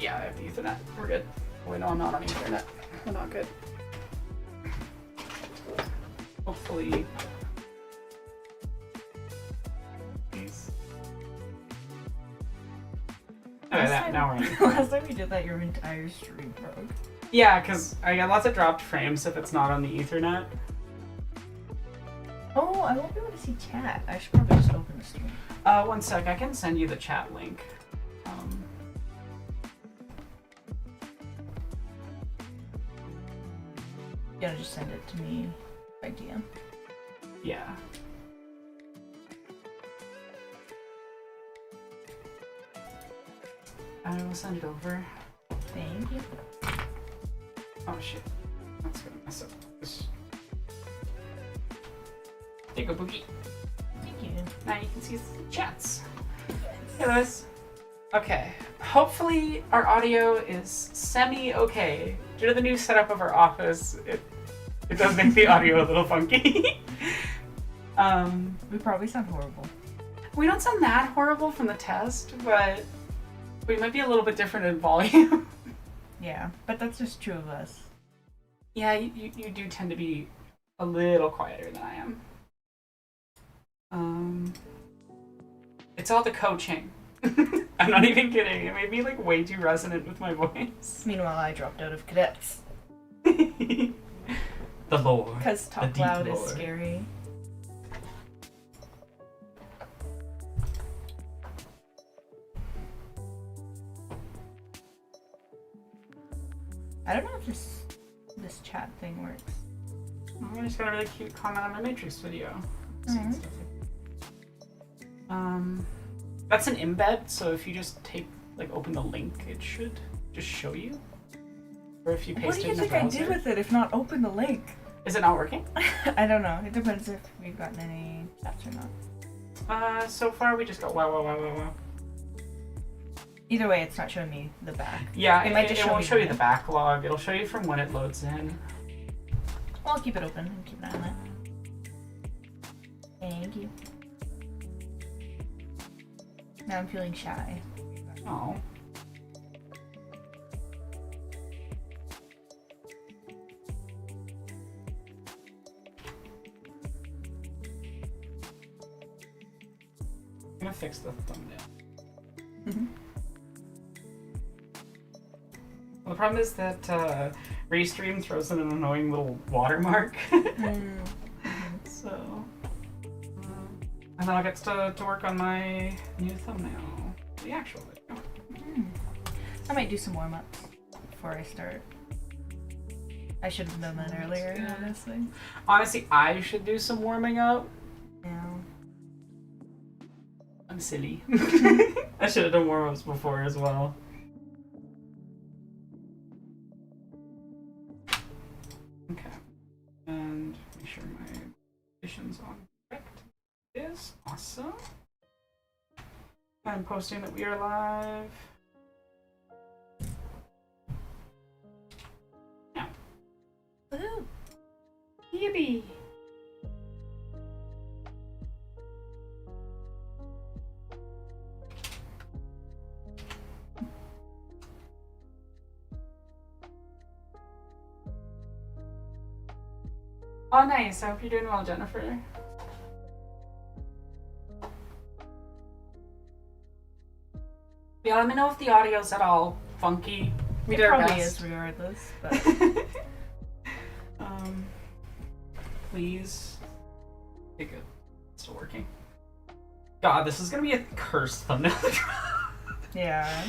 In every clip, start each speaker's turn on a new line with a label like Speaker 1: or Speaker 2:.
Speaker 1: Yeah, I have the Ethernet. We're good. Wait, no, I'm not on Ethernet. We're not good. Hopefully. Please. Okay, now we're in.
Speaker 2: Last time we did that, your entire stream broke.
Speaker 1: Yeah, because I got lots of dropped frames if it's not on the Ethernet.
Speaker 2: Oh, I won't be able to see chat. I should probably just open the stream.
Speaker 1: One sec. I can send you the chat link.
Speaker 2: You gotta just send it to me by DM.
Speaker 1: Yeah. I will send it over.
Speaker 2: Thank you.
Speaker 1: Oh shit. That's gonna mess up this. There you go, Boogie.
Speaker 2: Thank you.
Speaker 1: Now you can see the chats. Hey, Liz. Okay. Hopefully our audio is semi-okay. Due to the new setup of our office, it does make the audio a little funky.
Speaker 2: We probably sound horrible.
Speaker 1: We don't sound that horrible from the test, but we might be a little bit different in volume.
Speaker 2: Yeah, but that's just two of us.
Speaker 1: Yeah, you do tend to be a little quieter than I am. It's all the coaching. I'm not even kidding. It made me like way too resonant with my voice.
Speaker 2: Meanwhile, I dropped out of cadets.
Speaker 1: The lore.
Speaker 2: Because talk loud is scary. I don't know if this chat thing works.
Speaker 1: I just got a really cute comment on my Matrix video.
Speaker 2: Mhm.
Speaker 1: That's an embed, so if you just open the link, it should just show you. Or if you paste
Speaker 2: What do
Speaker 1: it
Speaker 2: you
Speaker 1: in the
Speaker 2: think I
Speaker 1: browser.
Speaker 2: did with it if not open the link?
Speaker 1: Is it not working?
Speaker 2: I don't know. It depends if we've gotten any chats or not.
Speaker 1: So far we just got wow.
Speaker 2: Either way, it's not showing me the back.
Speaker 1: Yeah,
Speaker 2: it might just
Speaker 1: it
Speaker 2: show
Speaker 1: won't
Speaker 2: me
Speaker 1: show you
Speaker 2: the-
Speaker 1: the backlog. It'll show you from when it loads in.
Speaker 2: Well, I'll keep it open and keep an eye on it. Thank you. Now I'm feeling shy.
Speaker 1: Oh. I'm gonna fix the thumbnail.
Speaker 2: Mm-hmm.
Speaker 1: Well, the problem is that Restream throws in an annoying little watermark. So, and then I'll get to work on my new thumbnail, the actual video.
Speaker 2: I might do some warm-ups before I start. I should have done that earlier, honestly.
Speaker 1: Honestly, I should do some warming up.
Speaker 2: Yeah.
Speaker 1: I'm silly. I should have done warm-ups before as well. Okay. And make sure my edition's on correct. Is awesome. I'm posting that we are live. Now.
Speaker 2: Woohoo!
Speaker 1: Yippee! Oh, nice. I hope you're doing well, Jennifer. Yeah, let me know if the audio's at all funky. We did our
Speaker 2: probably
Speaker 1: best.
Speaker 2: is regardless, but
Speaker 1: Please. Okay, good. It's still working. God, this is gonna be a cursed thumbnail.
Speaker 2: yeah.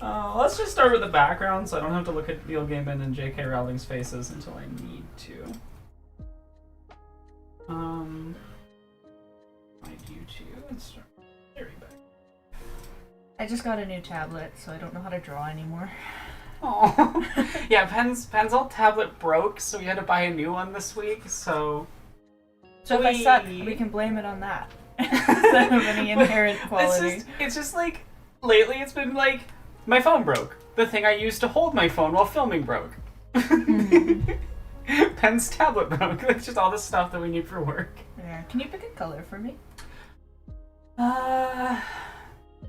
Speaker 1: Let's just start with the background so I don't have to look at Neil Gaiman and J.K. Rowling's faces until I need to. Like YouTube and start. There we go.
Speaker 2: I just got a new tablet, so I don't know how to draw anymore.
Speaker 1: Oh, yeah. Pen's old tablet broke, so we had to buy a new one this week. So
Speaker 2: So if I suck, we can blame it on that instead of any inherent quality.
Speaker 1: It's just like lately it's been like my phone broke. The thing I used to hold my phone while filming broke. Pen's tablet broke. It's just all the stuff that we need for work.
Speaker 2: Yeah. Can you pick a color for me?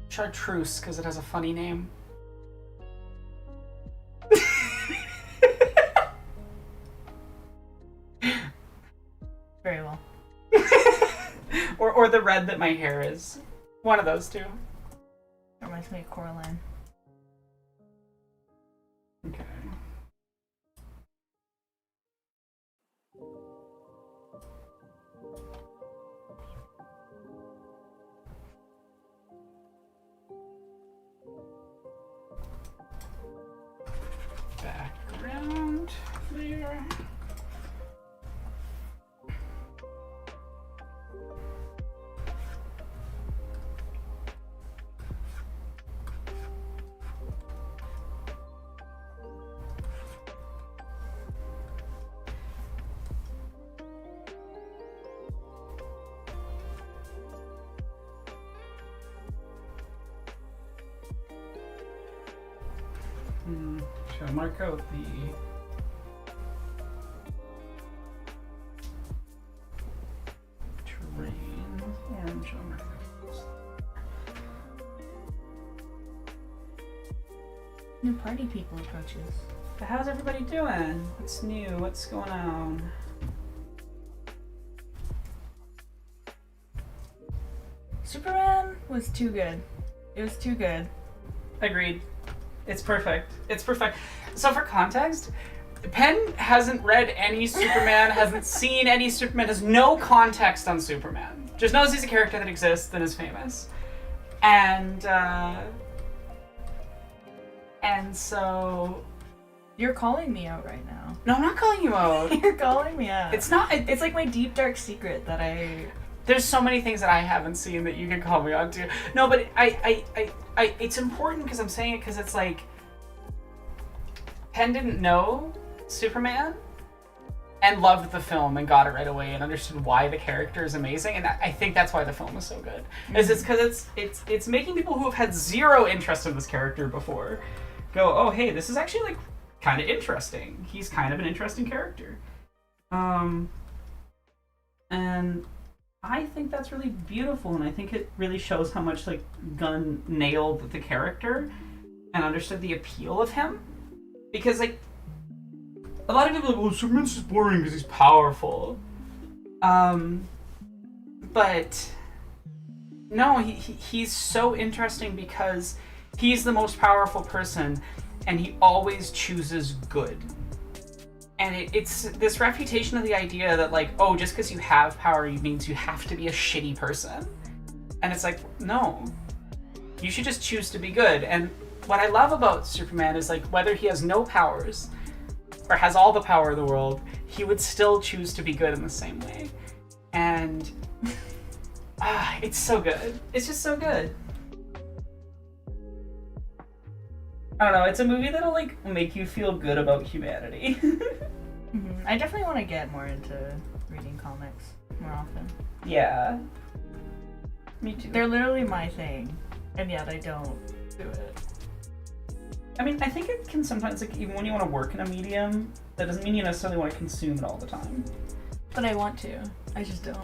Speaker 1: Chartreuse, because it has a funny name. or the red that my hair is. One of those two.
Speaker 2: That reminds me of Coraline.
Speaker 1: Okay. Background there. Should I mark out the terrain? Orange. I'll mark out.
Speaker 2: New party people approaches.
Speaker 1: But how's everybody doing? What's new? What's going on?
Speaker 2: Superman was too good. It was too good.
Speaker 1: Agreed. It's perfect. It's perfect. So for context, Penn hasn't read any Superman, hasn't seen any Superman, has no context on Superman. Just knows he's a character that exists and is famous. And so...
Speaker 2: You're calling me out right now.
Speaker 1: No, I'm not calling you out.
Speaker 2: You're calling me out.
Speaker 1: It's not...
Speaker 2: It's like my deep, dark secret that I...
Speaker 1: There's so many things that I haven't seen that you can call me on to. No, but it's important because I'm saying it because it's like Penn didn't know Superman and loved the film and got it right away and understood why the character is amazing, and I think that's why the film is so good. Is it's because it's making people who have had zero interest in this character before go, oh hey, this is actually like kind of interesting. He's kind of an interesting character, and I think that's really beautiful, and I think it really shows how much like Gunn nailed the character and understood the appeal of him. Because like a lot of people are like, oh, Superman's just boring because he's powerful. But no, he's so interesting because he's the most powerful person, and he always chooses good. And it's this refutation of the idea that like, oh, just because you have power means you have to be a shitty person. And it's like, no, you should just choose to be good. And what I love about Superman is like, whether he has no powers or has all the power of the world, he would still choose to be good in the same way. And it's so good. It's just so good. I don't know, it's a movie that'll like make you feel good about humanity.
Speaker 2: I definitely want to get more into reading comics more often.
Speaker 1: Yeah. Me too.
Speaker 2: They're literally my thing, and yet I don't do it.
Speaker 1: I mean, I think it can sometimes, like, even when you want to work in a medium, that doesn't mean you necessarily want to consume it all the time.
Speaker 2: But I want to. I just don't.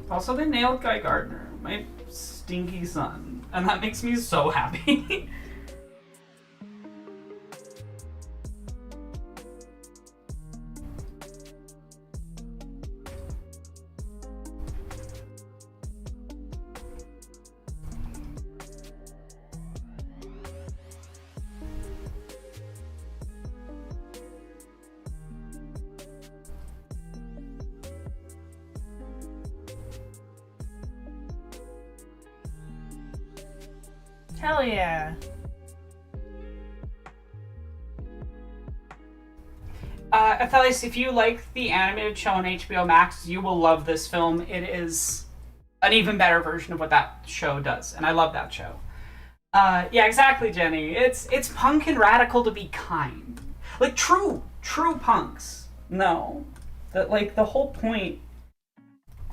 Speaker 1: Also, they nailed Guy Gardner, my stinky son, and that makes me so happy.
Speaker 2: Hell yeah.
Speaker 1: Athalias, if you like the animated show on HBO Max, you will love this film. It is an even better version of what that show does, and I love that show. Yeah, exactly, Jenny. It's punk and radical to be kind. Like, true punks. No. That, like, the whole point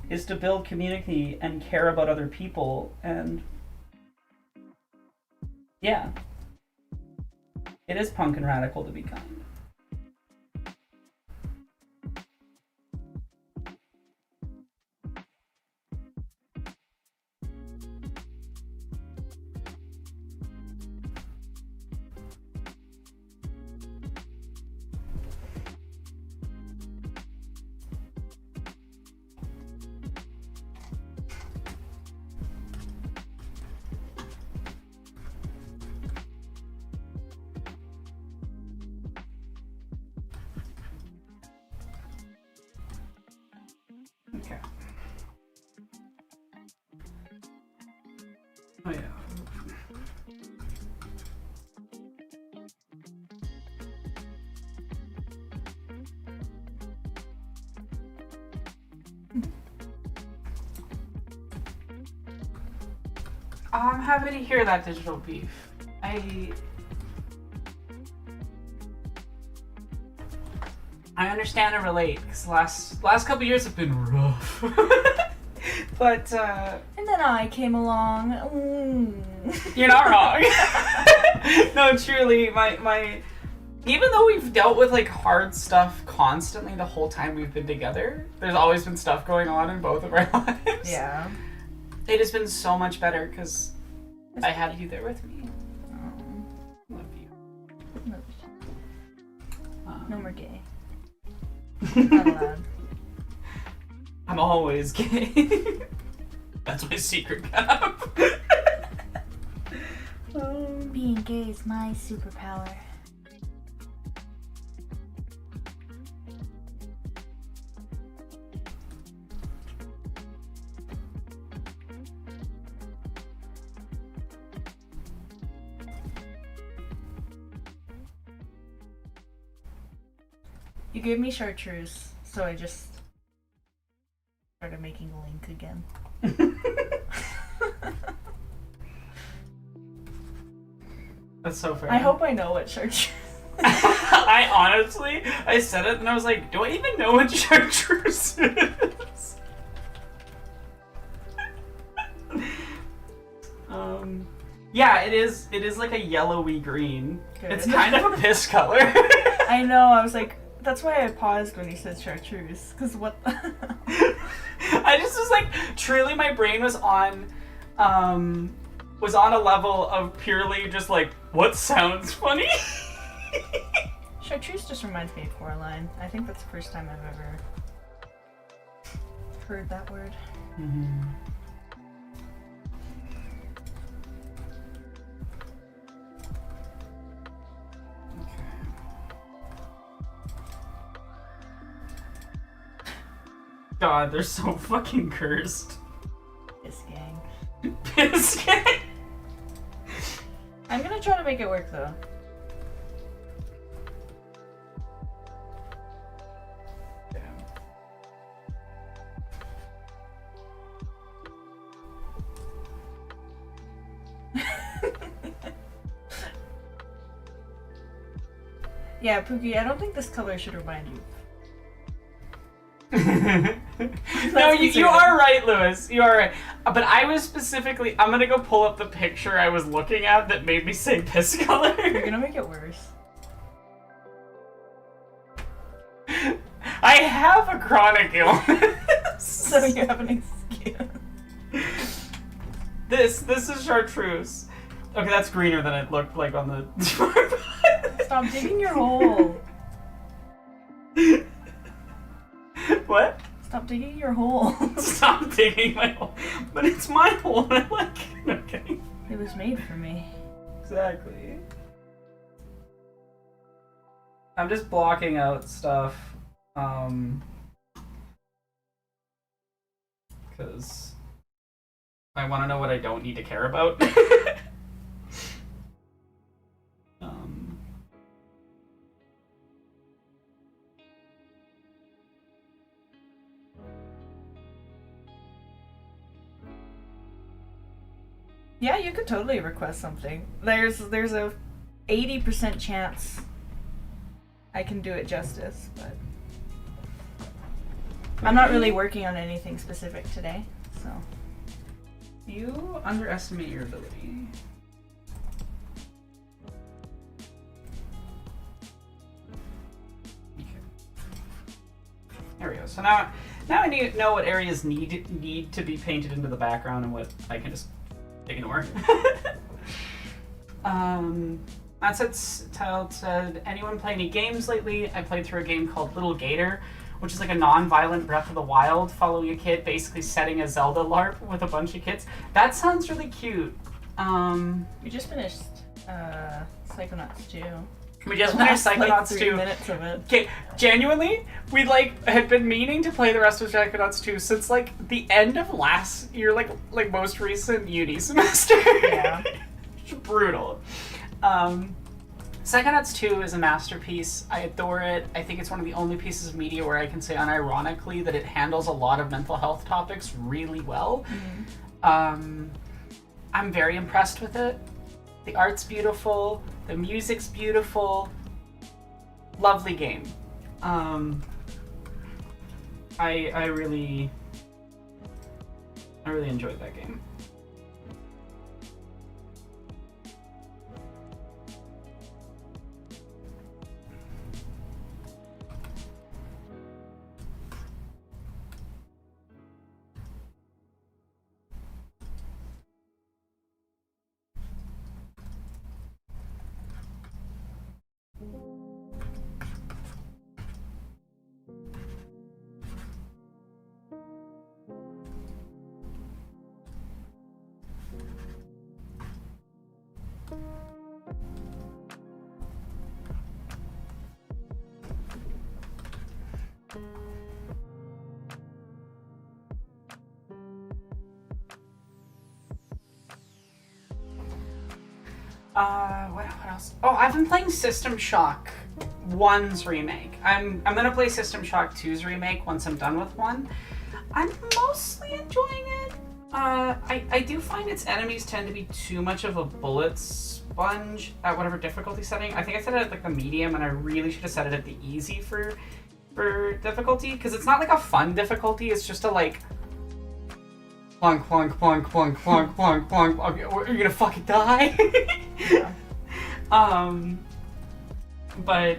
Speaker 1: is to build community and care about other people, and yeah. It is punk and radical to be kind. Okay. Oh yeah. I'm happy to hear that, Digital Beef. I understand and relate, because the last couple years have been rough. But
Speaker 2: And then I came along.
Speaker 1: You're not wrong. No, truly, my even though we've dealt with like hard stuff constantly the whole time we've been together, there's always been stuff going on in both of our lives.
Speaker 2: Yeah.
Speaker 1: It has been so much better because I had you there with me. Love you.
Speaker 2: No more gay. Not allowed.
Speaker 1: I'm always gay. That's my secret gap.
Speaker 2: Being gay is my superpower. You gave me chartreuse, so I just started making a link again.
Speaker 1: That's so fair.
Speaker 2: I hope I know what chartreuse is.
Speaker 1: I said it and I was like, do I even know what chartreuse is? Yeah, it is like a yellowy green.
Speaker 2: Good.
Speaker 1: It's kind of a piss color.
Speaker 2: I know, I was like, that's why I paused when he said chartreuse, because what the
Speaker 1: I just was like, truly my brain was on a level of purely just like, what sounds funny?
Speaker 2: Chartreuse just reminds me of Coraline. I think that's the first time I've ever heard that word.
Speaker 1: Mm-hmm. God, they're so fucking cursed.
Speaker 2: Piss gang.
Speaker 1: Piss gang.
Speaker 2: I'm gonna try to make it work though. Yeah, Pookie, I don't think this color should remind you.
Speaker 1: No, you are right, Lewis. You are right. But I was specifically... I'm gonna go pull up the picture I was looking at that made me say piss color.
Speaker 2: You're gonna make it worse.
Speaker 1: I have a chronic illness.
Speaker 2: So you have an excuse.
Speaker 1: This is chartreuse. Okay, that's greener than it looked like on the...
Speaker 2: Stop digging your hole.
Speaker 1: What?
Speaker 2: Stop digging your hole.
Speaker 1: Stop digging my hole. But it's my hole and I like it, okay?
Speaker 2: It was made for me.
Speaker 1: Exactly. I'm just blocking out stuff. Because I want to know what I don't need to care about.
Speaker 2: Yeah, you could totally request something. There's a 80% chance I can do it justice, but I'm not really working on anything specific today, so.
Speaker 1: You underestimate your ability. Okay. There we go. So now I need to know what areas need to be painted into the background and what I can just ignore. Child said, anyone play any games lately? I played through a game called Little Gator, which is like a non-violent Breath of the Wild, following a kid basically setting a Zelda LARP with a bunch of kids. That sounds really cute.
Speaker 2: We just finished Psychonauts 2.
Speaker 1: We just finished
Speaker 2: Last,
Speaker 1: Psychonauts
Speaker 2: 3
Speaker 1: 2.
Speaker 2: minutes of it.
Speaker 1: Okay, genuinely, we had been meaning to play the rest of Psychonauts 2 since the end of last year, most recent uni semester.
Speaker 2: Yeah.
Speaker 1: It's brutal. Psychonauts 2 is a masterpiece. I adore it. I think it's one of the only pieces of media where I can say unironically that it handles a lot of mental health topics really well. Mm-hmm. I'm very impressed with it. The art's beautiful. The music's beautiful. Lovely game. I really enjoyed that game. What else? Oh, I've been playing System Shock 1's remake. I'm gonna play System Shock 2's remake once I'm done with 1. I'm mostly enjoying it. I do find its enemies tend to be too much of a bullet sponge at whatever difficulty setting. I think I set it at the medium, and I really should have set it at the easy for difficulty, because it's not a fun difficulty. It's just a plunk, plunk, plunk, plunk, plunk, plunk, plunk. Okay, you're gonna fucking die.
Speaker 2: Yeah.
Speaker 1: But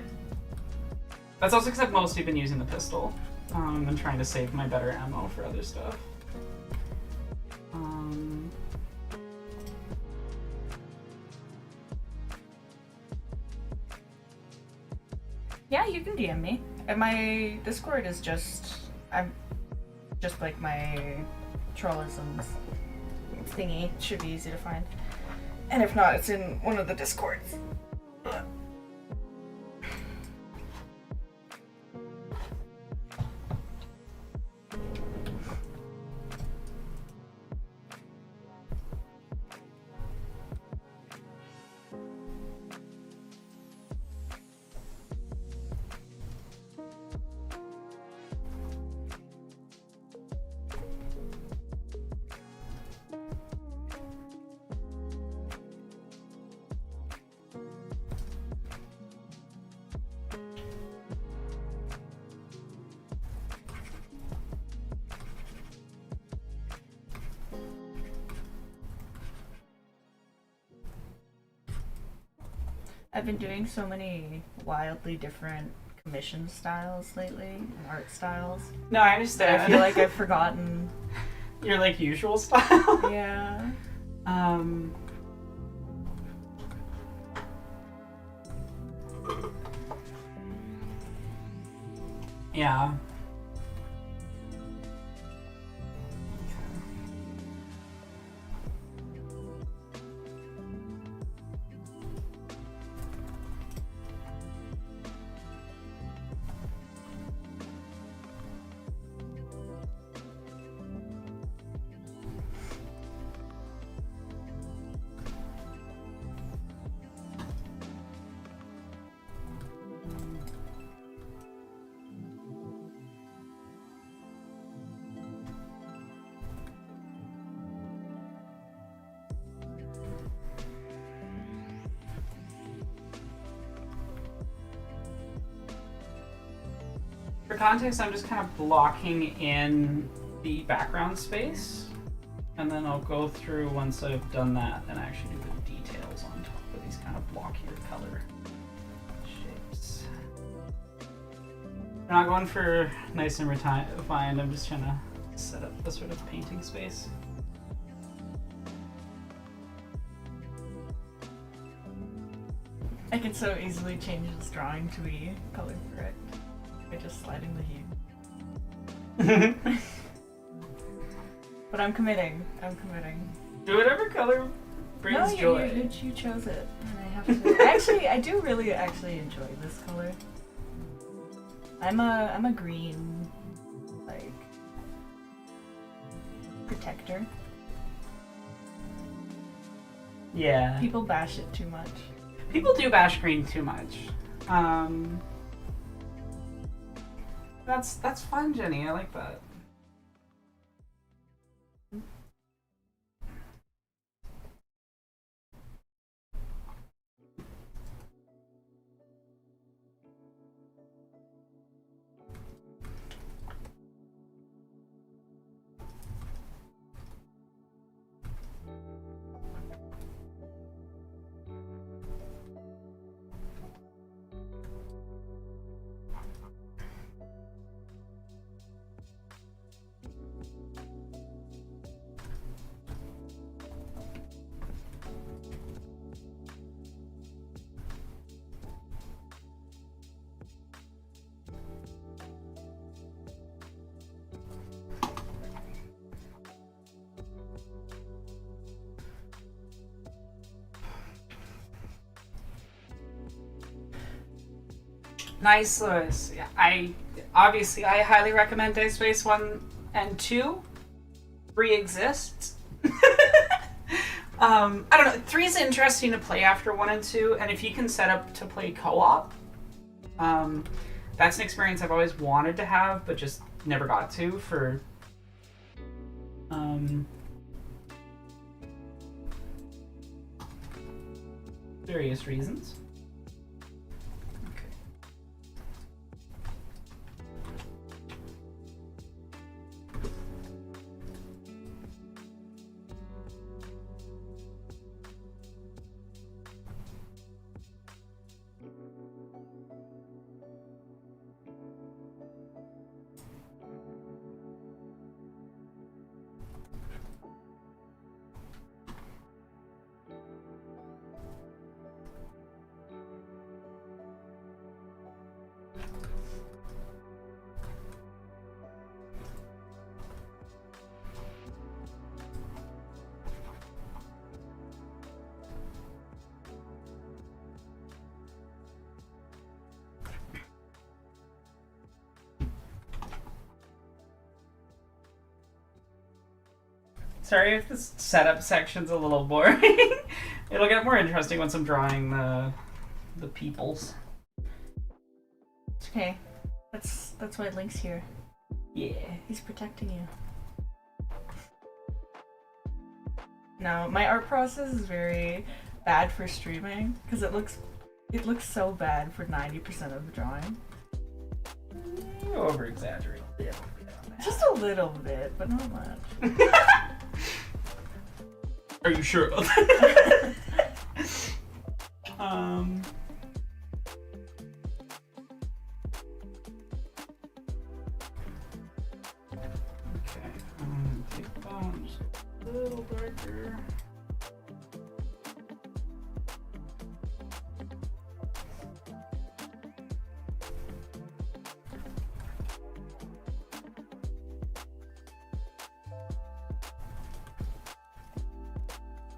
Speaker 1: that's also because I've mostly been using the pistol and trying to save my better ammo for other stuff.
Speaker 2: Yeah, you can DM me. And my Discord is my Traulisms thingy. It should be easy to find. And if not, it's in one of the Discords. I've been doing so many wildly different commission styles lately, art styles.
Speaker 1: No, I understand.
Speaker 2: I feel like I've forgotten
Speaker 1: your usual style.
Speaker 2: Yeah.
Speaker 1: Yeah. For context, I'm just kind of blocking in the background space, and then I'll go through once I've done that and actually do the details on top of these kind of blockier color shapes. I'm not going for nice and refined, I'm just trying to set up the sort of painting space.
Speaker 2: I can so easily change this drawing to be color correct by just sliding the hue. But I'm committing.
Speaker 1: Do whatever color brings
Speaker 2: no,
Speaker 1: joy.
Speaker 2: you chose it, and I have to. I do really actually enjoy this color. I'm a green, like, protector.
Speaker 1: Yeah.
Speaker 2: People bash it too much.
Speaker 1: People do bash green too much. That's fun, Jenny. I like that. Nice, Lewis. Yeah, I highly recommend Dead Space 1 and 2. 3 exists. I don't know. 3 is interesting to play after 1 and 2, and if you can set up to play co-op, that's an experience I've always wanted to have, but just never got to for various reasons. Sorry if this setup section's a little boring. It'll get more interesting once I'm drawing the peoples.
Speaker 2: It's okay. That's why Link's here.
Speaker 1: Yeah.
Speaker 2: He's protecting you. No, my art process is very bad for streaming because it looks so bad for 90% of the drawing.
Speaker 1: You over exaggerate.
Speaker 2: Just a little bit, but not much.
Speaker 1: Are you sure about that? Okay, I'm gonna take that just a little darker.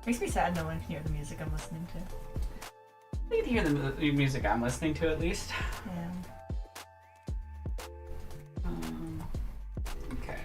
Speaker 2: Makes me sad no one can hear the music I'm listening to.
Speaker 1: You can hear the music I'm listening to at least.
Speaker 2: Yeah.
Speaker 1: Okay.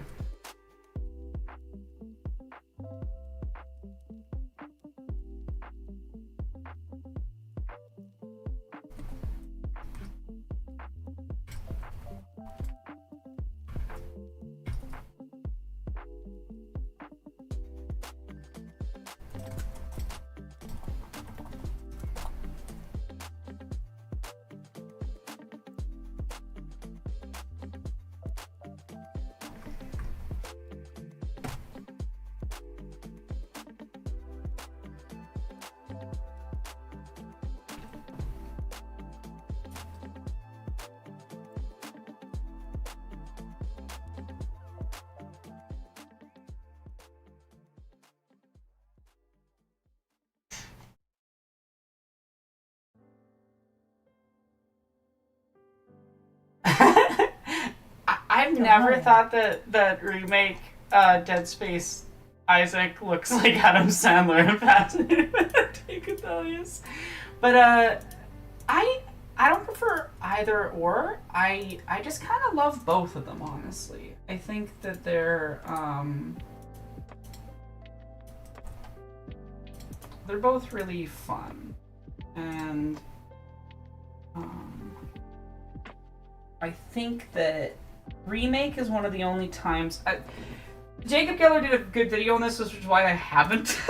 Speaker 1: I've never thought that remake Dead Space Isaac looks like Adam Sandler and fascinated with Athalius. But I don't prefer either or. I just kind of love both of them, honestly. I think that they're both really fun, and I think that Remake is one of the only times. Jacob Geller did a good video on this, which is why I haven't.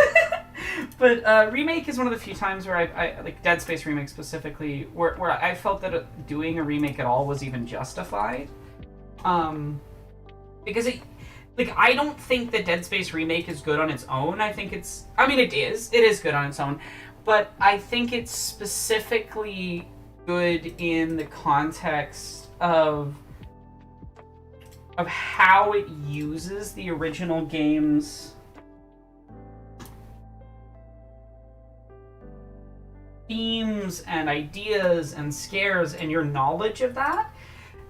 Speaker 1: But Remake is one of the few times where I like Dead Space Remake specifically, where I felt that doing a remake at all was even justified. Because I don't think that Dead Space Remake is good on its own. I think it is good on its own, but I think it's specifically good in the context of how it uses the original game's themes and ideas and scares and your knowledge of that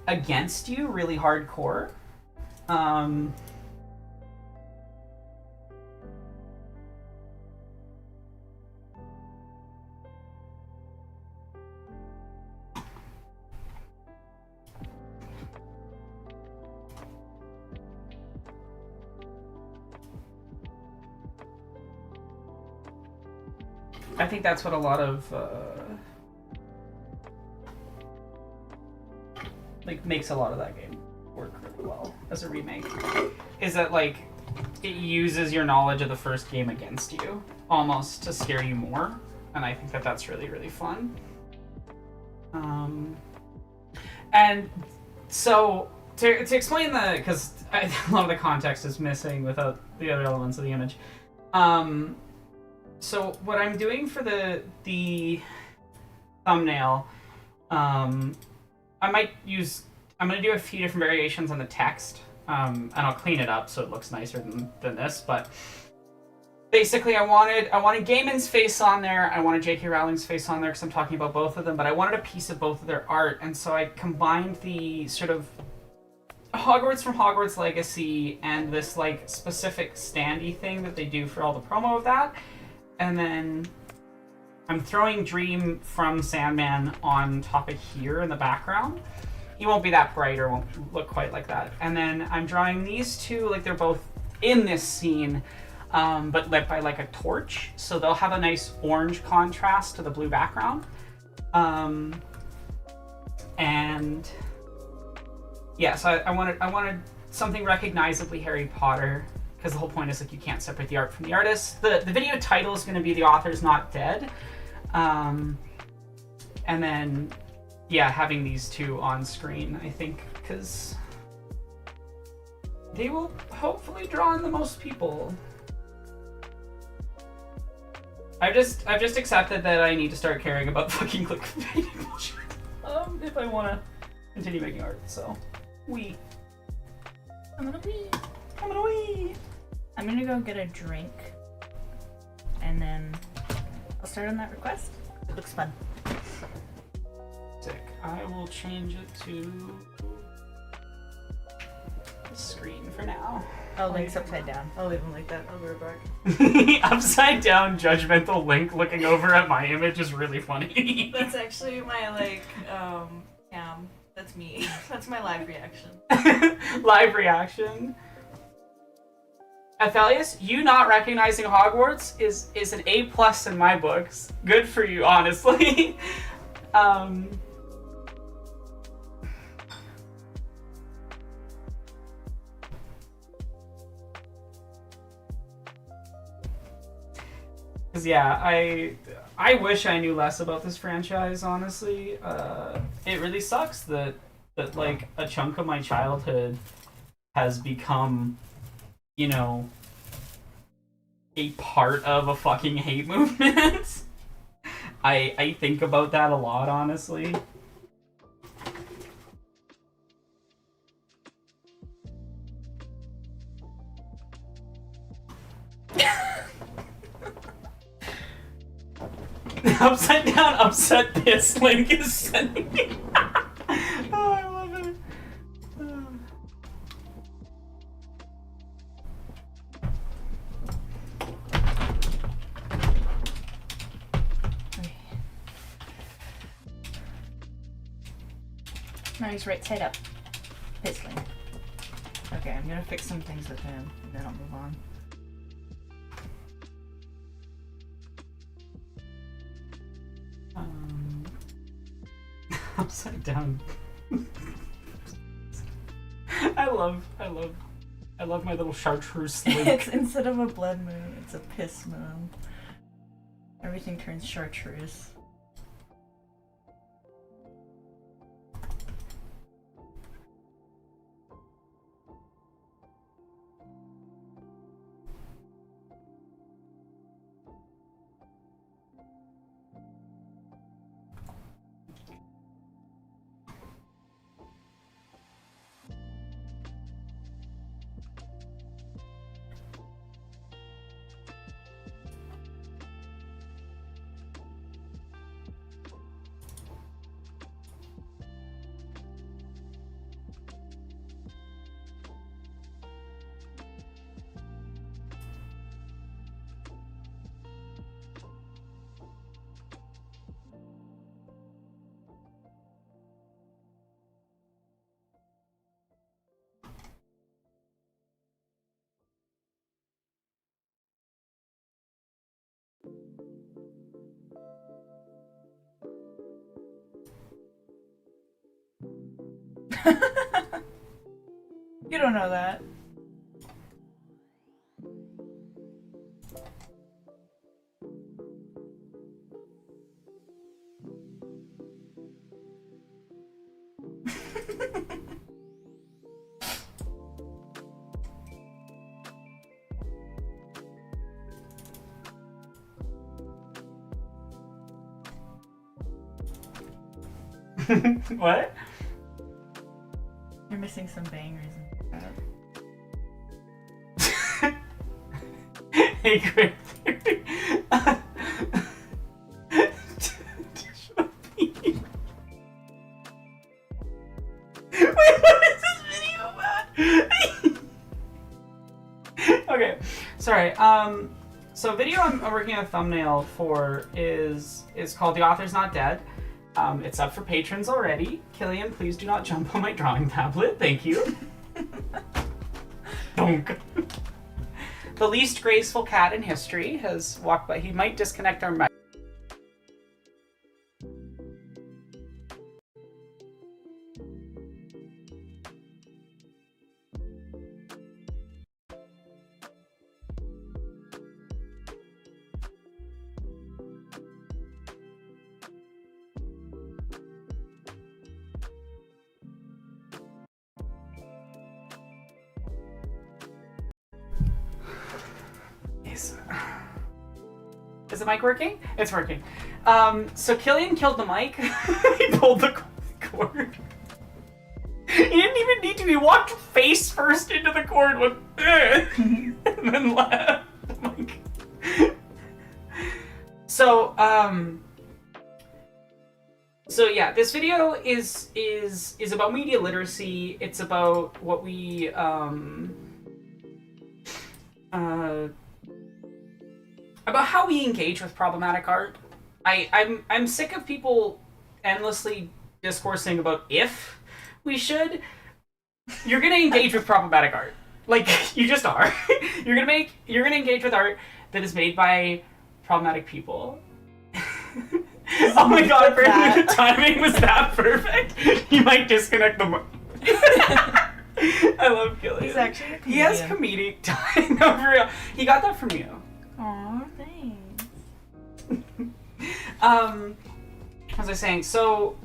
Speaker 1: against you really hardcore. I think that's what a lot of makes a lot of that game work really well as a remake. Is that it uses your knowledge of the first game against you almost to scare you more, and I think that that's really, really fun. And so to explain because a lot of the context is missing without the other elements of the image. So what I'm doing for the thumbnail, I'm going to do a few different variations on the text, and I'll clean it up so it looks nicer than this, but basically I wanted Gaiman's face on there, I wanted J.K. Rowling's face on there because I'm talking about both of them, but I wanted a piece of both of their art, and so I combined the sort of Hogwarts from Hogwarts Legacy and this specific standee thing that they do for all the promo of that. And then I'm throwing Dream from Sandman on top of here in the background. He won't be that bright or won't look quite like that. And then I'm drawing these two they're both in this scene, but lit by a torch. So they'll have a nice orange contrast to the blue background. And yeah, so I wanted something recognizably Harry Potter. Because the whole point is you can't separate the art from the artist. The video title is going to be The Author's Not Dead. And then, yeah, having these two on screen, I think, because they will hopefully draw in the most people. I've just accepted that I need to start caring about fucking clickbait if I want to continue making art. So, I'm gonna wee.
Speaker 2: I'm gonna go get a drink, and then I'll start on that request. It looks fun.
Speaker 1: Sick. I will change it to the screen for now.
Speaker 2: Oh, Link's upside down. I'll leave him like that. I'll be right
Speaker 1: back. Upside down, judgmental Link looking over at my image is really funny.
Speaker 2: That's actually my cam. That's me. That's my live reaction.
Speaker 1: Live reaction. Athalius, you not recognizing Hogwarts is an A+ in my books. Good for you, honestly. Because yeah, I wish I knew less about this franchise, honestly. It really sucks that a chunk of my childhood has become, a part of a fucking hate movement. I think about that a lot, honestly. Upside down, upset piss Link is sending me. Oh, I love it.
Speaker 3: he's right side up. Pizzling.
Speaker 2: Okay, I'm gonna fix some things with him, and then I'll move on.
Speaker 1: Upside down. I love my little chartreuse slink.
Speaker 2: It's instead of a blood moon, it's a piss moon. Everything turns chartreuse. You don't know that.
Speaker 1: What?
Speaker 2: You're missing some bangers in that.
Speaker 1: Hey, great theory. Wait, what is this video about? Okay, sorry. So video I'm working on a thumbnail for is called "The Author's Not Dead." It's up for patrons already. Killian, please do not jump on my drawing tablet. Thank you. Donk. The least graceful cat in history has walked by. He might disconnect our mic. Is the mic working? It's working. So Killian killed the mic. He pulled the cord. He didn't even need to. He walked face first into the cord with, and then left. Like, so yeah, this video is about media literacy. It's about what we about how we engage with problematic art. I'm sick of people endlessly discoursing about if we should. You're gonna engage with problematic art. Like, you just are. You're gonna engage with art that is made by problematic people. Oh my god, apparently the timing was that perfect. He might disconnect the mic. I love Killian.
Speaker 2: He's actually a comedian.
Speaker 1: He has comedic timing. No, for real. He got that from you.
Speaker 2: Aw, thanks.
Speaker 1: What was I saying? So,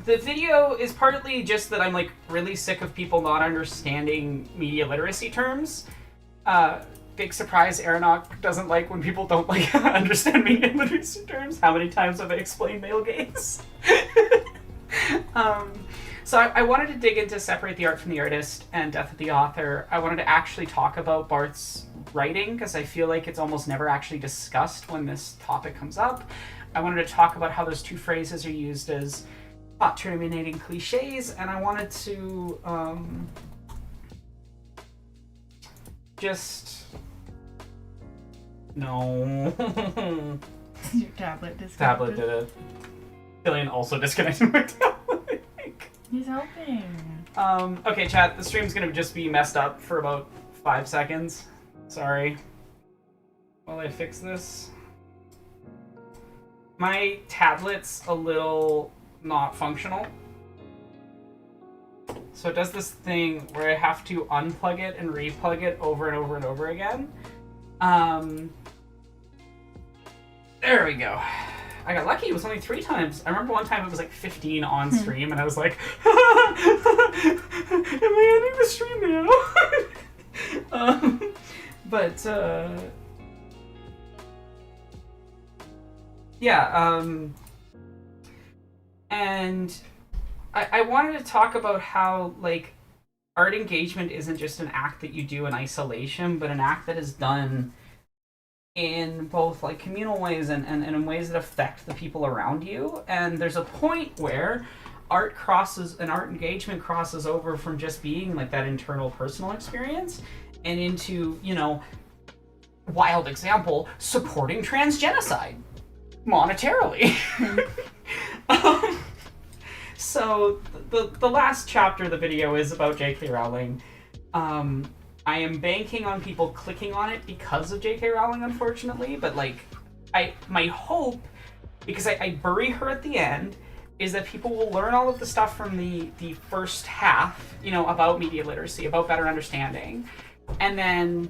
Speaker 1: the video is partly just that I'm, like, really sick of people not understanding media literacy terms. Big surprise, Aronok doesn't like when people don't, like, understand media literacy terms. How many times have I explained male gaze? So I wanted to dig into Separate the Art from the Artist and Death of the Author. I wanted to actually talk about Bart's writing, because I feel like it's almost never actually discussed when this topic comes up. I wanted to talk about how those two phrases are used as thought-terminating cliches, and I wanted to just... No.
Speaker 2: Your tablet disconnected.
Speaker 1: Tablet did it. Killian also disconnected my tablet.
Speaker 2: He's helping.
Speaker 1: Okay, chat, the stream's gonna just be messed up for about 5 seconds. Sorry. While I fix this. My tablet's a little not functional. So it does this thing where I have to unplug it and replug it over and over and over again. There we go. I got lucky. It was only 3 times. I remember one time it was like 15 on stream, and I was like, "Am I ending the stream now?" Yeah. And I wanted to talk about how like art engagement isn't just an act that you do in isolation, but an act that is done in both like communal ways and in ways that affect the people around you. And there's a point where art engagement crosses over from just being like that internal personal experience and into, you know, wild example, supporting transgenocide monetarily. So the last chapter of the video is about J.K. Rowling. I am banking on people clicking on it because of J.K. Rowling, unfortunately, but like, my hope, because I bury her at the end, is that people will learn all of the stuff from the first half, you know, about media literacy, about better understanding, and then,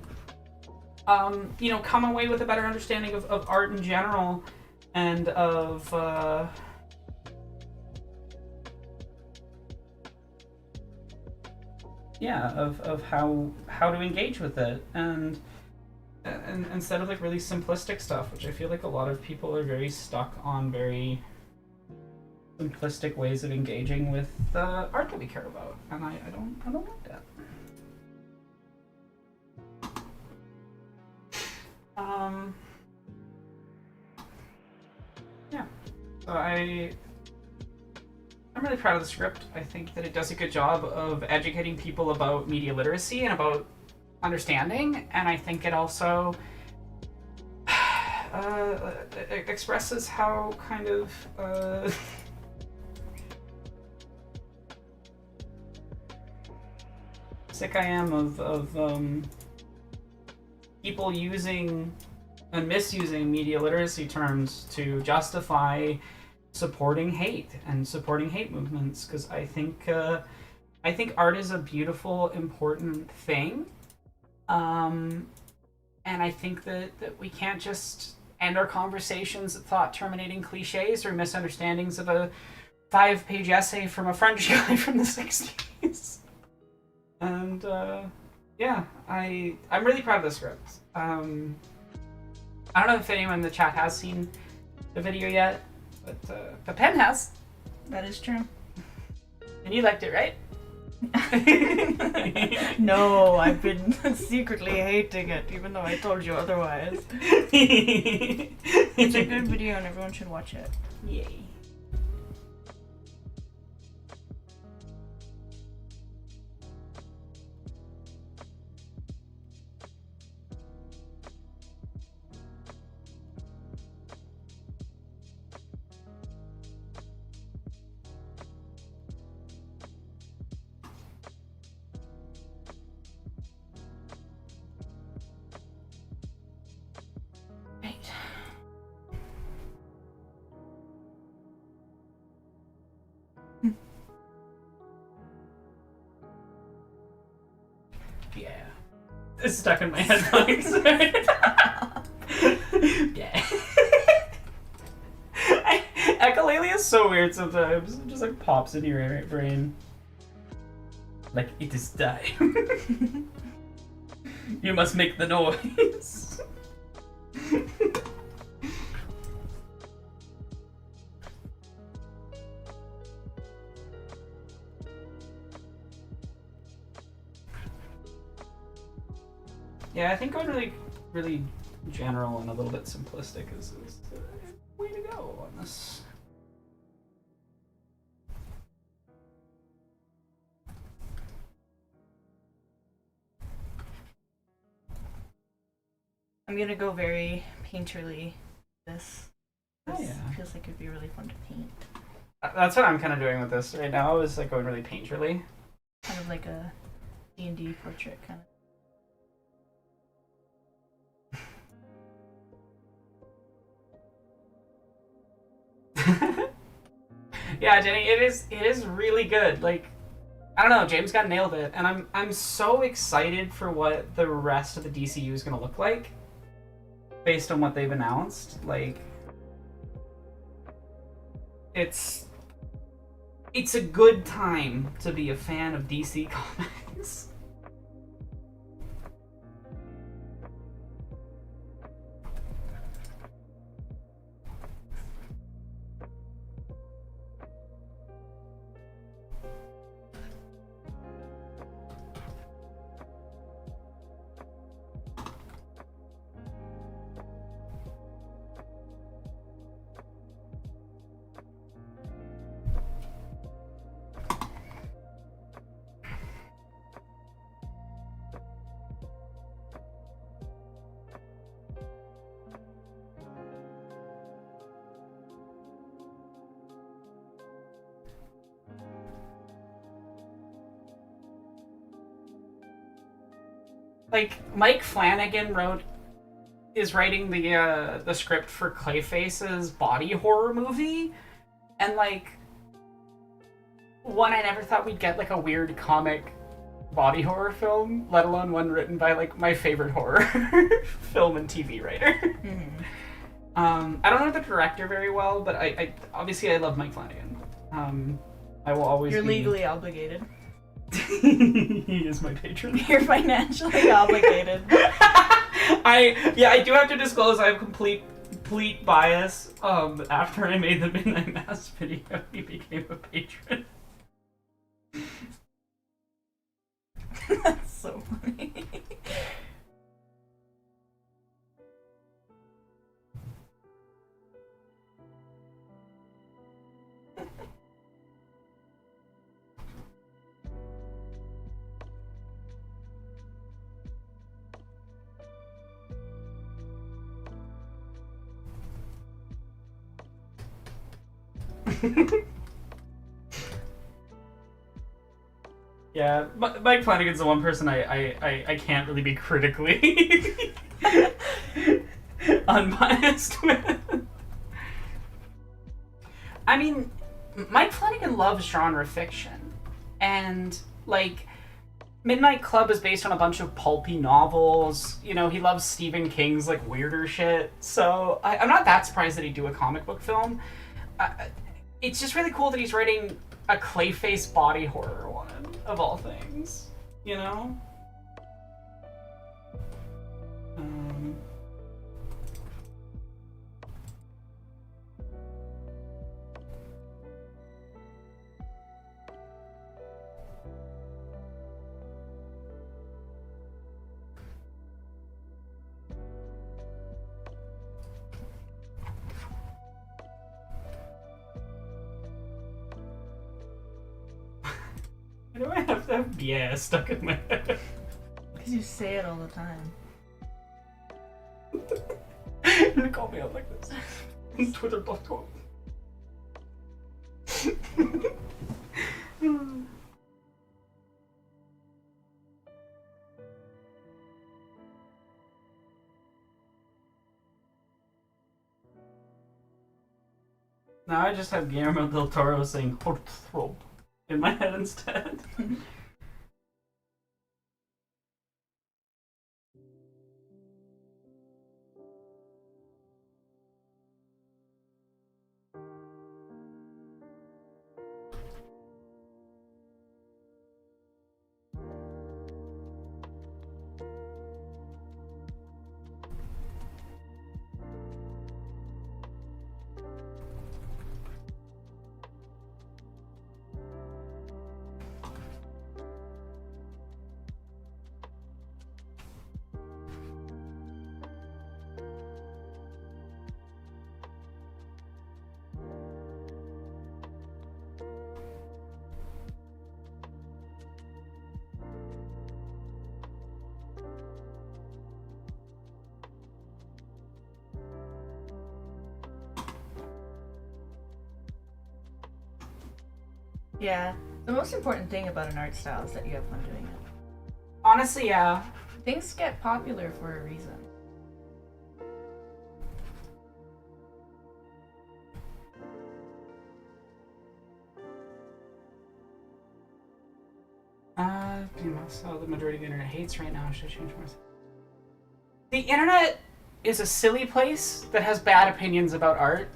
Speaker 1: you know, come away with a better understanding of art in general, and of, of how to engage with it, and instead of like really simplistic stuff, which I feel like a lot of people are very stuck on very simplistic ways of engaging with art that we care about, and I don't like that. Yeah. So I'm really proud of the script. I think that it does a good job of educating people about media literacy and about understanding, and I think it also expresses how kind of sick I am of people using and misusing media literacy terms to justify supporting hate and supporting hate movements, because I think art is a beautiful, important thing, and I think that we can't just end our conversations at thought-terminating cliches or misunderstandings of a 5-page essay from a French guy from the 60s. And yeah, I'm really proud of the script. I don't know if anyone in the chat has seen the video yet, but Pen has.
Speaker 2: That is true.
Speaker 1: And you liked it, right?
Speaker 2: No, I've been secretly hating it, even though I told you otherwise. It's a good video and everyone should watch it.
Speaker 1: Yay. Yeah. It's stuck in my headphones. Yeah. Echolele is so weird sometimes. It just like pops into your brain. Like, it is time. You must make the noise. Yeah, I think going really general and a little bit simplistic is the way to go on this.
Speaker 2: I'm gonna go very painterly this.
Speaker 1: Oh,
Speaker 2: This
Speaker 1: yeah.
Speaker 2: feels like it'd be really fun to paint.
Speaker 1: That's what I'm kind of doing with this right now. Is like going really painterly.
Speaker 2: Kind of like a D&D portrait kind of.
Speaker 1: Yeah, Jenny, it is really good. Like, I don't know, James Gunn nailed it, and I'm so excited for what the rest of the DCU is gonna look like, based on what they've announced. Like, it's a good time to be a fan of DC Comics. Like, Mike Flanagan is writing the script for Clayface's body horror movie, and like, I never thought we'd get like a weird comic body horror film, let alone one written by like my favorite horror film and TV writer.
Speaker 2: Mm-hmm.
Speaker 1: I don't know the director very well, but I obviously I love Mike Flanagan. I will always.
Speaker 2: You're
Speaker 1: be...
Speaker 2: legally obligated.
Speaker 1: He is my patron.
Speaker 2: You're financially obligated.
Speaker 1: I do have to disclose I have complete bias. After I made the Midnight Mass video, he became a patron.
Speaker 2: That's so funny.
Speaker 1: Yeah, Mike Flanagan's the one person I can't really be critically unbiased with. I mean, Mike Flanagan loves genre fiction, and like Midnight Club is based on a bunch of pulpy novels. You know, he loves Stephen King's like weirder shit. So I'm not that surprised that he'd do a comic book film. It's just really cool that he's writing a Clayface body horror one, of all things. You know? Why do I have to have yeah stuck in my head?
Speaker 2: Because you say it all the time.
Speaker 1: You're gonna call me out like this. On Twitter.com. Now I just have Guillermo del Toro saying "heartthrob" in my head instead.
Speaker 2: Yeah. The most important thing about an art style is that you have fun doing it.
Speaker 1: Honestly, yeah.
Speaker 2: Things get popular for a reason.
Speaker 1: So the majority of the internet hates right now. Should I change more? The internet is a silly place that has bad opinions about art.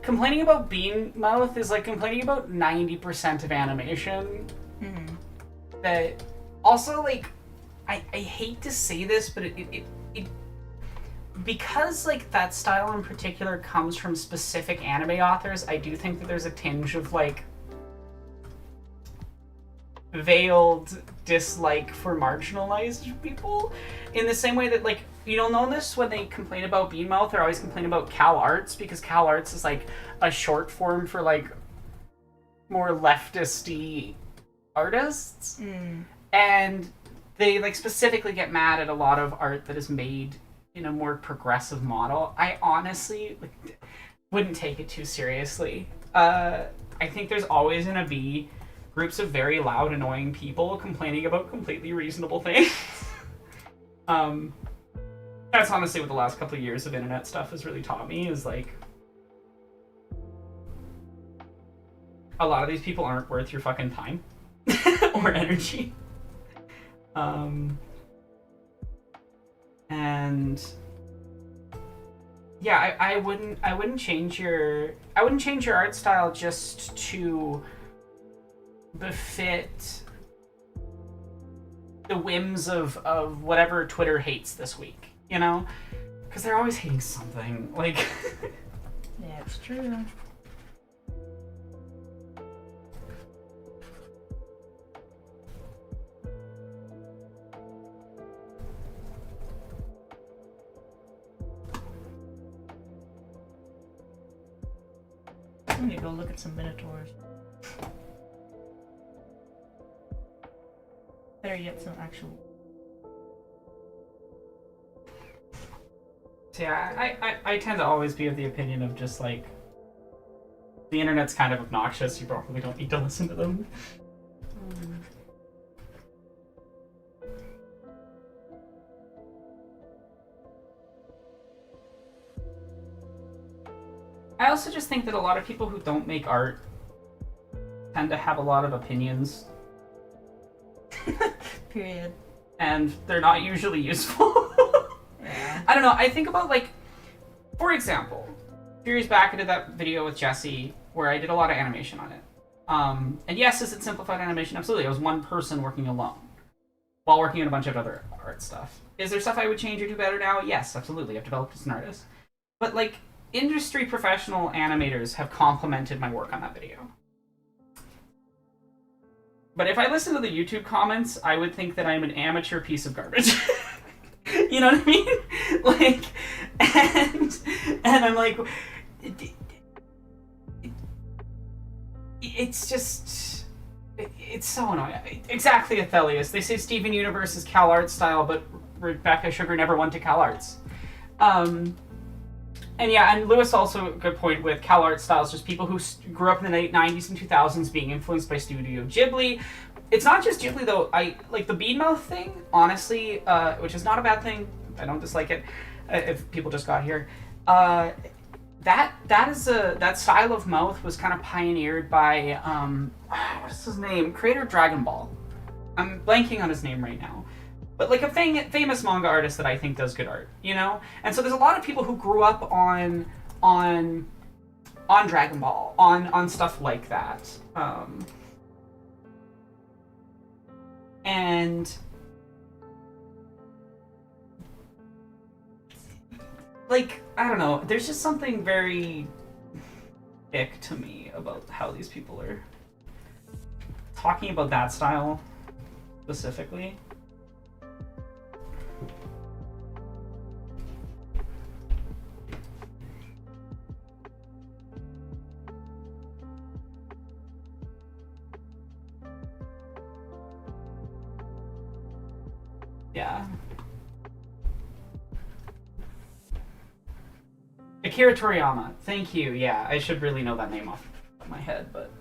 Speaker 1: Complaining about bean mouth is like complaining about 90% of animation.
Speaker 2: Mm-hmm.
Speaker 1: That also, like, I hate to say this, but it because like that style in particular comes from specific anime authors, I do think that there's a tinge of like veiled dislike for marginalized people, in the same way that, like, you'll notice when they complain about Bean Mouth, they're always complaining about Cal Arts, because Cal Arts is like a short form for like more leftisty artists. And they like specifically get mad at a lot of art that is made in a more progressive model. I honestly like, wouldn't take it too seriously. I think there's always gonna be groups of very loud, annoying people complaining about completely reasonable things. That's honestly what the last couple of years of internet stuff has really taught me, is like a lot of these people aren't worth your fucking time or energy. And yeah, I wouldn't change your art style just to befit the whims of whatever Twitter hates this week, you know? Because they're always hating something. Like,
Speaker 2: Yeah, it's true. I'm gonna go look at some minotaurs. Better yet, some actual.
Speaker 1: so yeah, I tend to always be of the opinion of just like, the internet's kind of obnoxious, you probably don't need to listen to them. I also just think that a lot of people who don't make art tend to have a lot of opinions,
Speaker 2: Period.
Speaker 1: and they're not usually useful.
Speaker 2: Yeah.
Speaker 1: I don't know, I think about, like, for example, a few years back I did that video with Jesse where I did a lot of animation on it. And yes, is it simplified animation? Absolutely. I was one person working alone while working on a bunch of other art stuff. Is there stuff I would change or do better now? Yes, absolutely. I've developed as an artist. But, like, industry professional animators have complimented my work on that video. But if I listen to the YouTube comments, I would think that I'm an amateur piece of garbage. You know what I mean? Like, and I'm like, it's just, it's so annoying. Exactly, Athelius. They say Steven Universe is Cal Arts style, but Rebecca Sugar never went to Cal Arts. And yeah, and Lewis also a good point with Cal Art styles, just people who grew up in the late 90s and 2000s being influenced by Studio Ghibli. It's not just Ghibli though. I like the Bean Mouth thing, honestly, which is not a bad thing. I don't dislike it. If people just got here, that style of mouth was kind of pioneered by what's his name? Creator of Dragon Ball. I'm blanking on his name right now. But like a famous manga artist that I think does good art, you know? And so there's a lot of people who grew up on Dragon Ball, on stuff like that. And like, I don't know, there's just something very ick to me about how these people are talking about that style specifically. Yeah. Akira Toriyama. Thank you. Yeah, I should really know that name off my head, but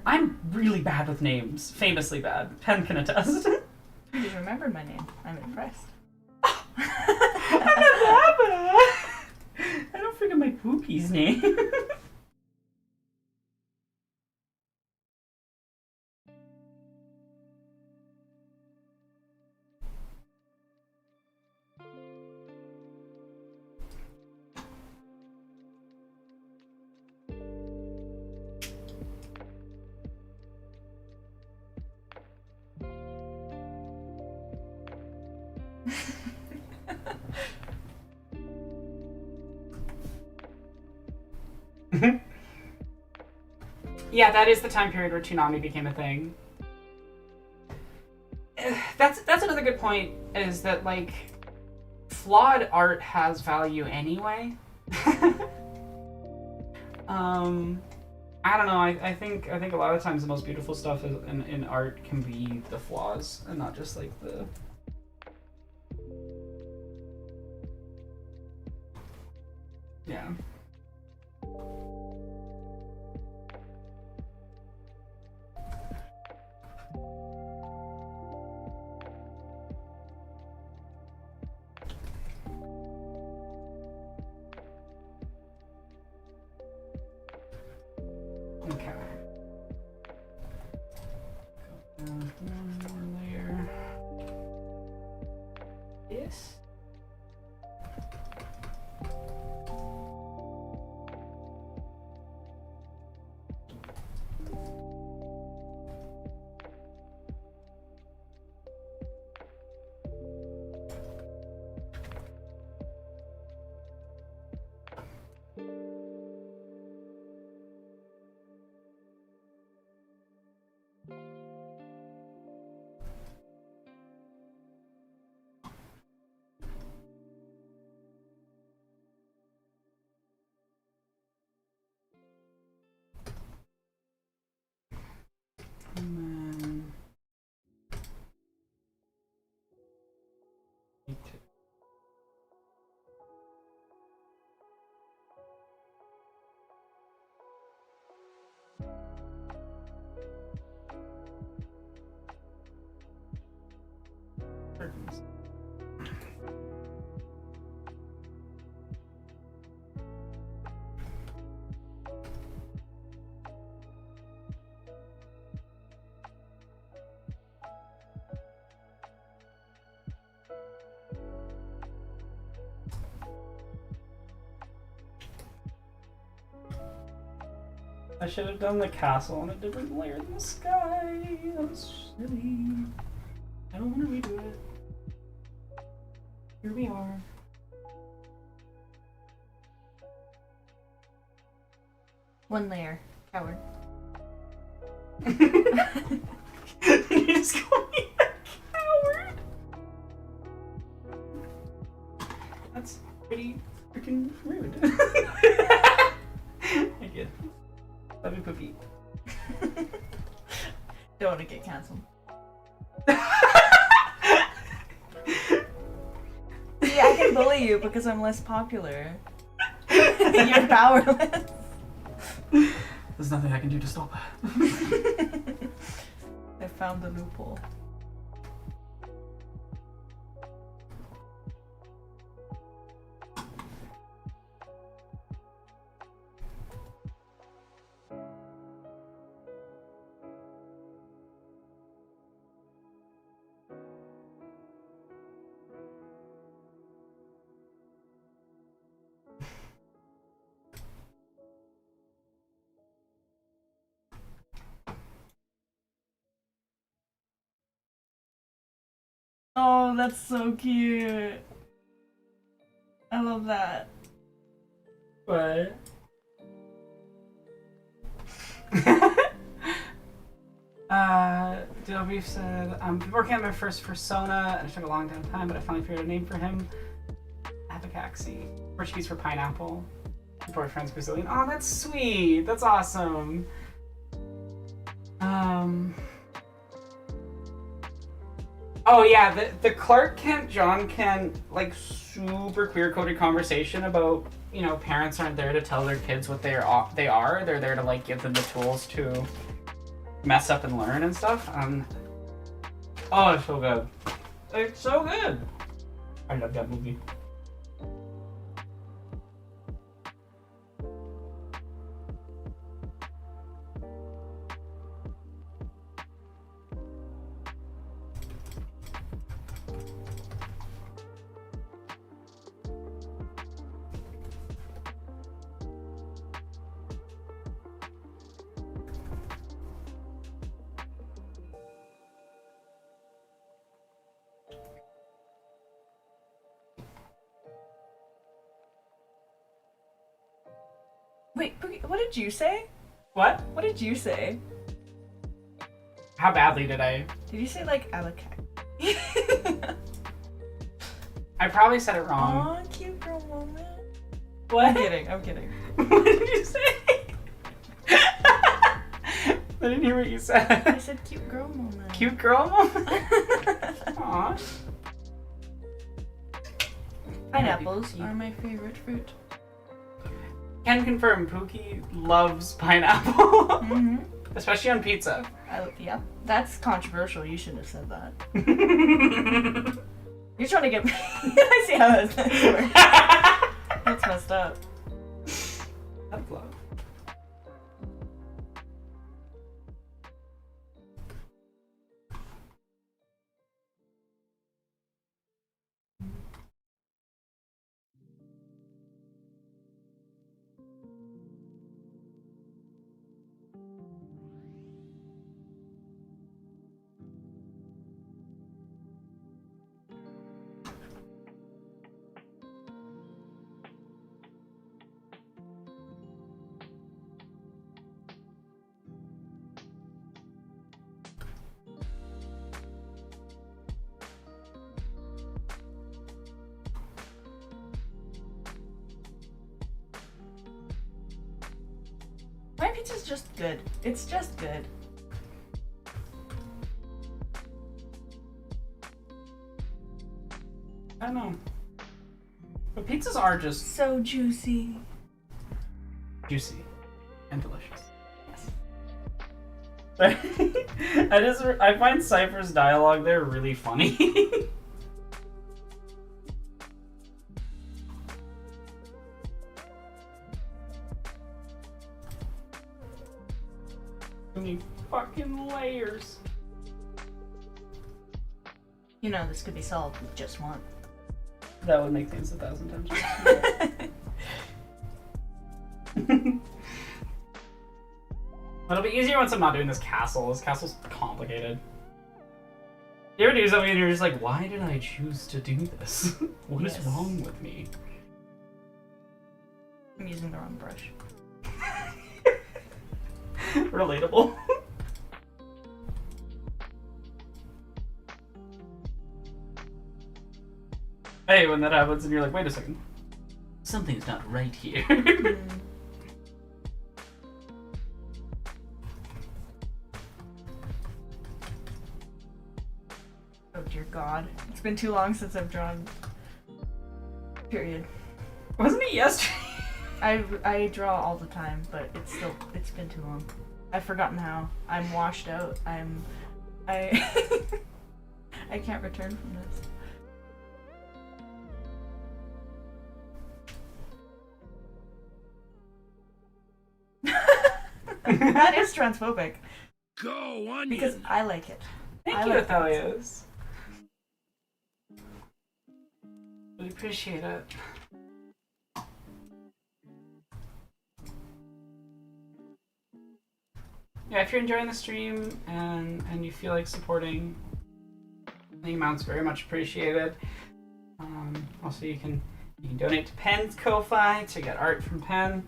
Speaker 1: I'm really bad with names. Famously bad. Pen can attest.
Speaker 2: You just remembered my name. I'm impressed.
Speaker 1: I'm not that bad. I don't forget my poopy's name. Yeah, that is the time period where Toonami became a thing. That's another good point, is that, like, flawed art has value anyway. I don't know, I think a lot of times the most beautiful stuff in art can be the flaws, and not just, like, the... Yeah. Okay. Go down one more layer. Yes. And then... Curtains. I should have done the castle on a different layer than the sky. That was silly. I don't want to redo it. Here we are.
Speaker 2: One layer. Coward.
Speaker 1: You just call me a coward? That's pretty freaking rude. Thank you. Love you, Poopy.
Speaker 2: Don't want to get cancelled. See, I can bully you because I'm less popular. You're powerless.
Speaker 1: There's nothing I can do to stop that.
Speaker 2: I found the loophole. Oh, that's so cute. I love that.
Speaker 1: What? Dill Beef said, I'm working on my first persona, and it took a long time, but I finally figured a name for him. Abacaxi. Portuguese for pineapple. My boyfriend's Brazilian. Oh, that's sweet. That's awesome. Oh yeah, the Clark Kent, John Kent, like, super queer-coded conversation about, you know, parents aren't there to tell their kids what they are. They're there to, like, give them the tools to mess up and learn and stuff. Oh, it's so good. It's so good. I love that movie.
Speaker 2: Wait, Pookie, what did you say?
Speaker 1: What?
Speaker 2: What did you say?
Speaker 1: How badly did I?
Speaker 2: Did you say like Alacat?
Speaker 1: I probably said it wrong.
Speaker 2: Aw, cute girl moment.
Speaker 1: What?
Speaker 2: I'm kidding, I'm kidding.
Speaker 1: What did you say? I didn't hear what you said.
Speaker 2: I said cute girl moment.
Speaker 1: Cute girl moment? Aw.
Speaker 2: Pineapples are my favorite fruit.
Speaker 1: Can confirm Pookie loves pineapple.
Speaker 2: Mm-hmm.
Speaker 1: Especially on pizza.
Speaker 2: Yeah, that's controversial. You shouldn't have said that. You're trying to get me. I see how that's works. That's messed up.
Speaker 1: That's love.
Speaker 2: My pizza's just good. It's just good.
Speaker 1: I don't know. But pizzas are just
Speaker 2: So juicy.
Speaker 1: juicy and delicious.
Speaker 2: Yes.
Speaker 1: I find Cypher's dialogue there really funny. So many fucking layers.
Speaker 2: You know this could be solved with just one.
Speaker 1: That would make things 1,000 times worse. It'll be easier once I'm not doing this castle. This castle's complicated. You ever do something and you're just like, why did I choose to do this? What is
Speaker 2: Yes.
Speaker 1: wrong with me?
Speaker 2: I'm using the wrong brush.
Speaker 1: Relatable. Hey, when that happens and you're like, wait a second. Something's not right here.
Speaker 2: Oh dear God. It's been too long since I've drawn. Period.
Speaker 1: Wasn't it yesterday?
Speaker 2: I draw all the time, but it's been too long. I've forgotten how. I'm washed out. I I can't return from this. That is transphobic.
Speaker 4: Go on.
Speaker 2: Because I like it.
Speaker 1: Thank
Speaker 2: I
Speaker 1: you,
Speaker 2: like
Speaker 1: Athalias. We appreciate it. Yeah, if you're enjoying the stream and you feel like supporting, the amount's very much appreciated. Also, you can donate to Penn's Ko-Fi to get art from Penn.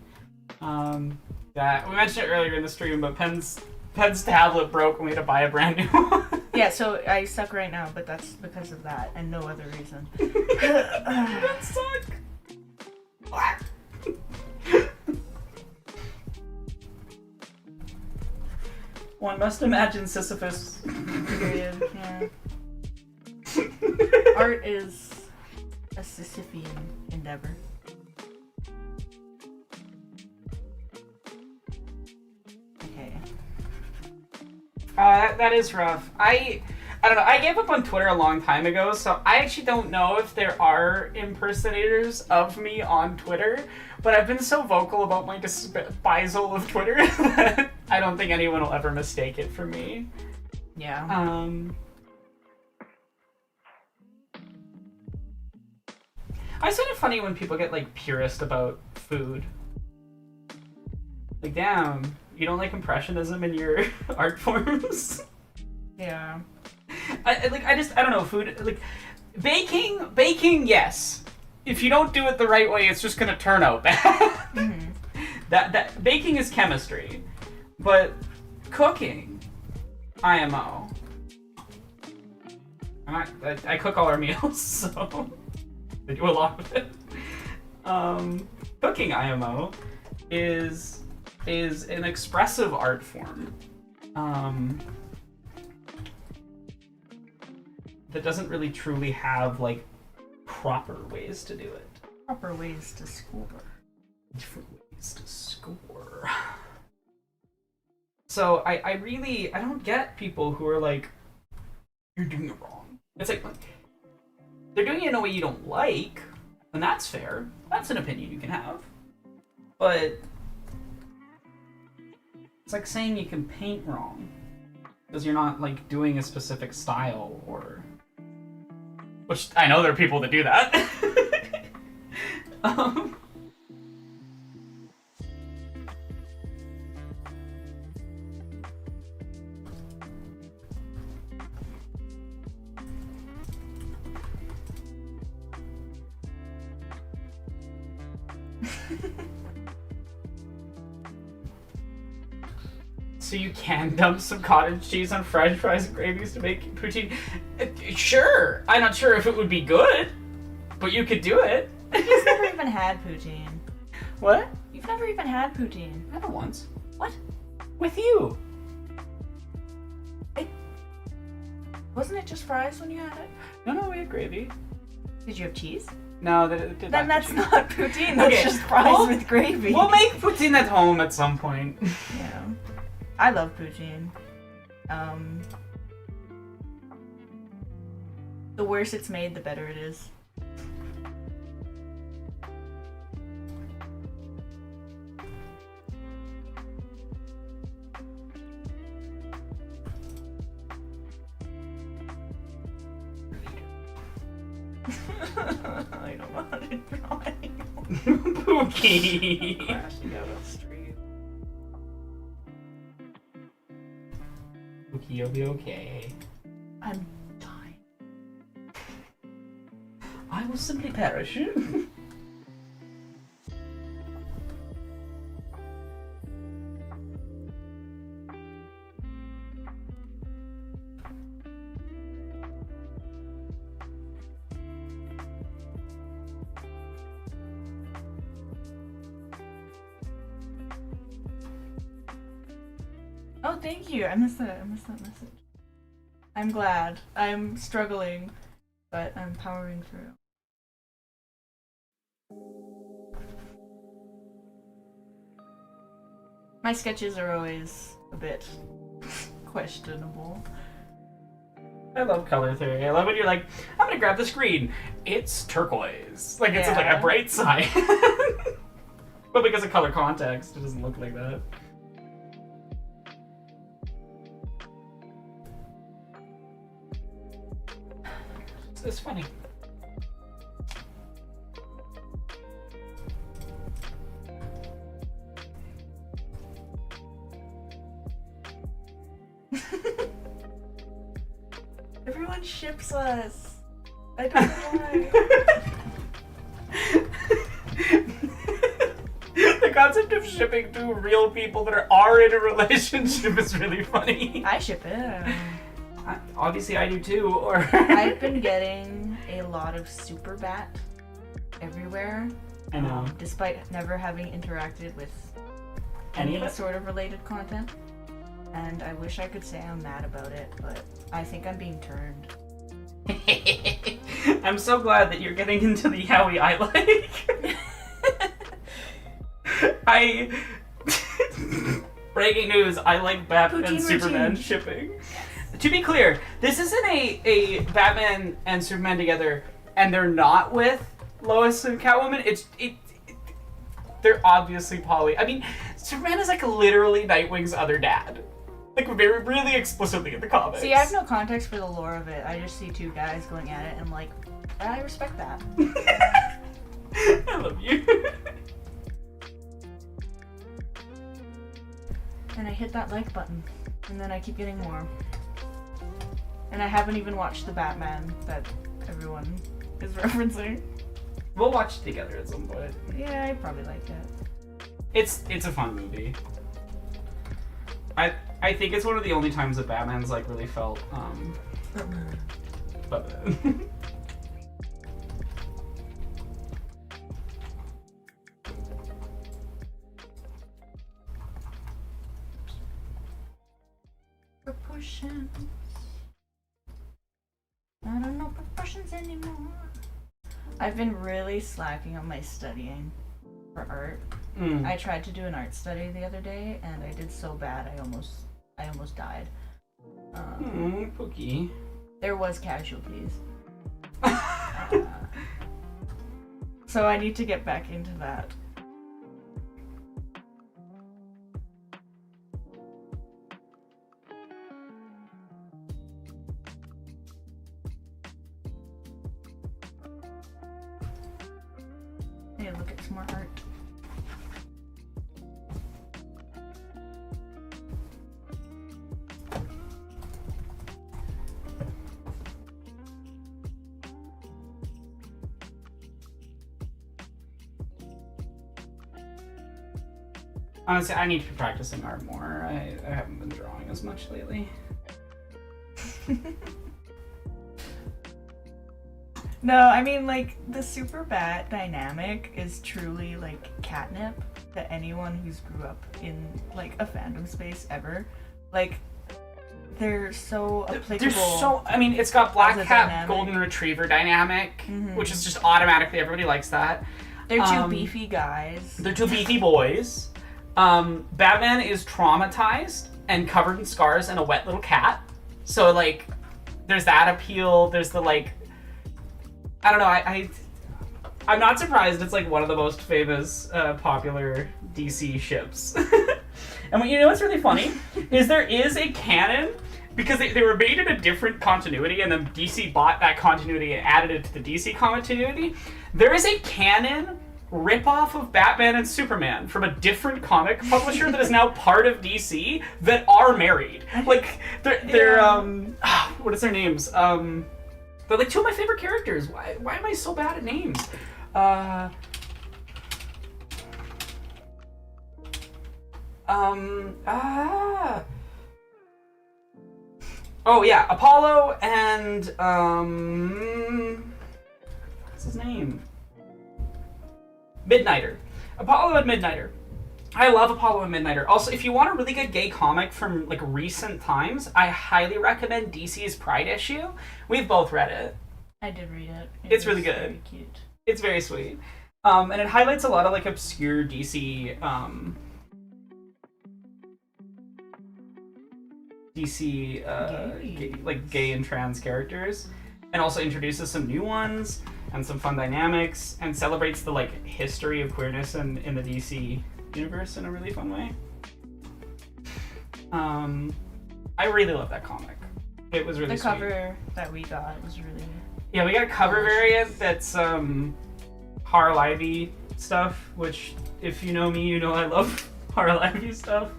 Speaker 1: Yeah, we mentioned it earlier in the stream, but Penn's tablet broke and we had to buy a brand new one.
Speaker 2: Yeah, so I suck right now, but that's because of that and no other reason.
Speaker 1: That suck. One must imagine Sisyphus.
Speaker 2: Period. Yeah. Art is a Sisyphean endeavor. Okay.
Speaker 1: That is rough. I don't know. I gave up on Twitter a long time ago, so I actually don't know if there are impersonators of me on Twitter. But I've been so vocal about my disposal of Twitter that I don't think anyone will ever mistake it for me.
Speaker 2: Yeah.
Speaker 1: I find it funny when people get like purist about food. Like, damn, you don't like impressionism in your art forms?
Speaker 2: Yeah.
Speaker 1: I don't know, food, like, baking, yes. If you don't do it the right way, it's just gonna turn out bad.
Speaker 2: Mm-hmm.
Speaker 1: That baking is chemistry, but cooking, IMO. I cook all our meals, so I do a lot of it. Cooking, IMO, is an expressive art form. That doesn't really truly have like proper ways to do it.
Speaker 2: Proper ways to score.
Speaker 1: Different ways to score. So I don't get people who are like, you're doing it wrong. It's like, they're doing it in a way you don't like, and that's fair. That's an opinion you can have. But it's like saying you can paint wrong because you're not like doing a specific style, or which I know there are people that do that. So you can dump some cottage cheese on french fries and gravies to make poutine? Sure. I'm not sure if it would be good, but you could do it.
Speaker 2: You've never even had poutine.
Speaker 1: What?
Speaker 2: You've never even had poutine.
Speaker 1: I had it once.
Speaker 2: What?
Speaker 1: With you.
Speaker 2: Wasn't it just fries when you had it?
Speaker 1: No, we had gravy.
Speaker 2: Did you have cheese?
Speaker 1: No,
Speaker 2: Then that's not poutine. That's
Speaker 1: Okay,
Speaker 2: just fries with gravy.
Speaker 1: We'll make poutine at home at some point.
Speaker 2: Yeah. I love poutine. The worse it's made, the better it is. I don't know how to draw anymore.
Speaker 1: Pookie.
Speaker 2: Crashing down the street.
Speaker 1: Pookie, you'll be okay.
Speaker 2: I'm dying.
Speaker 1: I will simply perish.
Speaker 2: Oh, thank you. I missed that message. I'm glad. I'm struggling, but I'm powering through. My sketches are always a bit questionable.
Speaker 1: I love color theory. I love when you're like, I'm gonna grab the screen. It's turquoise. Like, it's like a bright side. But because of color context, it doesn't look like that. It's funny.
Speaker 2: Everyone ships us. I don't know why.
Speaker 1: The concept of shipping two real people that are in a relationship is really funny.
Speaker 2: I ship it.
Speaker 1: Obviously, I do too. Or
Speaker 2: I've been getting a lot of super bat everywhere.
Speaker 1: I know.
Speaker 2: Despite never having interacted with
Speaker 1: Any of
Speaker 2: any
Speaker 1: it?
Speaker 2: sort of related content. And I wish I could say I'm mad about it, but I think I'm being turned.
Speaker 1: I'm so glad that you're getting into the yaoi I like. Breaking news, I like Batman and
Speaker 2: Poutine
Speaker 1: Superman
Speaker 2: routine.
Speaker 1: shipping. to be clear, this isn't a Batman and Superman together, and they're not with Lois and Catwoman. They're obviously poly. I mean, Superman is like literally Nightwing's other dad, like very really explicitly in the comics.
Speaker 2: See, I have no context for the lore of it. I just see two guys going at it, and I'm like, I respect that.
Speaker 1: I love you.
Speaker 2: And I hit that like button, and then I keep getting more. And I haven't even watched the Batman that everyone is referencing.
Speaker 1: We'll watch it together at some point.
Speaker 2: Yeah, I probably like it.
Speaker 1: It's a fun movie. I think it's one of the only times that Batman's like really felt Batman.
Speaker 2: Proportions. I don't know proportions anymore. I've been really slacking on my studying for art. I tried to do an art study the other day, and I did so bad I almost died.
Speaker 1: Pookie.
Speaker 2: There was casualties. So I need to get back into that. Hey, look at some more art.
Speaker 1: Honestly, I need to be practicing art more. I haven't been drawing as much lately.
Speaker 2: No, I mean, like, the super bat dynamic is truly, like, catnip to anyone who's grew up in, like, a fandom space ever. Like, they're so applicable.
Speaker 1: I mean, it's got Black
Speaker 2: as a
Speaker 1: Cat,
Speaker 2: dynamic.
Speaker 1: Golden Retriever dynamic, which is just automatically, everybody likes that.
Speaker 2: They're two beefy guys.
Speaker 1: They're two beefy boys. Batman is traumatized and covered in scars and a wet little cat. So, like, there's that appeal. There's the, like, I don't know, I'm not surprised it's, like, one of the most famous, popular DC ships. And what, you know what's really funny? is there is a canon, because they were made in a different continuity, and then DC bought that continuity and added it to the DC continuity. There is a canon ripoff of Batman and Superman from a different comic publisher that is now part of DC that are married. Like, they're what is their names? They're like two of my favorite characters. Why am I so bad at names? Oh yeah, Apollo and what's his name? Midnighter. Apollo and Midnighter. I love Apollo and Midnighter. Also, if you want a really good gay comic from like recent times, I highly recommend DC's Pride issue. We've both read it.
Speaker 2: I did read it.
Speaker 1: It's really good.
Speaker 2: Very cute.
Speaker 1: It's very sweet. And it highlights a lot of like obscure DC gay and trans characters, and also introduces some new ones and some fun dynamics, and celebrates the like history of queerness in the DC universe in a really fun way. I really love that comic. It was really
Speaker 2: the cover that we got was really
Speaker 1: yeah. We got a cover variant that's Harl Ivy stuff, which if you know me, you know I love Harl Ivy stuff.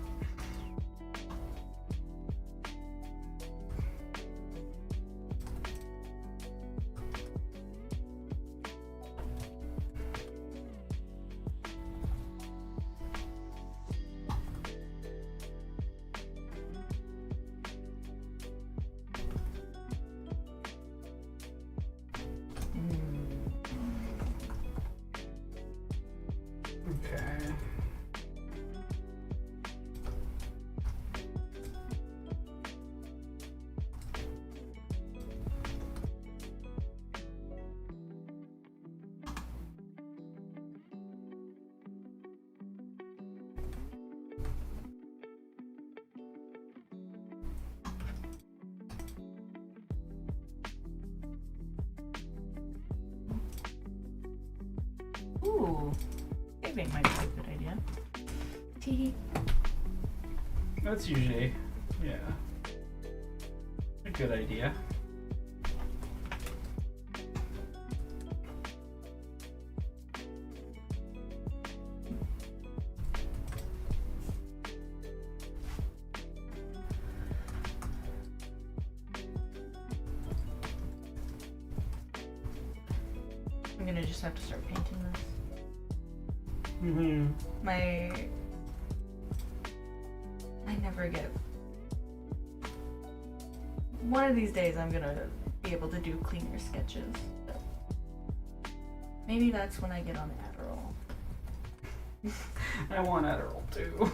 Speaker 2: Ooh. Saving might be a good idea. Tee.
Speaker 1: That's usually, yeah, a good idea.
Speaker 2: I'm gonna just have to start painting this. I never get. One of these days I'm gonna be able to do cleaner sketches. But maybe that's when I get on Adderall.
Speaker 1: I want Adderall too.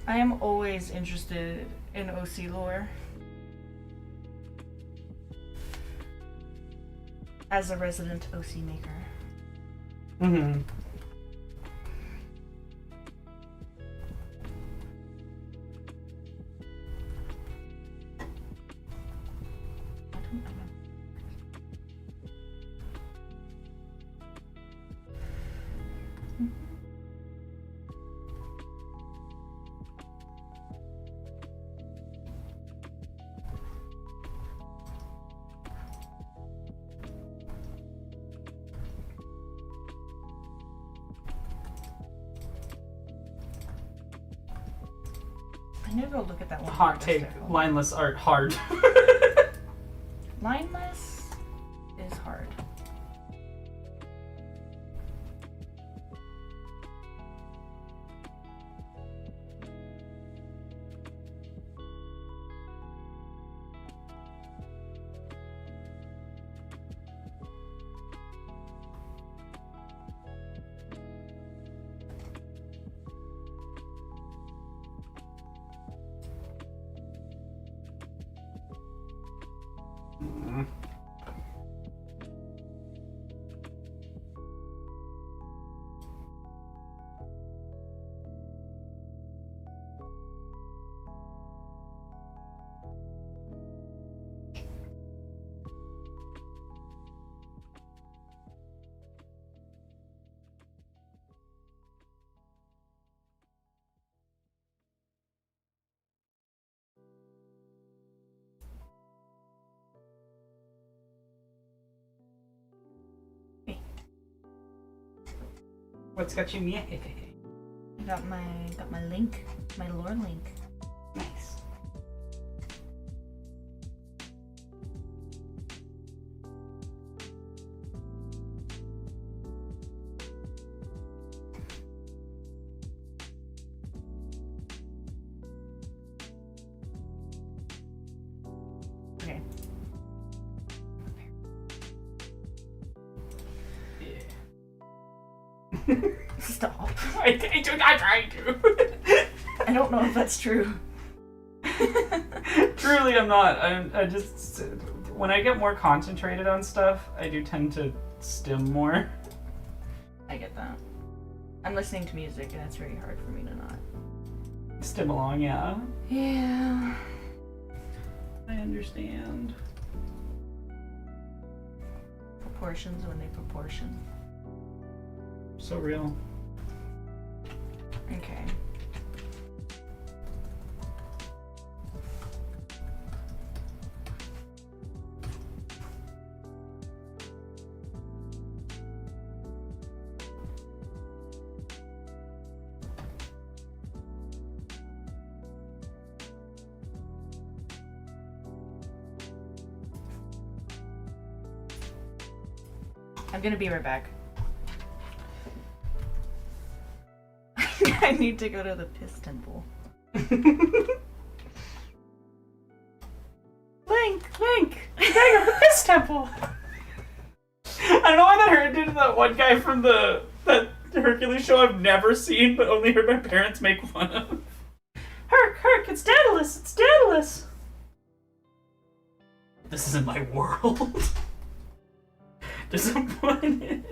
Speaker 2: I am always interested in OC lore. As a resident OC maker.
Speaker 1: Mm-hmm.
Speaker 2: I need to go look at that one.
Speaker 1: Hot take, lineless art hard.
Speaker 2: Lineless is hard.
Speaker 1: What's got you me?
Speaker 2: I got my link, my lore link.
Speaker 1: Nice.
Speaker 2: Okay. Stop.
Speaker 1: I tried to.
Speaker 2: I don't know if that's true.
Speaker 1: Truly, I'm not. I just, when I get more concentrated on stuff, I do tend to stim more.
Speaker 2: I get that. I'm listening to music and it's very hard for me to not.
Speaker 1: Stim along, yeah.
Speaker 2: Yeah.
Speaker 1: I understand.
Speaker 2: Proportions when they proportion.
Speaker 1: So real.
Speaker 2: Okay. I'm gonna be right back. I need to go to the piss temple.
Speaker 1: Link! You gotta go to the piss temple! I don't know why that did to that one guy from that Hercules show I've never seen, but only heard my parents make fun of. Herc, it's Daedalus! This isn't my world. Disappointed.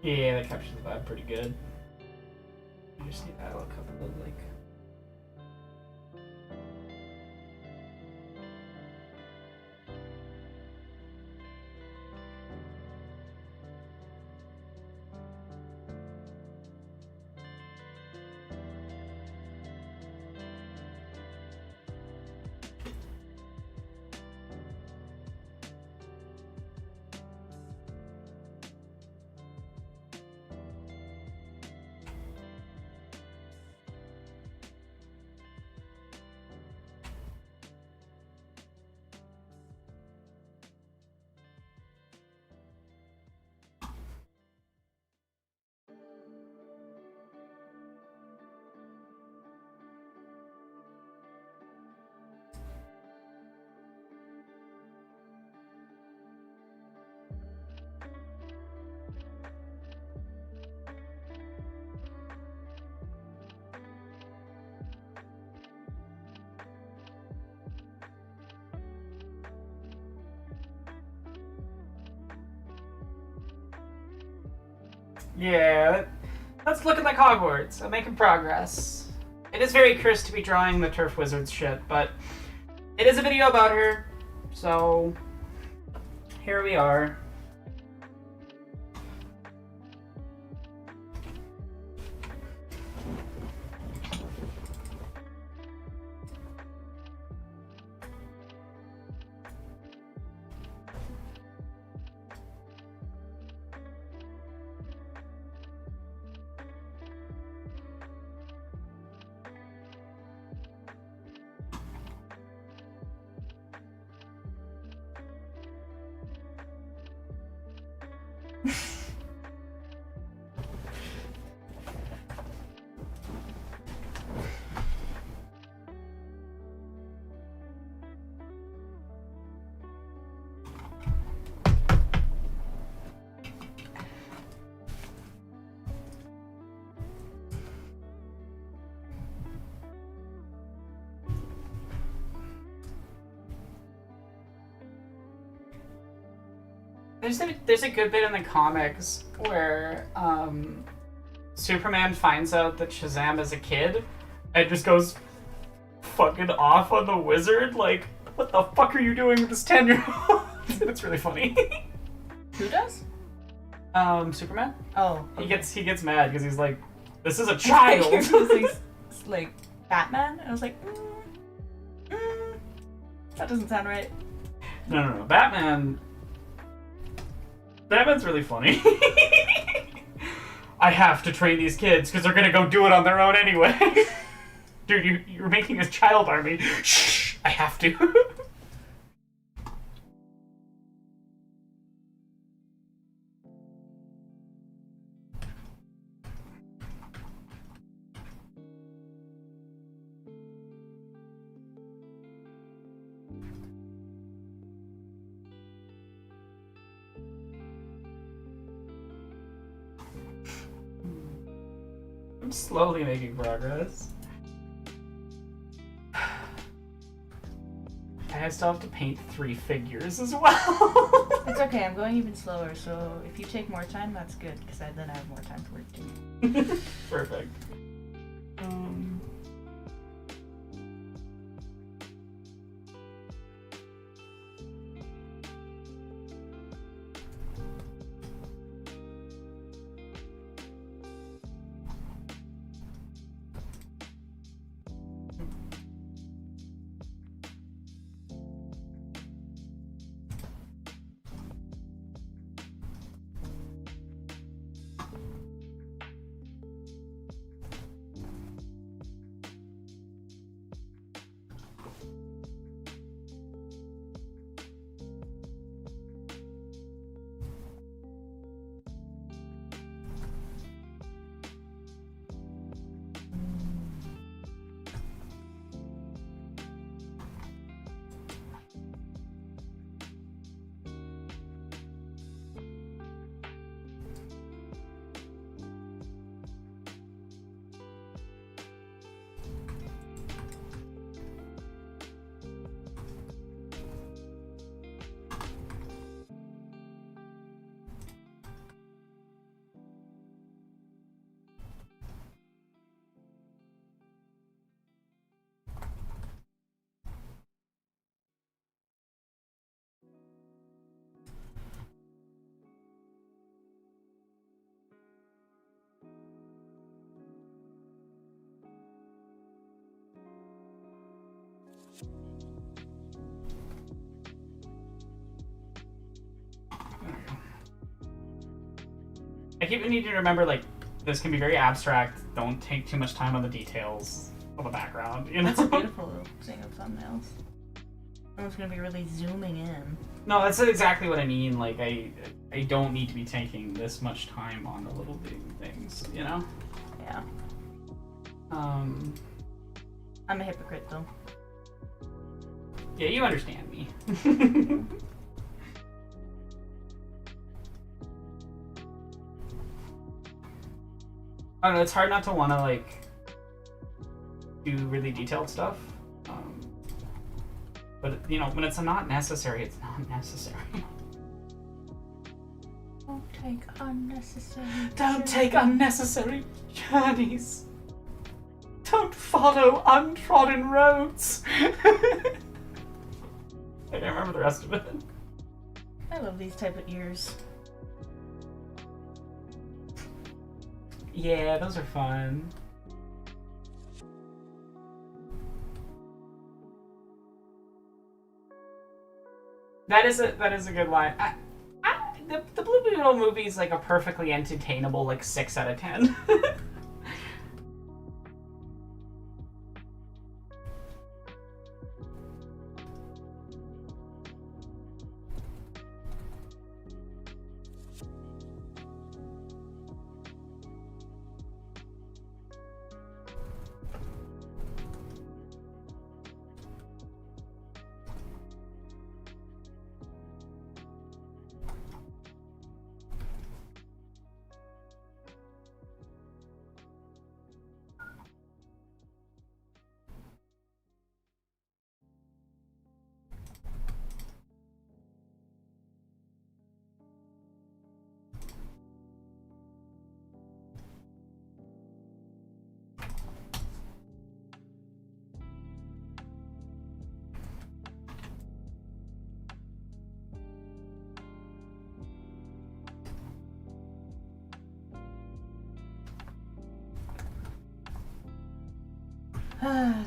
Speaker 1: Yeah, that captures the vibe pretty good. You just need to add a couple of like. Yeah, that's looking like Hogwarts. I'm making progress. It is very cursed to be drawing the Turf Wizard's shit, but it is a video about her, so here we are. There's a good bit in the comics where Superman finds out that Shazam is a kid and just goes fucking off on the wizard. Like, what the fuck are you doing with this 10-year-old? It's really funny.
Speaker 2: Who does?
Speaker 1: Superman.
Speaker 2: Oh.
Speaker 1: Okay. He gets mad because he's like, this is a child.
Speaker 2: It's like Batman. And I was like, that doesn't sound right.
Speaker 1: No. Batman's really funny. I have to train these kids because they're gonna go do it on their own anyway. Dude, you're making a child army. Shh, I have to. I'm slowly making progress. And I still have to paint 3 figures as well.
Speaker 2: It's okay, I'm going even slower, so if you take more time, that's good, because then I have more time to work too.
Speaker 1: Perfect.
Speaker 2: Um,
Speaker 1: I keep needing to remember, like, this can be very abstract. Don't take too much time on the details of the background, you know?
Speaker 2: that's a beautiful thing of thumbnails. Everyone's gonna be really zooming in.
Speaker 1: No, that's exactly what I mean. Like, I don't need to be taking this much time on the little big things, you know?
Speaker 2: Yeah.
Speaker 1: Um,
Speaker 2: I'm a hypocrite though.
Speaker 1: yeah, you understand me. I don't know, it's hard not to want to, like, do really detailed stuff. But, you know, when it's not necessary, it's not necessary.
Speaker 2: Don't take unnecessary.
Speaker 1: Don't take unnecessary journeys. Don't follow untrodden roads. I don't remember the rest of it.
Speaker 2: I love these type of ears.
Speaker 1: Yeah, those are fun. That is a good line. The Blue Beetle movie is like a perfectly entertainable like 6 out of 10.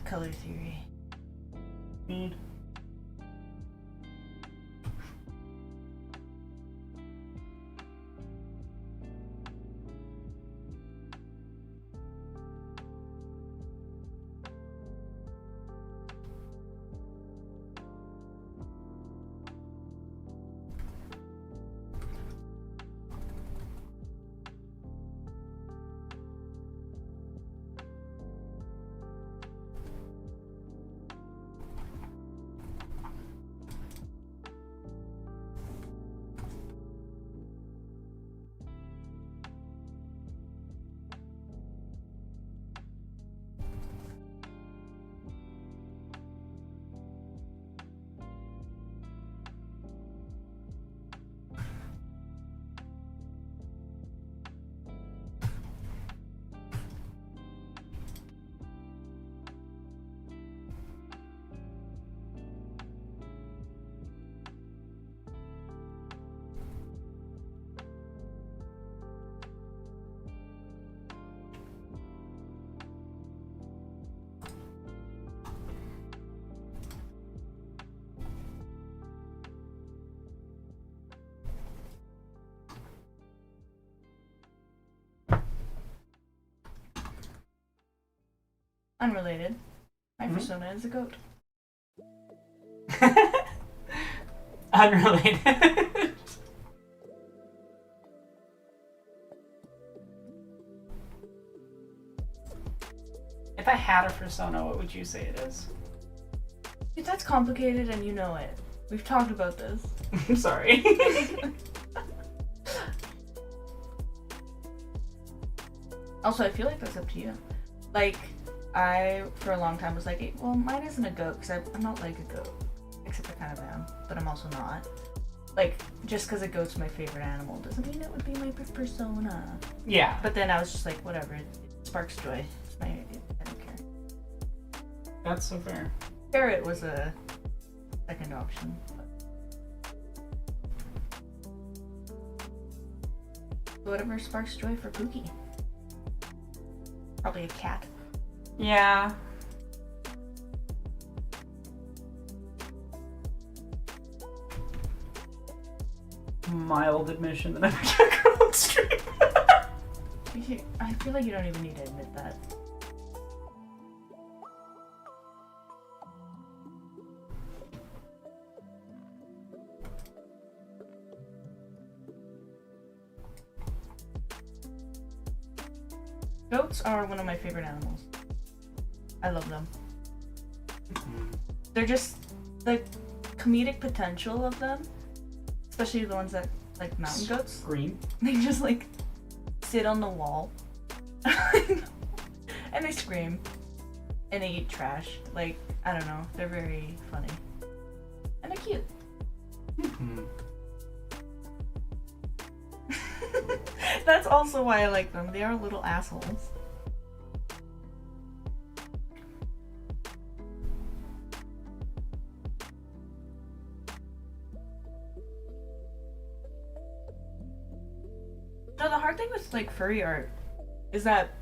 Speaker 2: Color theory. Unrelated. My persona is a goat.
Speaker 1: Unrelated. If I had a persona, what would you say it is?
Speaker 2: Dude, that's complicated and you know it. We've talked about this.
Speaker 1: I'm sorry.
Speaker 2: Also, I feel like that's up to you. Like, I, for a long time, was like, well, mine isn't a goat, because I'm not like a goat. Except I kind of am, but I'm also not. Like, just because a goat's my favorite animal doesn't mean it would be my persona.
Speaker 1: Yeah.
Speaker 2: But then I was just like, whatever, it sparks joy. It's my, I don't care.
Speaker 1: That's so fair.
Speaker 2: Parrot was a second option. But whatever sparks joy for Pookie. Probably a cat.
Speaker 1: Yeah. Mild admission that I'm a girl on stream.
Speaker 2: I feel like you don't even need to admit that. Goats are one of my favorite animals. I love them. They're just the comedic potential of them, especially the ones that like mountain goats.
Speaker 1: Green.
Speaker 2: They just like sit on the wall and they scream and they eat trash. Like, I don't know, they're very funny and they're cute. That's also why I like them. They are little assholes. No, the hard thing with like furry art is that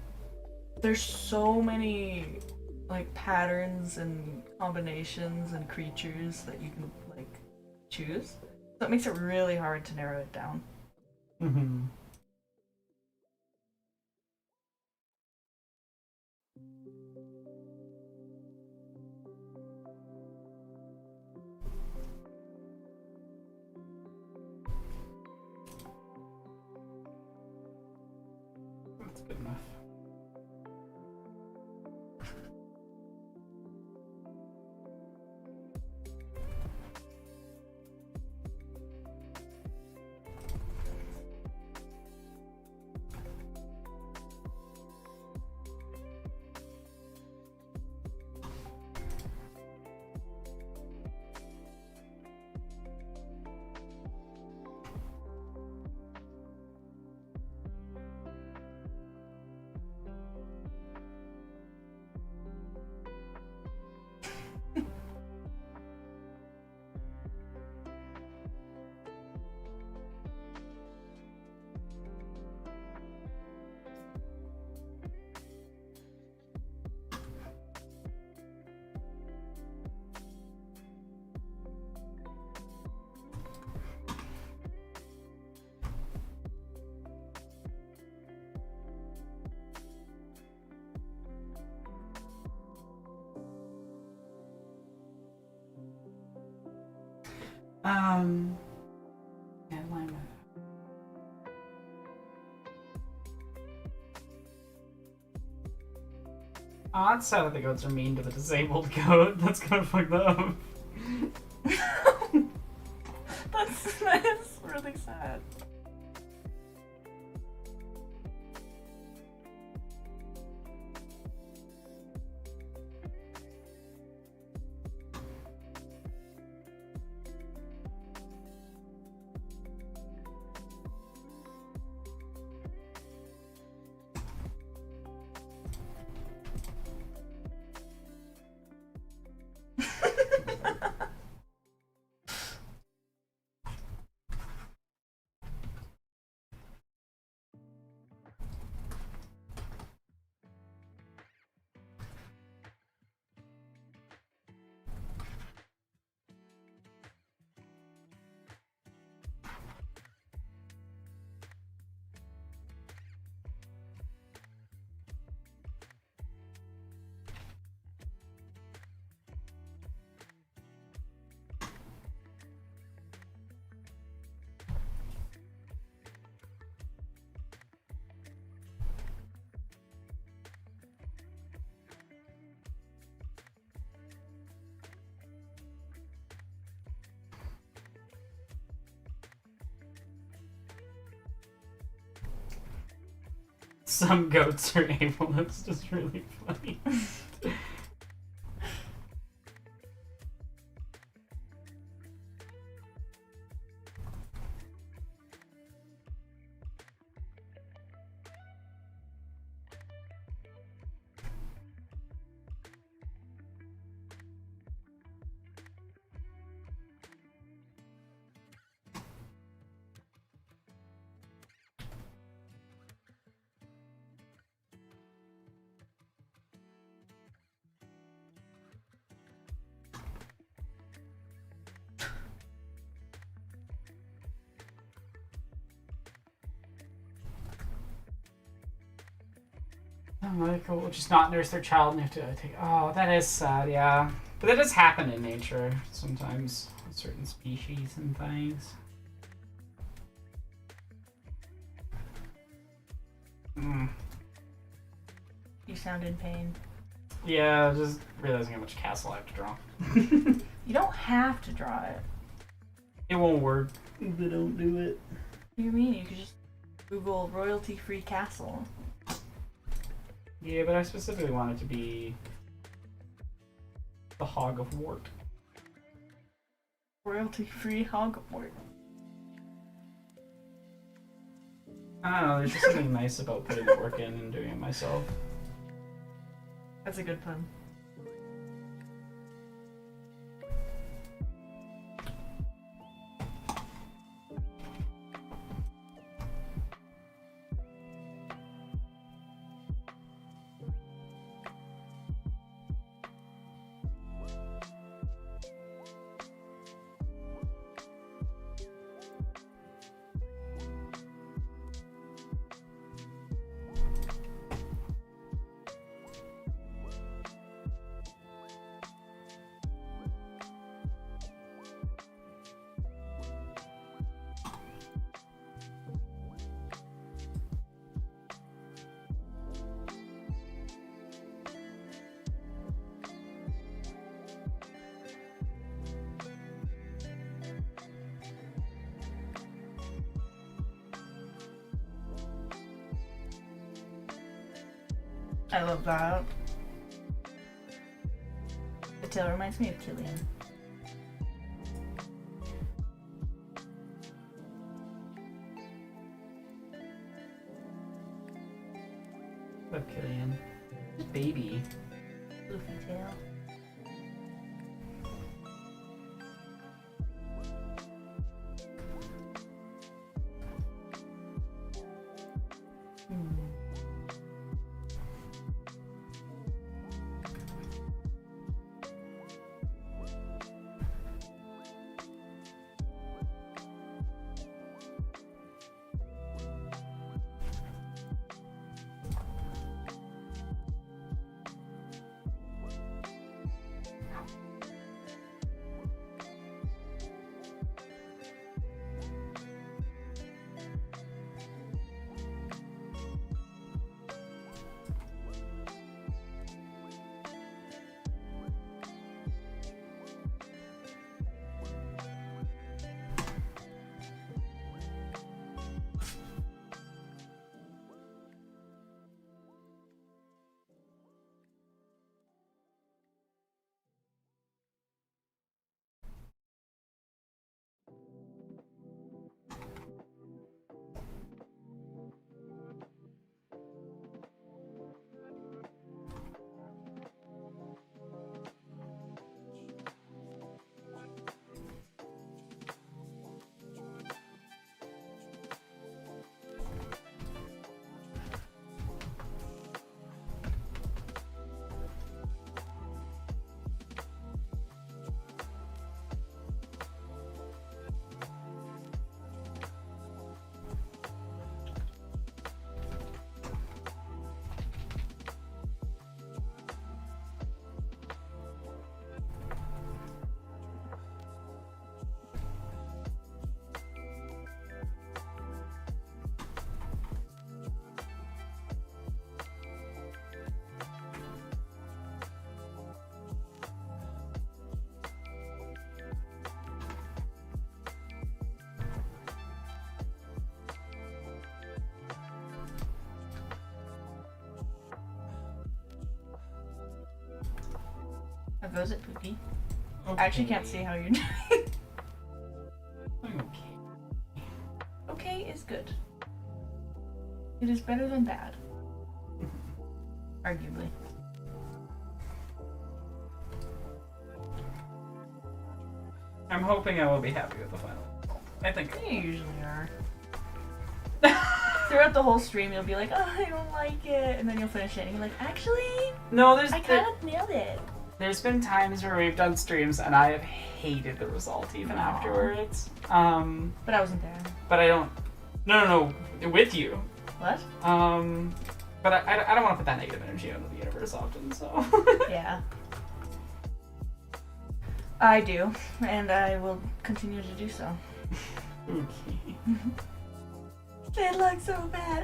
Speaker 2: there's so many like patterns and combinations and creatures that you can like choose. So it makes it really hard to narrow it down.
Speaker 1: Mm-hmm. That's good enough. Yeah, line up. Odd side of the goats are mean to the disabled goat. That's kind of fucked up.
Speaker 2: That's really sad.
Speaker 1: Some goats are able. That's just really funny. Michael will just not nurse their child and have to take. Oh, that is sad. Yeah, but that does happen in nature sometimes with certain species and things.
Speaker 2: You sound in pain.
Speaker 1: Yeah, just realizing how much castle I have to draw.
Speaker 2: You don't have to draw it.
Speaker 1: It won't work if I don't do it.
Speaker 2: What do you mean? You could just Google royalty-free castle.
Speaker 1: Yeah, but I specifically want it to be the Hog of Wart.
Speaker 2: Royalty-free Hogwarts.
Speaker 1: I don't know, there's just something nice about putting the work in and doing it myself.
Speaker 2: That's a good pun. I love that. The tail reminds me of Killian.
Speaker 1: Love Killian. Baby.
Speaker 2: Floofy tail. How goes it, Pookie?
Speaker 1: Okay.
Speaker 2: I actually can't see how you're doing.
Speaker 1: Okay.
Speaker 2: Okay is good. It is better than bad. Arguably.
Speaker 1: I'm hoping I will be happy with the final result. I think.
Speaker 2: You usually are. Throughout the whole stream, you'll be like, oh, I don't like it. And then you'll finish it and you're like, actually,
Speaker 1: No,
Speaker 2: I kind of nailed it.
Speaker 1: there's been times where we've done streams and I have hated the result even
Speaker 2: Aw.
Speaker 1: afterwards.
Speaker 2: But I wasn't there.
Speaker 1: But I don't. No, with you.
Speaker 2: What?
Speaker 1: But I don't want to put that negative energy out into the universe often, so.
Speaker 2: Yeah. I do, and I will continue to do so.
Speaker 1: Okay.
Speaker 2: It looks so bad.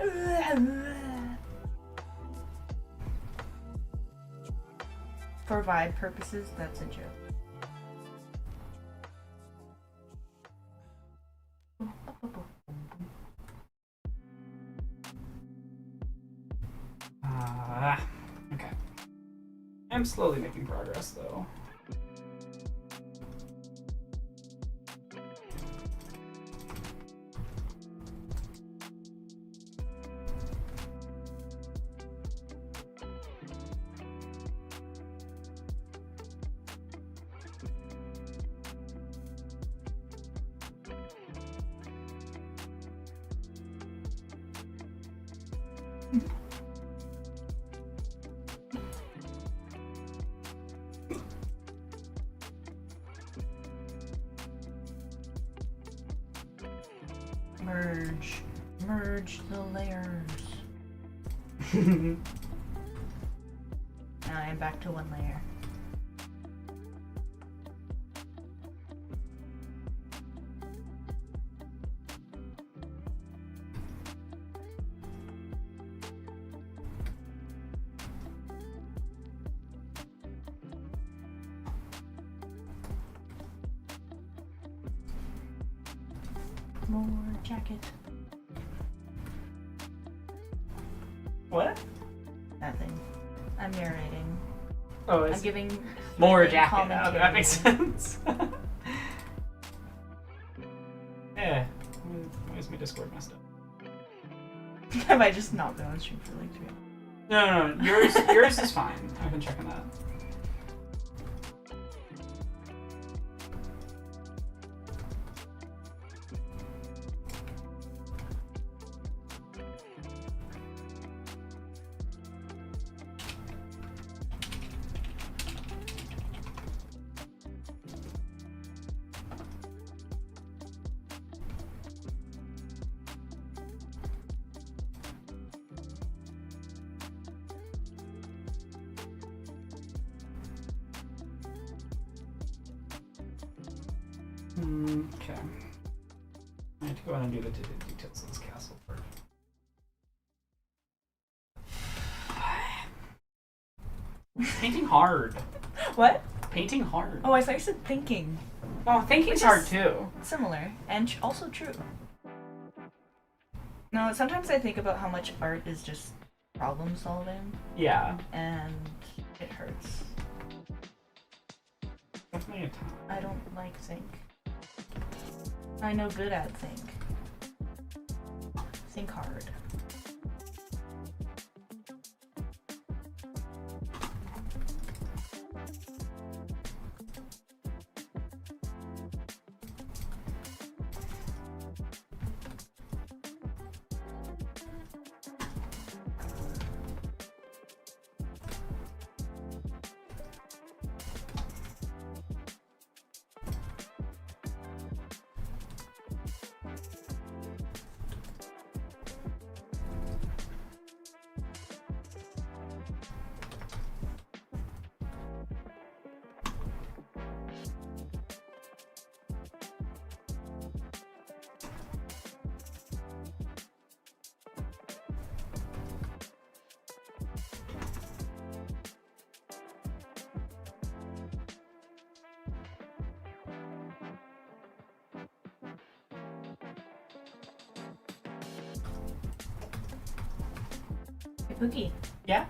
Speaker 2: For vibe purposes, that's a joke.
Speaker 1: Okay. I'm slowly making progress, though.
Speaker 2: Merge the layers. Now I am back to one layer. More jacket.
Speaker 1: What?
Speaker 2: Nothing. I'm narrating.
Speaker 1: Oh,
Speaker 2: I'm
Speaker 1: it's
Speaker 2: giving
Speaker 1: more
Speaker 2: giving
Speaker 1: jacket.
Speaker 2: commentary.
Speaker 1: Okay, that makes sense. Yeah. Why is my Discord messed up?
Speaker 2: Have I just not been on stream for like 3 hours?
Speaker 1: No. Yours is fine. I've been checking that. Okay. I have to go ahead and do the details of this castle first. Painting hard.
Speaker 2: What?
Speaker 1: Painting hard.
Speaker 2: Oh, I thought you said thinking.
Speaker 1: Oh, thinking's
Speaker 2: Which
Speaker 1: hard
Speaker 2: is-
Speaker 1: too.
Speaker 2: Similar, and also true. No, sometimes I think about how much art is just problem solving,
Speaker 1: Yeah.
Speaker 2: and it hurts.
Speaker 1: Definitely a time.
Speaker 2: I don't like think. I know good at think. Think hard. Hey, Pookie.
Speaker 1: Yeah?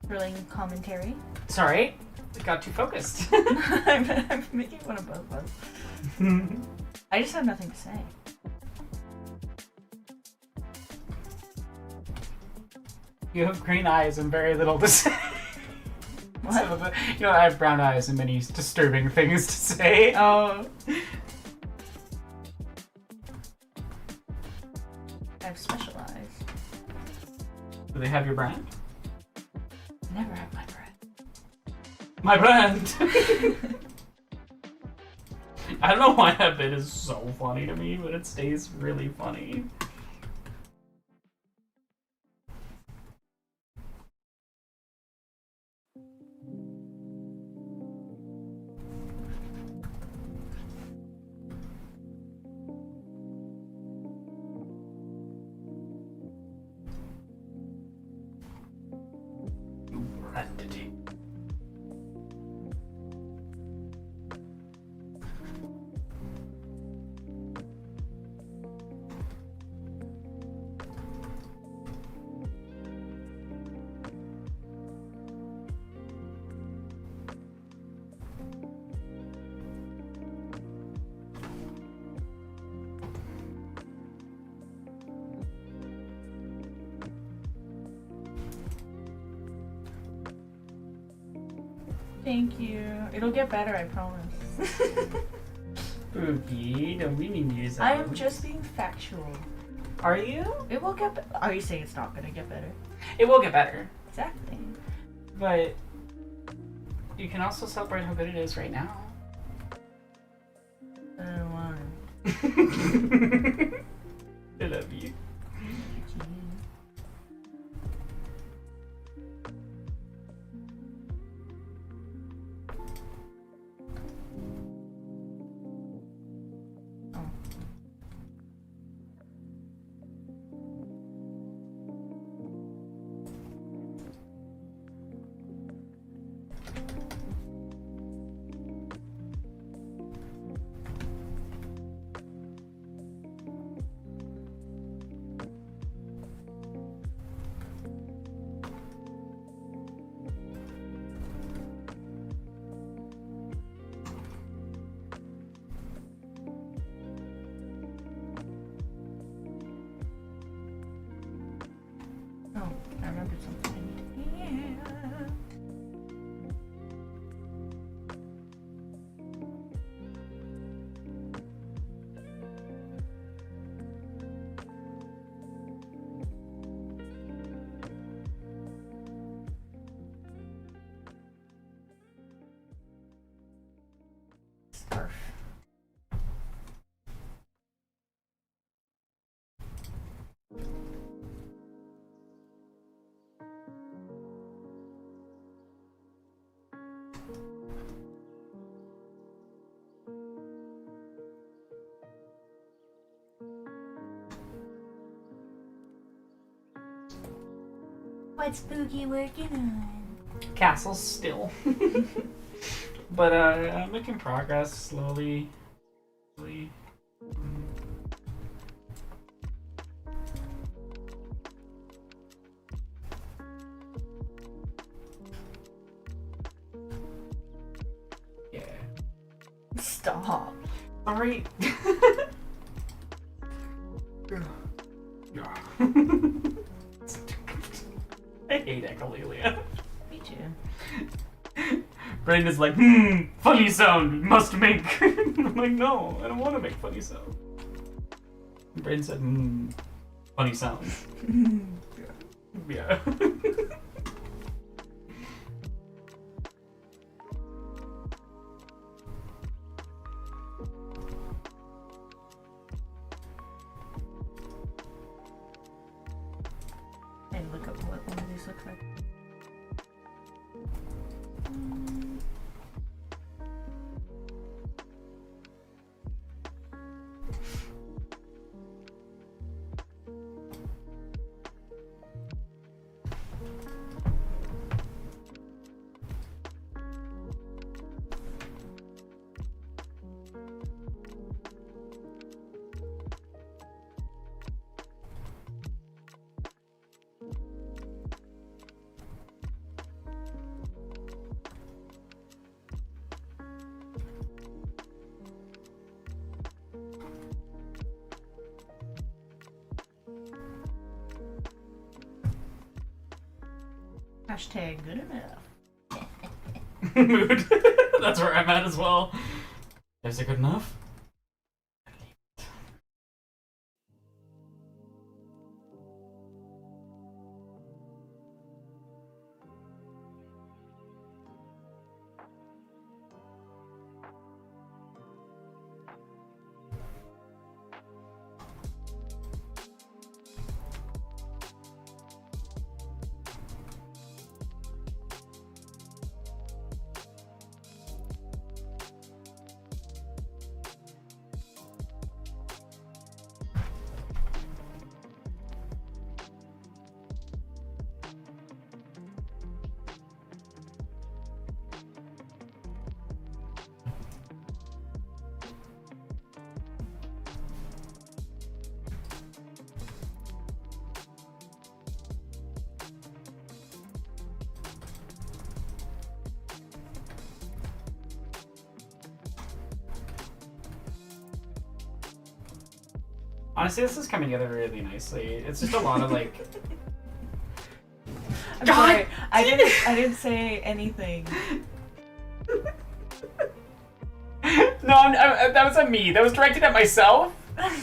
Speaker 2: Rolling commentary.
Speaker 1: Sorry. It got too focused.
Speaker 2: I'm making one of both of us. I just have nothing to say.
Speaker 1: You have green eyes and very little to say.
Speaker 2: What?
Speaker 1: So I have brown eyes and many disturbing things to say.
Speaker 2: Oh. I have special eyes.
Speaker 1: Do they have your brand?
Speaker 2: Never have my breath.
Speaker 1: My brand! I don't know why that bit is so funny to me, but it stays really funny. Entity.
Speaker 2: Thank you. It'll get better, I promise.
Speaker 1: Spooky, don't be mean to yourself.
Speaker 2: I am just being factual.
Speaker 1: Are you?
Speaker 2: It will get better. Are you saying it's not gonna get better?
Speaker 1: It will get better.
Speaker 2: Exactly.
Speaker 1: But you can also celebrate how good it is right now.
Speaker 2: I don't want
Speaker 1: I love you.
Speaker 2: Oh, I remembered something. Yeah. Scarf. What's Spooky working on?
Speaker 1: Castles still. But I'm making progress slowly. Slowly. Yeah.
Speaker 2: Stop.
Speaker 1: Alright. I hate echolalia.
Speaker 2: Me too.
Speaker 1: Brain is like, funny sound, must make. I'm like, no, I don't want to make funny sound. Brain said, funny sound. Yeah.
Speaker 2: And look up what one of these looks like. Hashtag good enough.
Speaker 1: Mood. That's where I'm at as well. Is it good enough? Honestly, this is coming together really nicely. It's just a lot of like.
Speaker 2: I'm
Speaker 1: God
Speaker 2: sorry. I didn't say anything.
Speaker 1: No, that was on me. That was directed at myself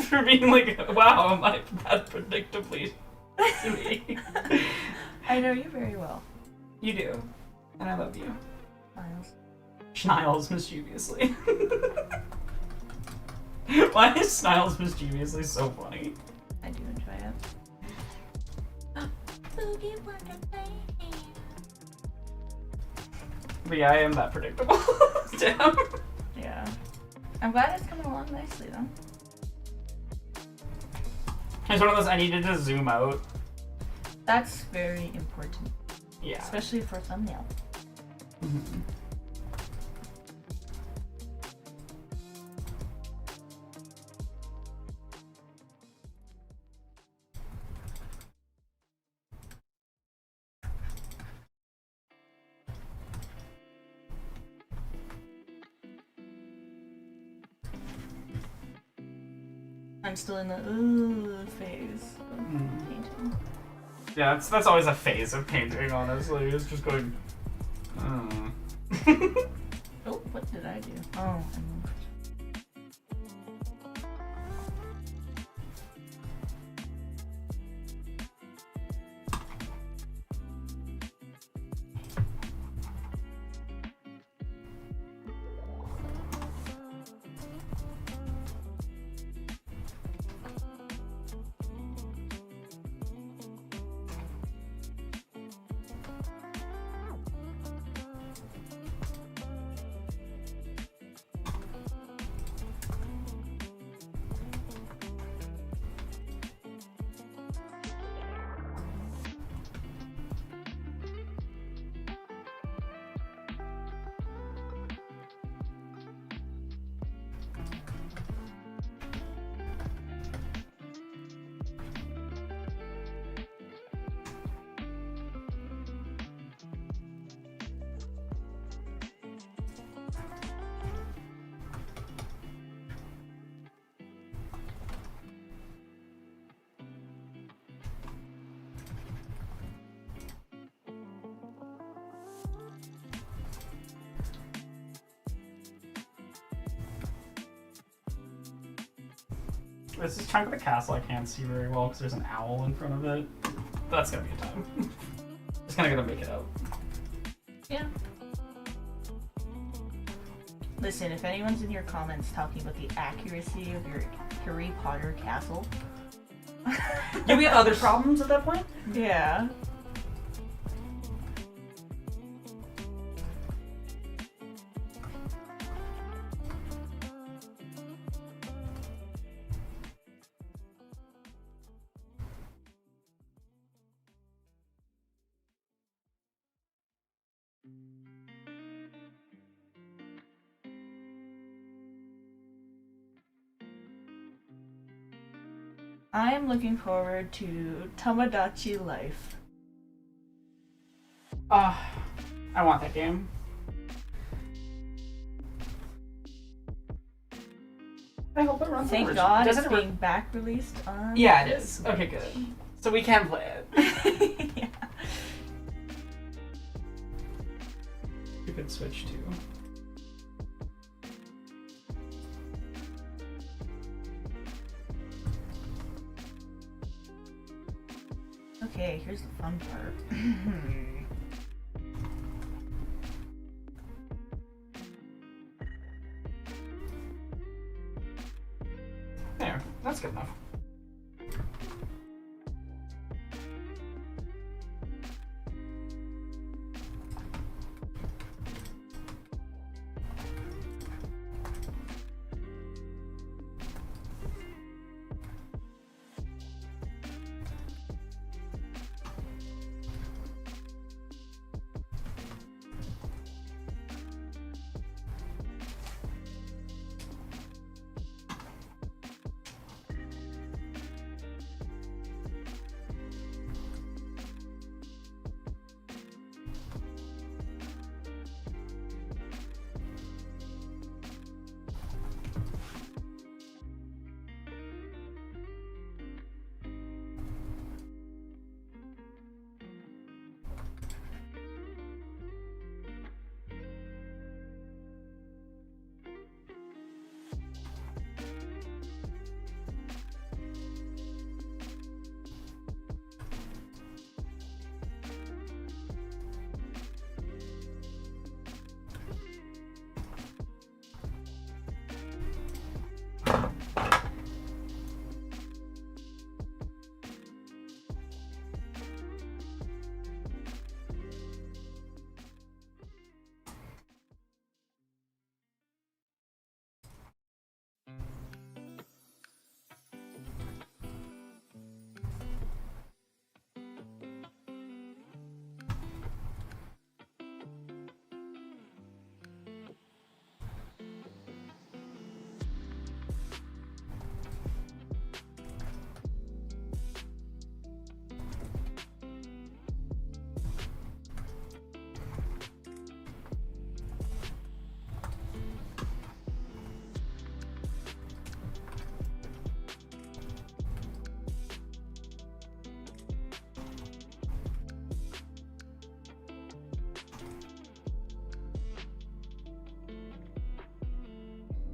Speaker 1: for being like, wow, am I that predictably silly?
Speaker 2: I know you very well.
Speaker 1: You do, and I love you.
Speaker 2: Miles.
Speaker 1: Schniles mischievously. Why is Sniles mischievously so funny?
Speaker 2: I do enjoy it.
Speaker 1: But yeah, I am that predictable. Damn.
Speaker 2: Yeah. I'm glad it's coming along nicely though.
Speaker 1: It's one of those I needed to zoom out.
Speaker 2: That's very important.
Speaker 1: Yeah.
Speaker 2: Especially for thumbnail.
Speaker 1: Mm-hmm.
Speaker 2: I'm still in the phase of painting.
Speaker 1: Yeah, that's always a phase of painting, honestly. It's just going.
Speaker 2: Oh, what did I do? Oh, I moved.
Speaker 1: This is chunk of the castle I can't see very well because there's an owl in front of it. That's gonna be a time. Just kinda gonna make it out.
Speaker 2: Yeah. Listen, if anyone's in your comments talking about the accuracy of your Harry Potter castle.
Speaker 1: Do we have other problems at that point?
Speaker 2: Yeah. I am looking forward to Tamagotchi life.
Speaker 1: I want that game. I hope it runs.
Speaker 2: Thank God
Speaker 1: Does
Speaker 2: it's
Speaker 1: it
Speaker 2: being back released on.
Speaker 1: Yeah, it is. Okay, good. So we can play it.
Speaker 2: Yeah.
Speaker 1: could switch to.
Speaker 2: Okay, here's the fun part.
Speaker 1: There, that's good enough.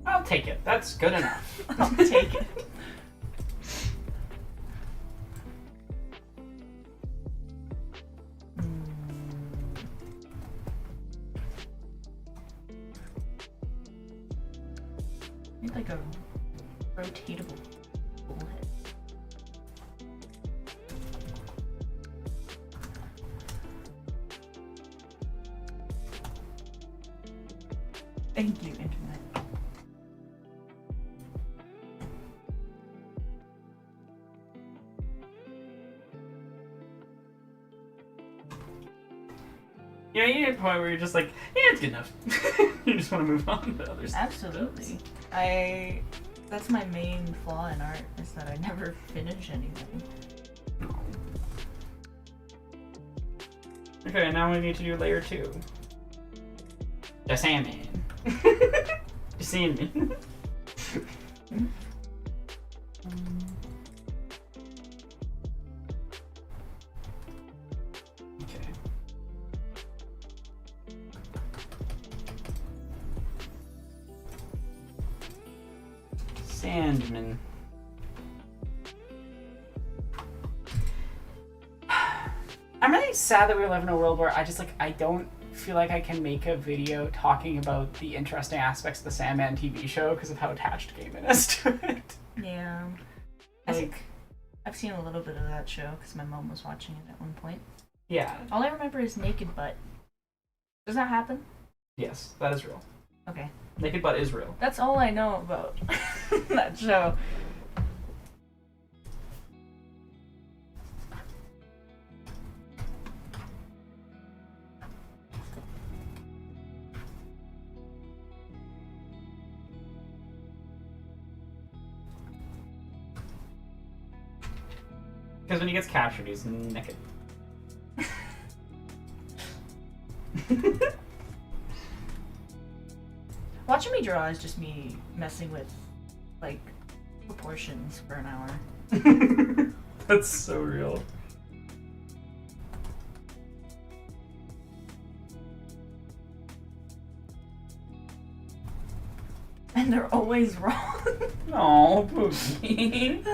Speaker 1: I'll take it. That's good enough.
Speaker 2: I'll take it. Need like a rotatable bullhead. Thank you, Internet.
Speaker 1: You know, you get to the point where you're just like, yeah, it's good enough. You just want to move on to other stuff.
Speaker 2: Absolutely. That's my main flaw in art, is that I never finish anything.
Speaker 1: Okay, now we need to do layer 2. The Sandman. You seeing me? Okay. Sandman. I'm really sad that we live in a world where I don't feel like I can make a video talking about the interesting aspects of the Sandman TV show because of how attached gaming is to it.
Speaker 2: Yeah. I think I've seen a little bit of that show because my mom was watching it at one point.
Speaker 1: Yeah.
Speaker 2: All I remember is Naked Butt. Does that happen?
Speaker 1: Yes, that is real.
Speaker 2: Okay.
Speaker 1: Naked Butt is real.
Speaker 2: That's all I know about that show.
Speaker 1: Because when he gets captured, he's naked.
Speaker 2: Watching me draw is just me messing with, like, proportions for an hour.
Speaker 1: That's so real.
Speaker 2: and they're always wrong.
Speaker 1: Oh, Pookie.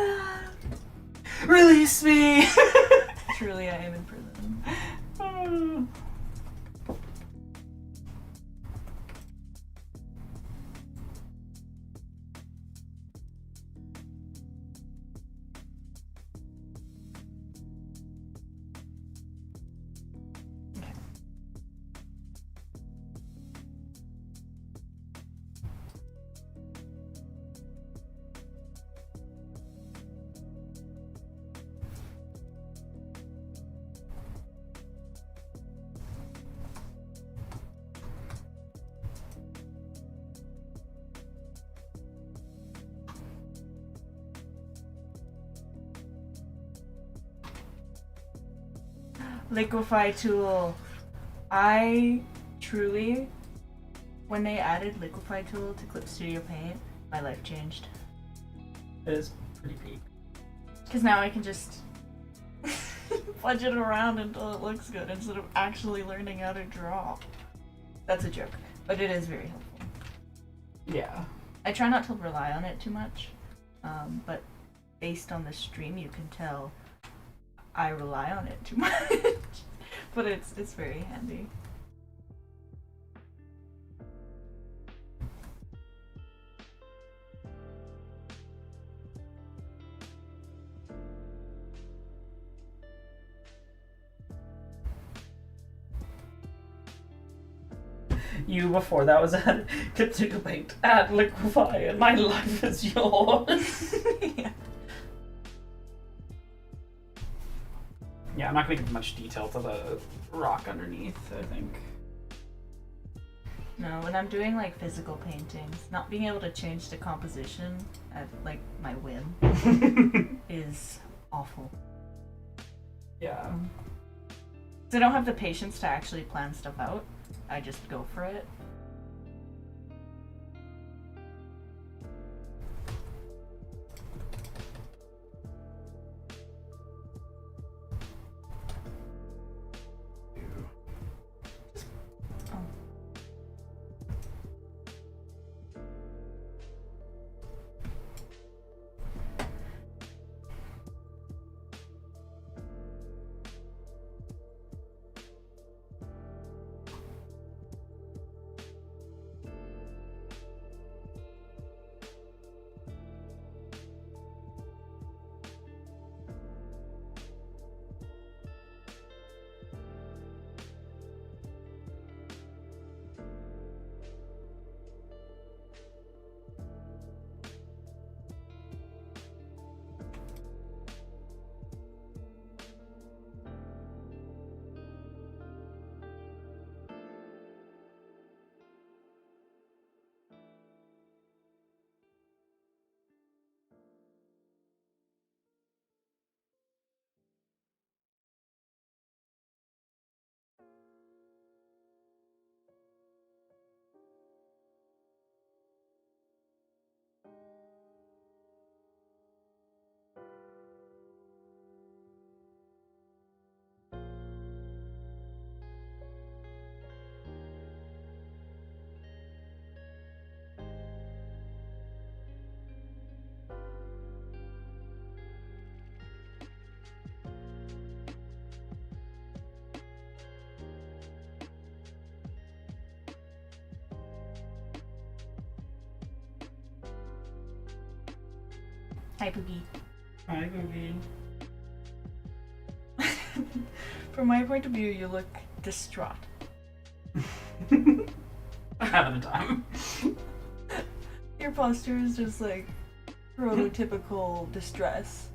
Speaker 1: Release me!
Speaker 2: Truly, I am in prison. Liquefy tool. I truly, when they added Liquefy tool to Clip Studio Paint, my life changed.
Speaker 1: It is pretty peak.
Speaker 2: Because now I can just fudge it around until it looks good instead of actually learning how to draw. That's a joke, but it is very helpful.
Speaker 1: Yeah.
Speaker 2: I try not to rely on it too much, but based on the stream, you can tell I rely on it too much. But it's very handy.
Speaker 1: You before that was added, continue to paint, add liquefy, and my life is yours.
Speaker 2: Yeah.
Speaker 1: Yeah, I'm not gonna give much detail to the rock underneath, I think.
Speaker 2: No, when I'm doing like physical paintings, not being able to change the composition at like my whim is awful.
Speaker 1: Yeah.
Speaker 2: So I don't have the patience to actually plan stuff out. I just go for it. Hi, Poogie.
Speaker 1: Hi, Googie.
Speaker 2: From my point of view, you look distraught.
Speaker 1: Having a time.
Speaker 2: Your posture is just like prototypical distress.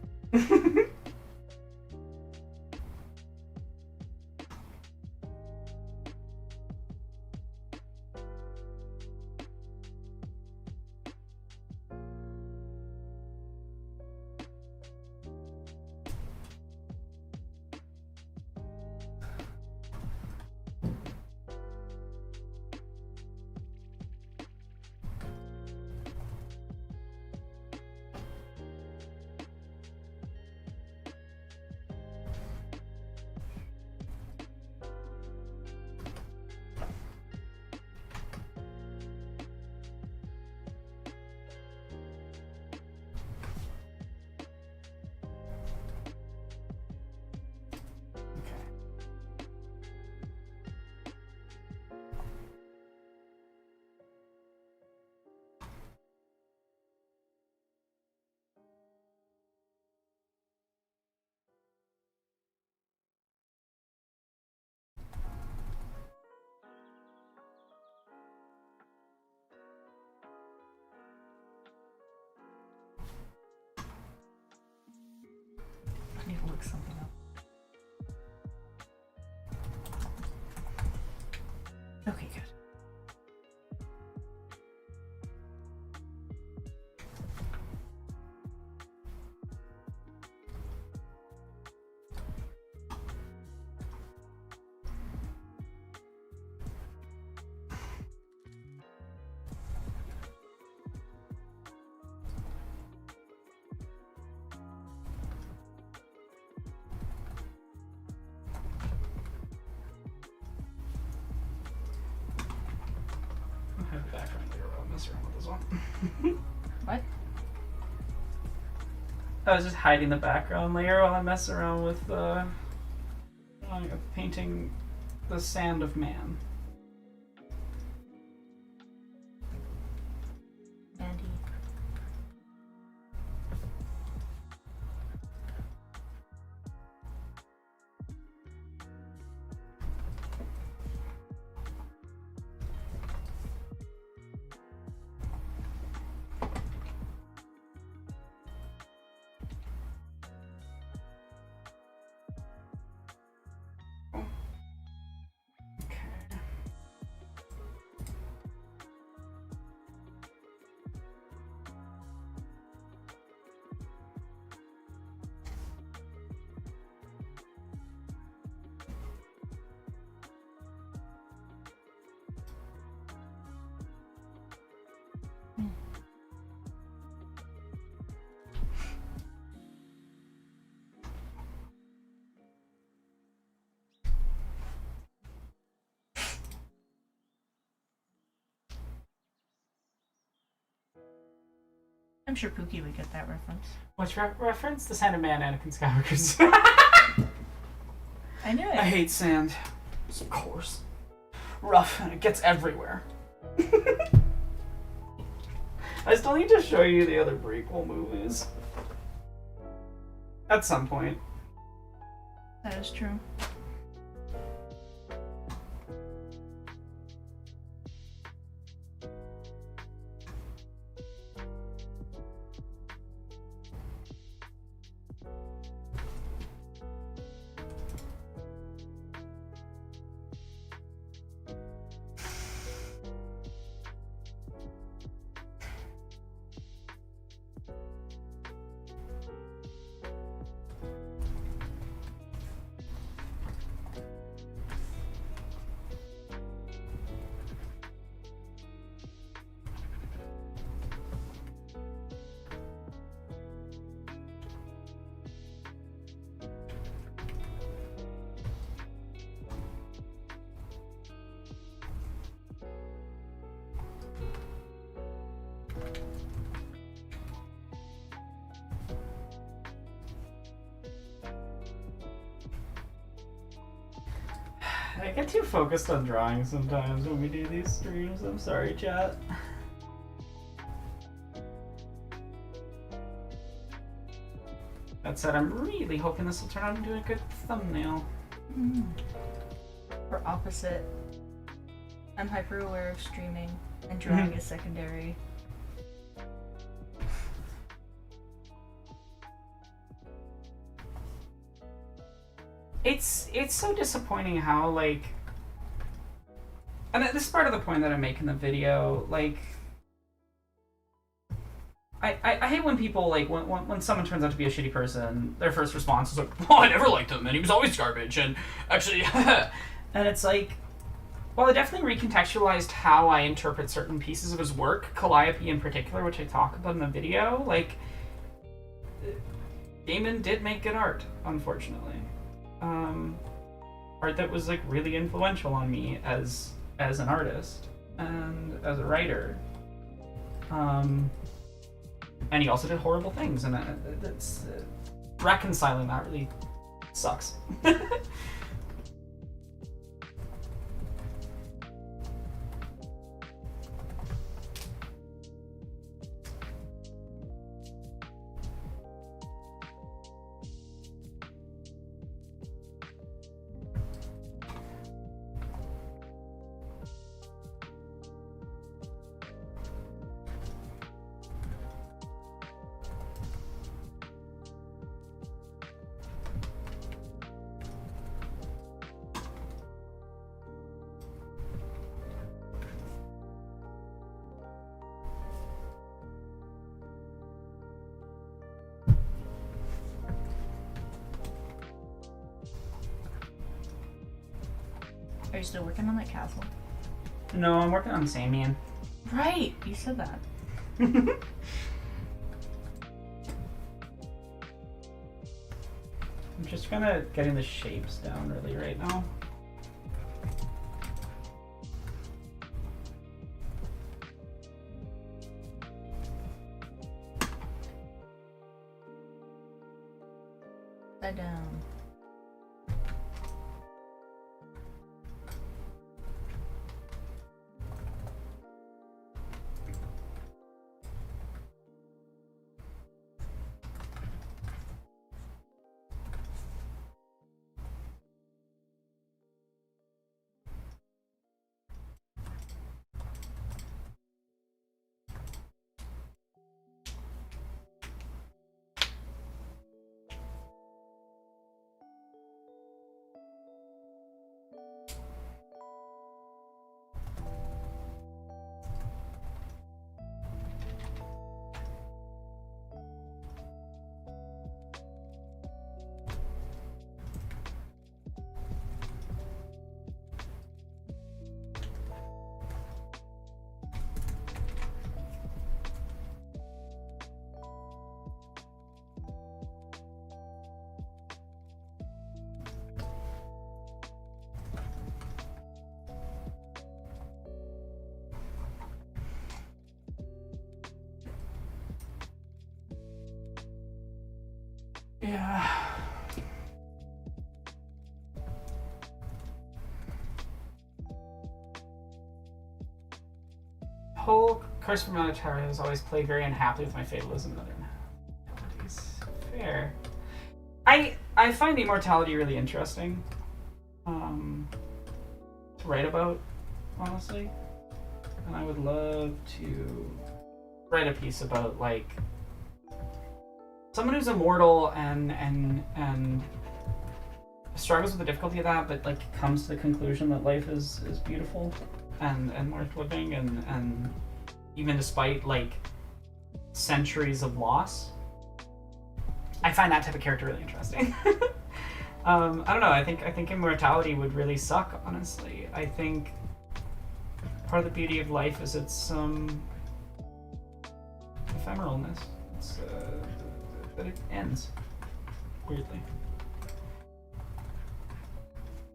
Speaker 1: mess around with this one.
Speaker 3: What?
Speaker 1: I was just hiding the background layer while I mess around with painting the sand of man.
Speaker 3: Mandy.
Speaker 2: I'm sure Pookie would get that reference.
Speaker 1: Which reference? The Sand of Man, Anakin Skywalker's.
Speaker 2: I knew it.
Speaker 1: I hate sand. It's coarse. Rough, and it gets everywhere. I still need to show you the other prequel movies. At some point.
Speaker 2: That is true.
Speaker 1: I get too focused on drawing sometimes when we do these streams. I'm sorry, chat. That said, I'm really hoping this will turn out into a good thumbnail.
Speaker 2: For opposite, I'm hyper aware of streaming and drawing is secondary.
Speaker 1: It's so disappointing how, like, and this is part of the point that I make in the video, like, I hate when people, like, when someone turns out to be a shitty person, their first response is like, well, I never liked him, and he was always garbage, and actually, and it's like, well, I definitely recontextualized how I interpret certain pieces of his work, Calliope in particular, which I talk about in the video, like, Gaiman did make good art, unfortunately. Art that was, like, really influential on me as an artist and as a writer. And he also did horrible things, and that's reconciling that really sucks.
Speaker 2: Are you still working on that castle?
Speaker 1: No, I'm working on Samian.
Speaker 2: Right, you said that.
Speaker 1: I'm just kind of getting the shapes down really right now.
Speaker 3: upside down.
Speaker 1: Yeah. Whole Curse from Minotaur has always played very unhappily with my fatalism and other abilities. Fair. I find immortality really interesting to write about, honestly. And I would love to write a piece about like someone who's immortal and struggles with the difficulty of that, but like comes to the conclusion that life is beautiful and worth living, and even despite like centuries of loss. I find that type of character really interesting. I don't know. I think immortality would really suck, honestly. I think part of the beauty of life is its ephemeralness. It's that it ends weirdly.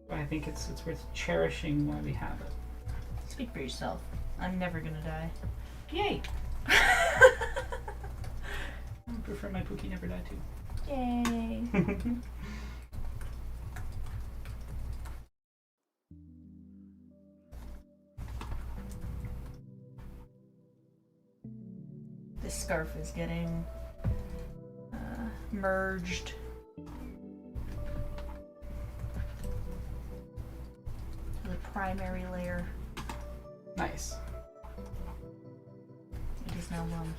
Speaker 1: But I think it's worth cherishing while we have it.
Speaker 2: Speak for yourself. I'm never gonna die.
Speaker 1: Yay! I prefer my Pookie never die too.
Speaker 3: Yay.
Speaker 2: This scarf is getting merged. To the primary layer.
Speaker 1: Nice.
Speaker 2: It is now one.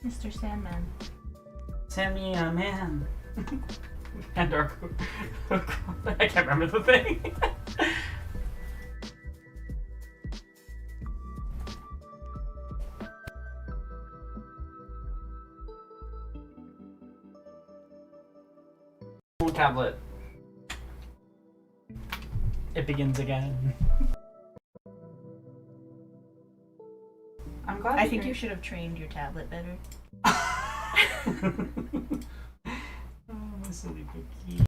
Speaker 2: Mr. Sandman.
Speaker 1: Sammy, man. And our I can't remember the thing. Tablet. It begins again. I'm glad.
Speaker 2: I think you should have trained your tablet better.
Speaker 1: Oh, my silly Pookie.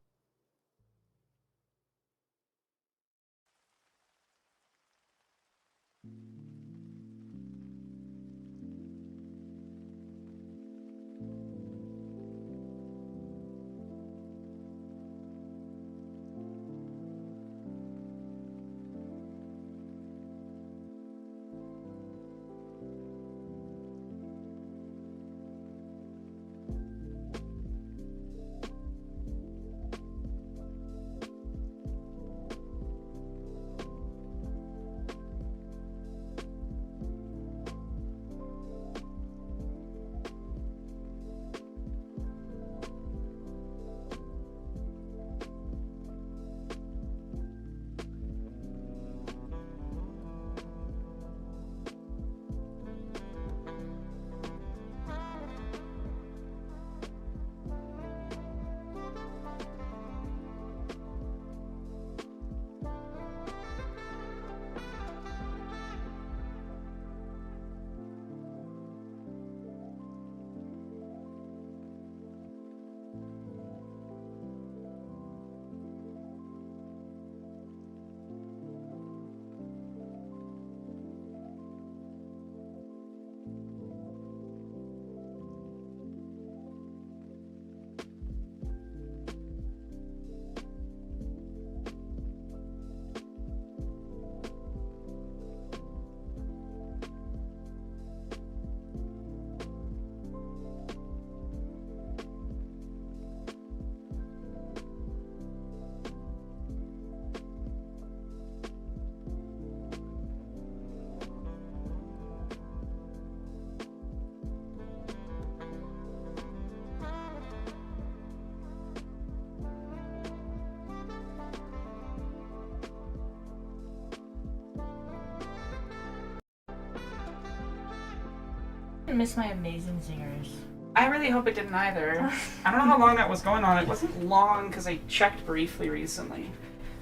Speaker 2: I miss my amazing zingers.
Speaker 1: I really hope it didn't either. I don't know how long that was going on. It wasn't long because I checked briefly recently.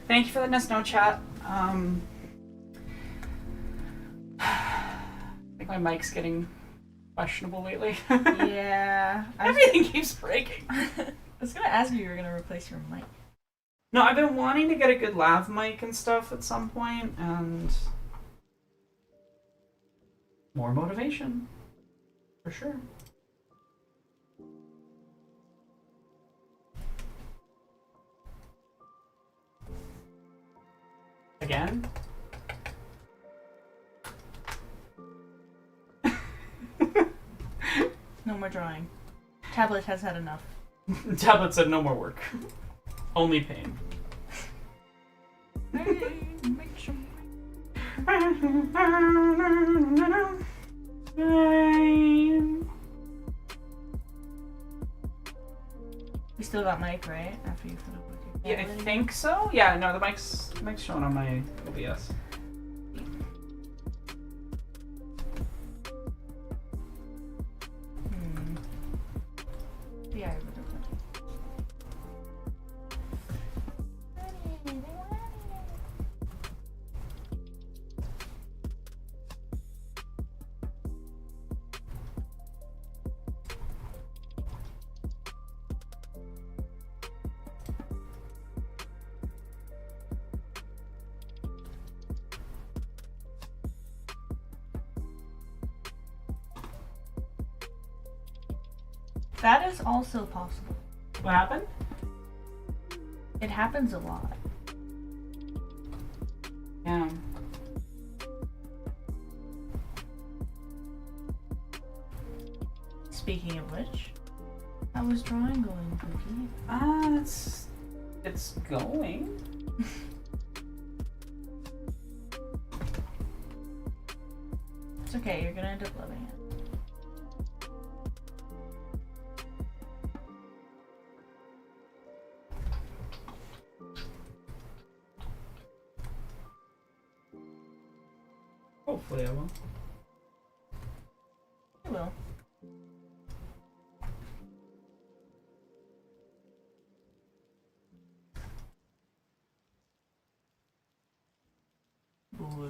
Speaker 1: Thank you for letting us know, chat. I think my mic's getting questionable lately.
Speaker 2: Yeah.
Speaker 1: Everything keeps breaking.
Speaker 2: I was gonna ask you were gonna replace your mic.
Speaker 1: No, I've been wanting to get a good lav mic and stuff at some point, and more motivation, for sure. Again?
Speaker 2: No more drawing. Tablet has had enough.
Speaker 1: Tablet said no more work. Only pain.
Speaker 2: We still got mic, right? After you put up with your
Speaker 1: Yeah, I
Speaker 2: tablet?
Speaker 1: think so. Yeah, no, the mic's showing on my OBS.
Speaker 2: Yeah, I would have. That is also possible.
Speaker 1: What happened?
Speaker 2: It happens a lot.
Speaker 1: Yeah.
Speaker 2: Speaking of which, how was drawing going, Pookie?
Speaker 1: It's going.
Speaker 2: It's okay, you're gonna end up loving it.
Speaker 1: Hopefully I will.
Speaker 2: You will. Cool.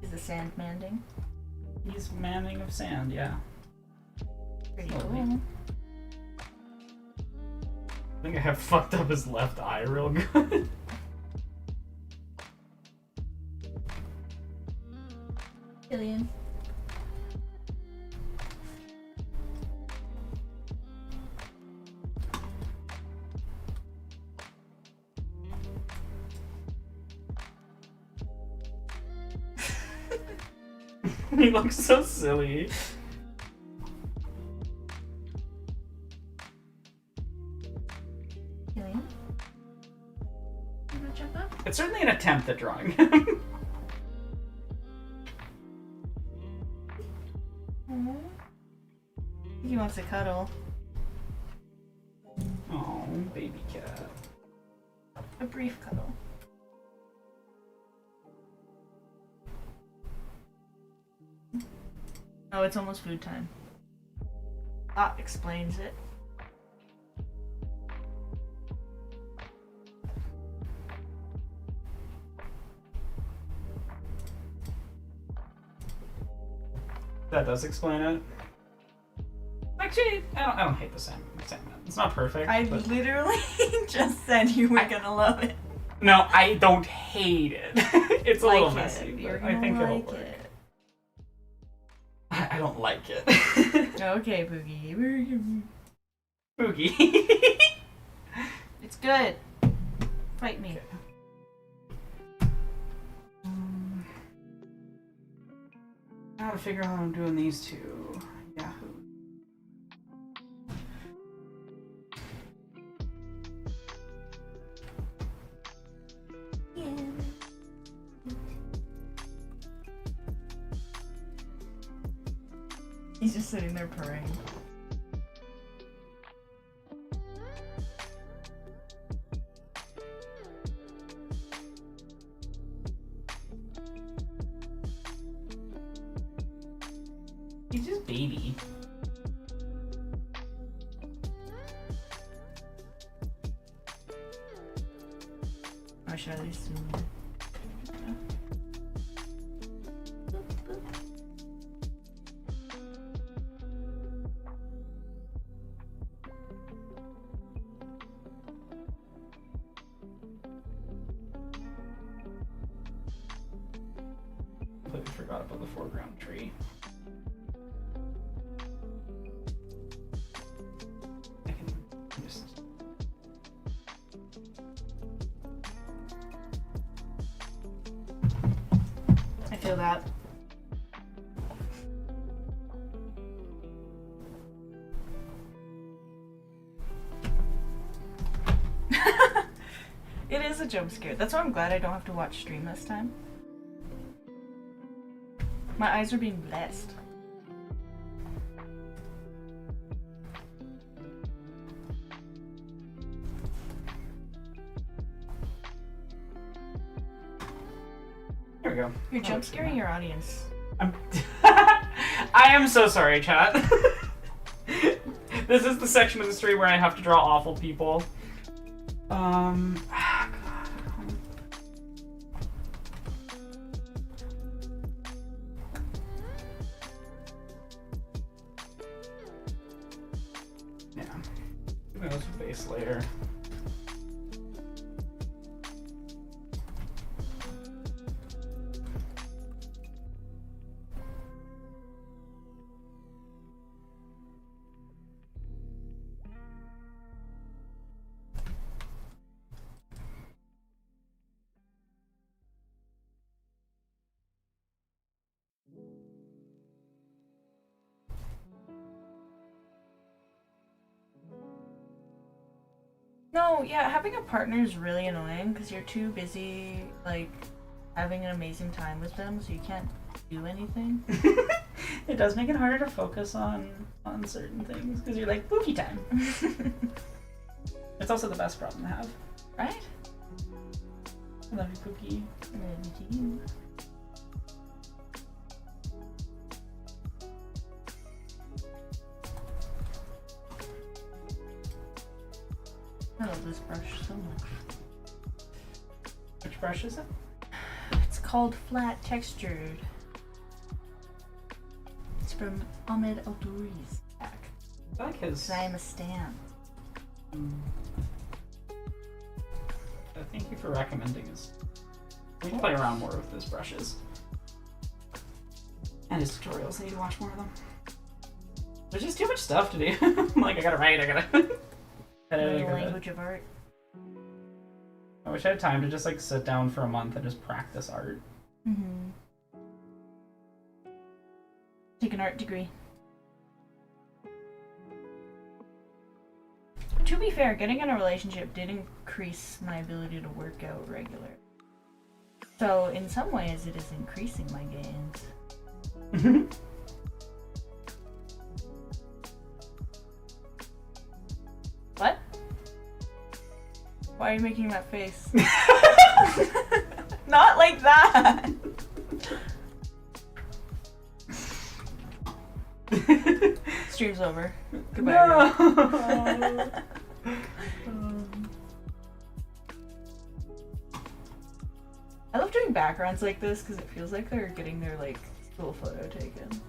Speaker 2: Is the sand manding?
Speaker 1: He's manning of sand, yeah.
Speaker 2: Pretty
Speaker 1: Slowly.
Speaker 2: cool.
Speaker 1: I think I have fucked up his left eye real good.
Speaker 2: Killian.
Speaker 1: He looks so silly.
Speaker 2: Killian? You wanna jump up?
Speaker 1: It's certainly an attempt at drawing him.
Speaker 2: He wants to cuddle.
Speaker 1: Oh, baby cat.
Speaker 2: A brief cuddle. Oh, it's almost food time. That explains it.
Speaker 1: That does explain it. Actually, I don't hate the Sandman. It's not perfect.
Speaker 2: I
Speaker 1: but...
Speaker 2: literally just said you were gonna love it.
Speaker 1: No, I don't hate it. It's a
Speaker 2: like
Speaker 1: little
Speaker 2: it.
Speaker 1: messy,
Speaker 2: You're
Speaker 1: but I
Speaker 2: gonna
Speaker 1: think it'll
Speaker 2: like
Speaker 1: work.
Speaker 2: it.
Speaker 1: I don't like it.
Speaker 2: Okay, Boogie.
Speaker 1: Boogie.
Speaker 2: It's good. Fight me.
Speaker 1: I gotta figure out how I'm doing these two. Yahoo.
Speaker 2: He's just sitting there purring.
Speaker 1: He's just baby.
Speaker 2: Oh, should I at least zoom in?
Speaker 1: Completely forgot about the foreground tree. I can just.
Speaker 2: I feel that. It is a jump scare. That's why I'm glad I don't have to watch stream this time. My eyes are being blessed.
Speaker 1: Here we go.
Speaker 2: You're jump scaring your audience.
Speaker 1: I'm I am so sorry, chat. This is the section of the stream where I have to draw awful people. God. Yeah. That was a base layer.
Speaker 2: No, yeah, having a partner is really annoying because you're too busy, like, having an amazing time with them, so you can't do anything.
Speaker 1: It does make it harder to focus on certain things because you're like boogie time. It's also the best problem to have,
Speaker 2: Right?
Speaker 1: I love you, Pookie.
Speaker 2: I love this brush so much.
Speaker 1: Which brush is it?
Speaker 2: It's called Flat Textured. It's from Ahmed Aldouri's pack.
Speaker 1: I like his.
Speaker 2: I am a stan.
Speaker 1: Thank you for recommending his. We can play around more with his brushes. And his tutorials. I need to watch more of them. There's just too much stuff to do. I'm like, I gotta write, I gotta.
Speaker 2: The language of art.
Speaker 1: I wish I had time to just like sit down for a month and just practice art.
Speaker 2: Mm-hmm. Take an art degree. To be fair, getting in a relationship did increase my ability to work out regular. So in some ways it is increasing my gains. What? Why are you making that face? Not like that! Stream's over. Goodbye.
Speaker 1: No.
Speaker 2: I love doing backgrounds like this because it feels like they're getting their like school photo taken.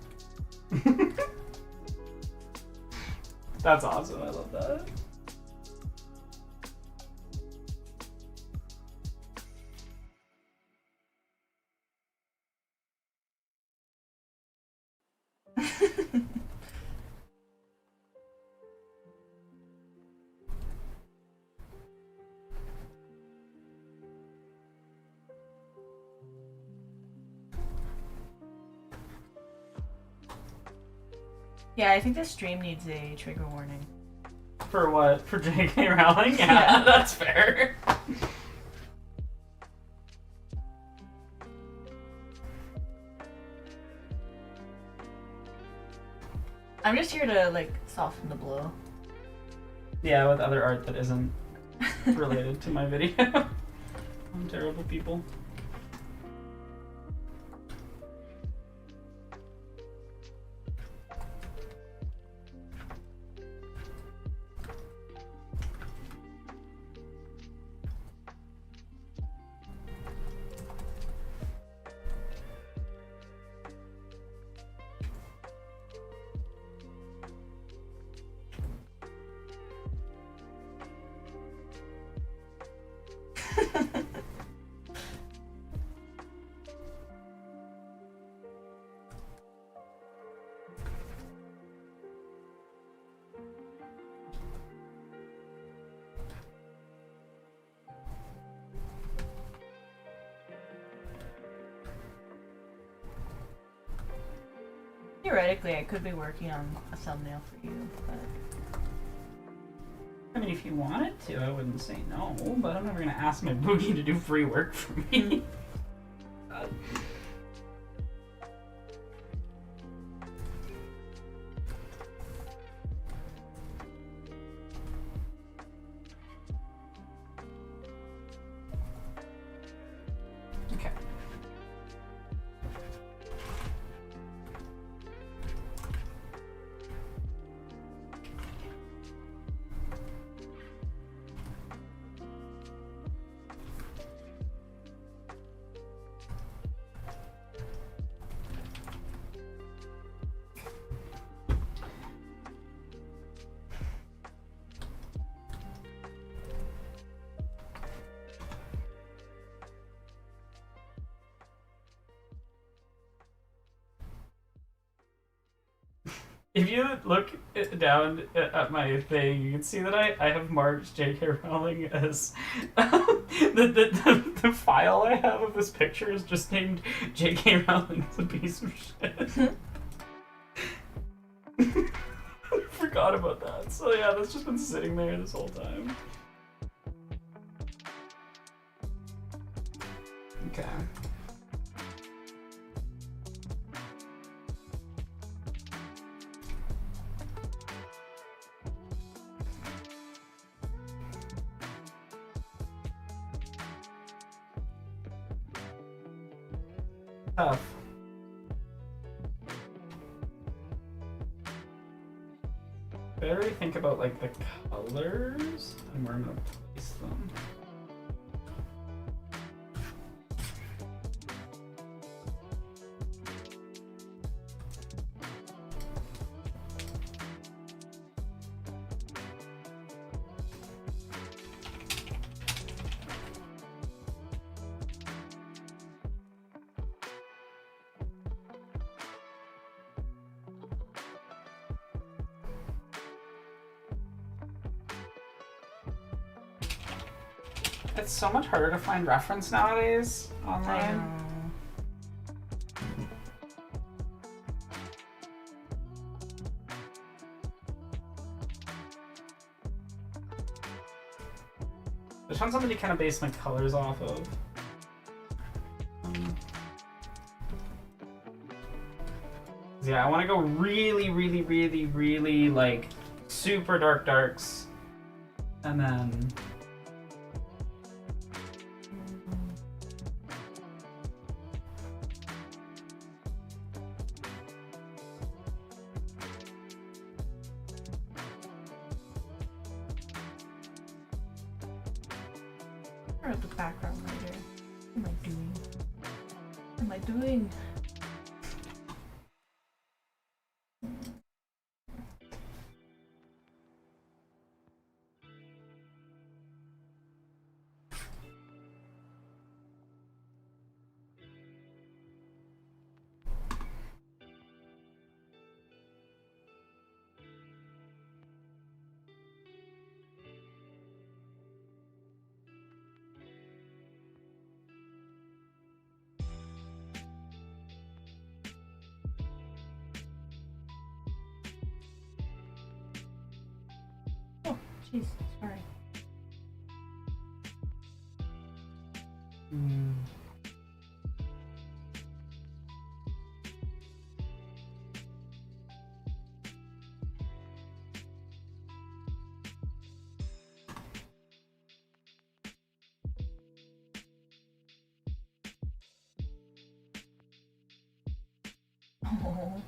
Speaker 1: That's awesome. I love that.
Speaker 2: Yeah, I think this stream needs a trigger warning.
Speaker 1: For what? For J.K. Rowling? Yeah,
Speaker 2: Yeah.
Speaker 1: that's fair.
Speaker 2: I'm just here to like soften the blow.
Speaker 1: Yeah, with other art that isn't related to my video. I'm terrible people.
Speaker 2: Theoretically, I could be working on a thumbnail for you, but
Speaker 1: I mean, if you wanted to, I wouldn't say no, but I'm never gonna ask my boogie to do free work for me. God. Okay. If you look down at my thing, you can see that I have marked J.K. Rowling as the file I have of this picture is just named J.K. Rowling's a piece of shit. Forgot about that. So yeah, that's just been sitting there this whole time. Okay. Tough. Better think about like the colors and where I'm gonna place them. It's so much harder to find reference nowadays
Speaker 2: I
Speaker 1: online.
Speaker 2: know.
Speaker 1: I just want something to kind of base my colors off of. Yeah, I want to go really, really, really, really like super dark darks, and then
Speaker 2: Or the background later. What am I doing? What am I doing? Jeez, sorry.
Speaker 1: Mm.
Speaker 2: Oh.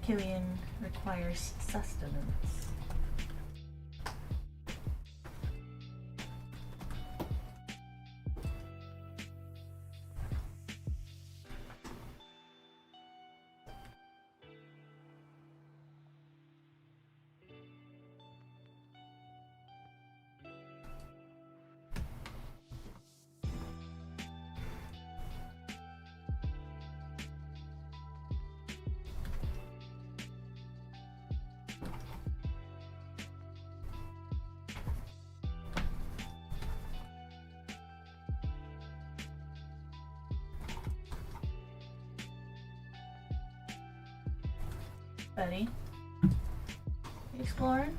Speaker 2: Killian requires sustenance. Buddy, you exploring?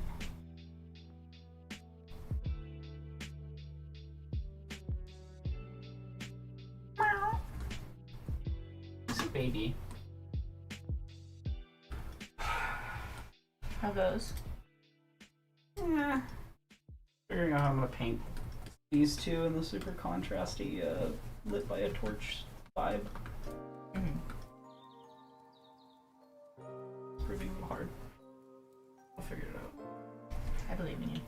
Speaker 1: It's a baby.
Speaker 2: How goes?
Speaker 1: Yeah. Figuring out how I'm gonna paint these two in the super contrasty, lit by a torch vibe.
Speaker 2: Mm-hmm.
Speaker 1: Proving hard. I'll figure it out.
Speaker 2: I believe in you.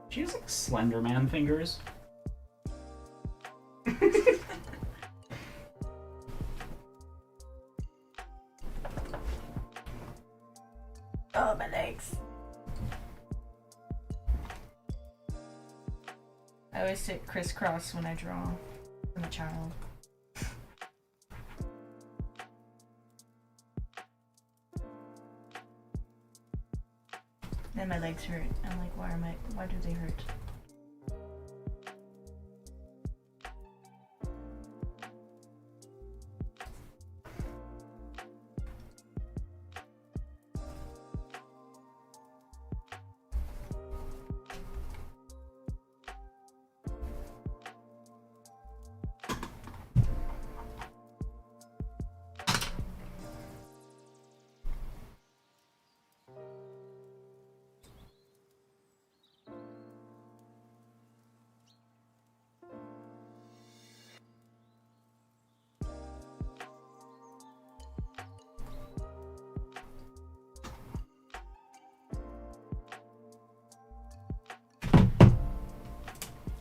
Speaker 1: She has like Slender Man fingers.
Speaker 2: Oh, my legs. I always sit crisscross when I draw. I'm a child. Then my legs hurt. I'm like, why do they hurt?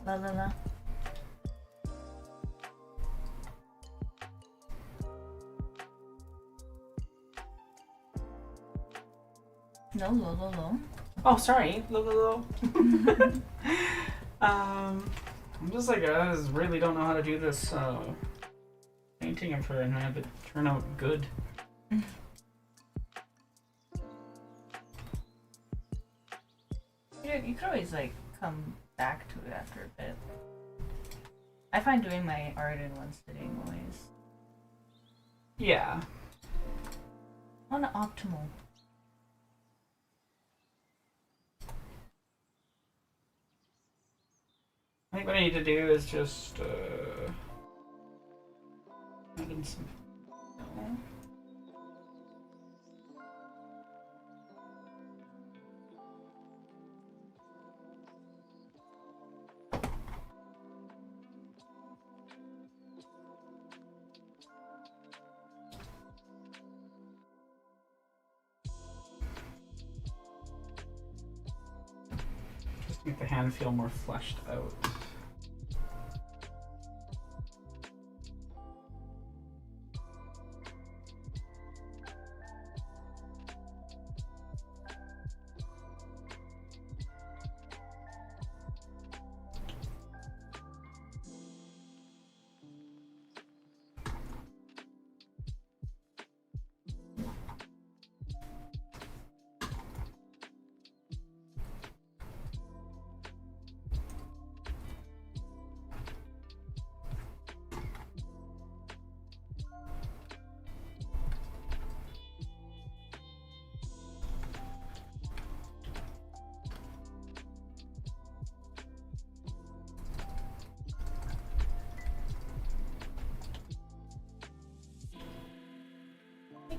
Speaker 2: La la la. No, lo, lo, lo.
Speaker 1: Oh, sorry. I'm just like, I just really don't know how to do this painting of her and have it turn out good.
Speaker 2: You could always like come back to it after a bit. I find doing my art in one sitting always
Speaker 1: Yeah.
Speaker 2: unoptimal.
Speaker 1: I think what I need to do is just add in some. No. Just make the hand feel more fleshed out.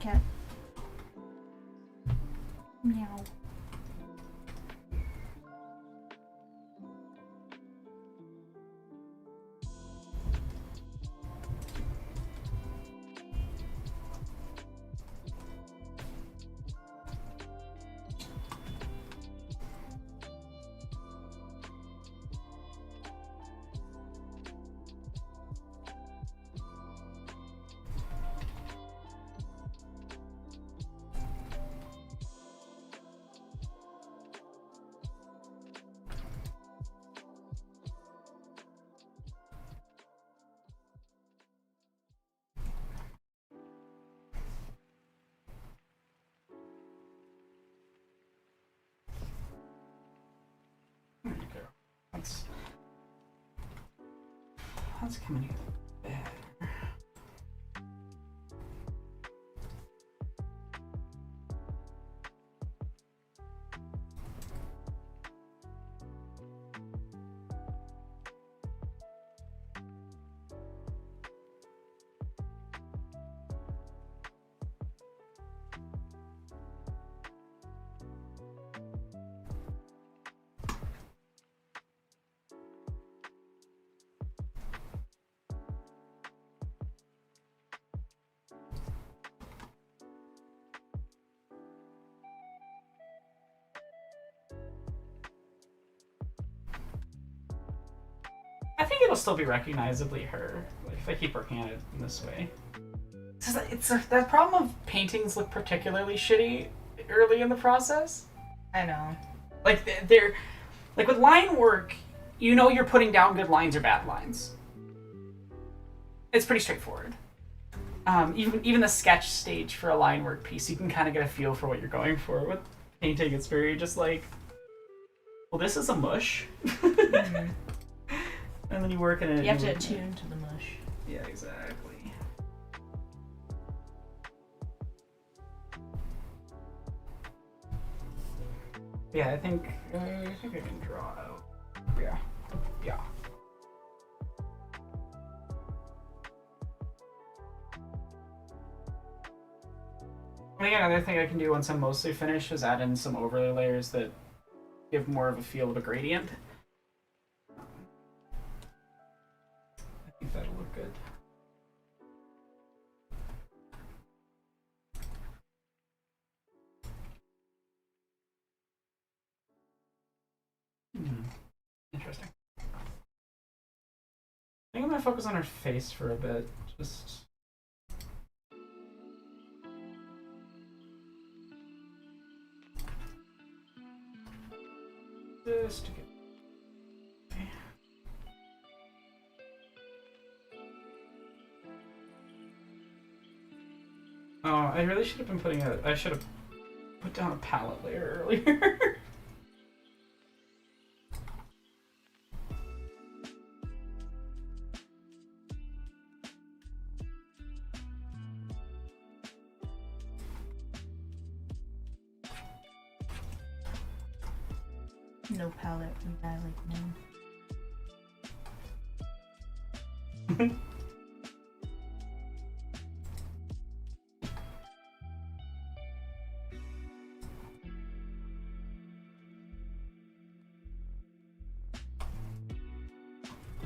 Speaker 3: Hey, cat. Meow.
Speaker 1: There you go. That's coming in better. I think it'll still be recognizably her, like, if I keep working at it in this way. That problem of paintings look particularly shitty early in the process.
Speaker 2: I know.
Speaker 1: Like, they're like, with line work, you know you're putting down good lines or bad lines. It's pretty straightforward. Even the sketch stage for a line work piece, you can kind of get a feel for what you're going for. With painting, it's very just like, well, this is a mush.
Speaker 2: Mm-hmm.
Speaker 1: And then you work in it.
Speaker 3: You have to attune to the mush.
Speaker 1: Yeah, exactly. Yeah, I think I can draw out. Yeah. I think another thing I can do once I'm mostly finished is add in some overlay layers that give more of a feel of a gradient. I think that'll look good. Interesting. I think I'm gonna focus on her face for a bit. Just to get. Oh, I really should have been putting a. I should have put down a palette layer earlier.
Speaker 3: No palette, we die like men.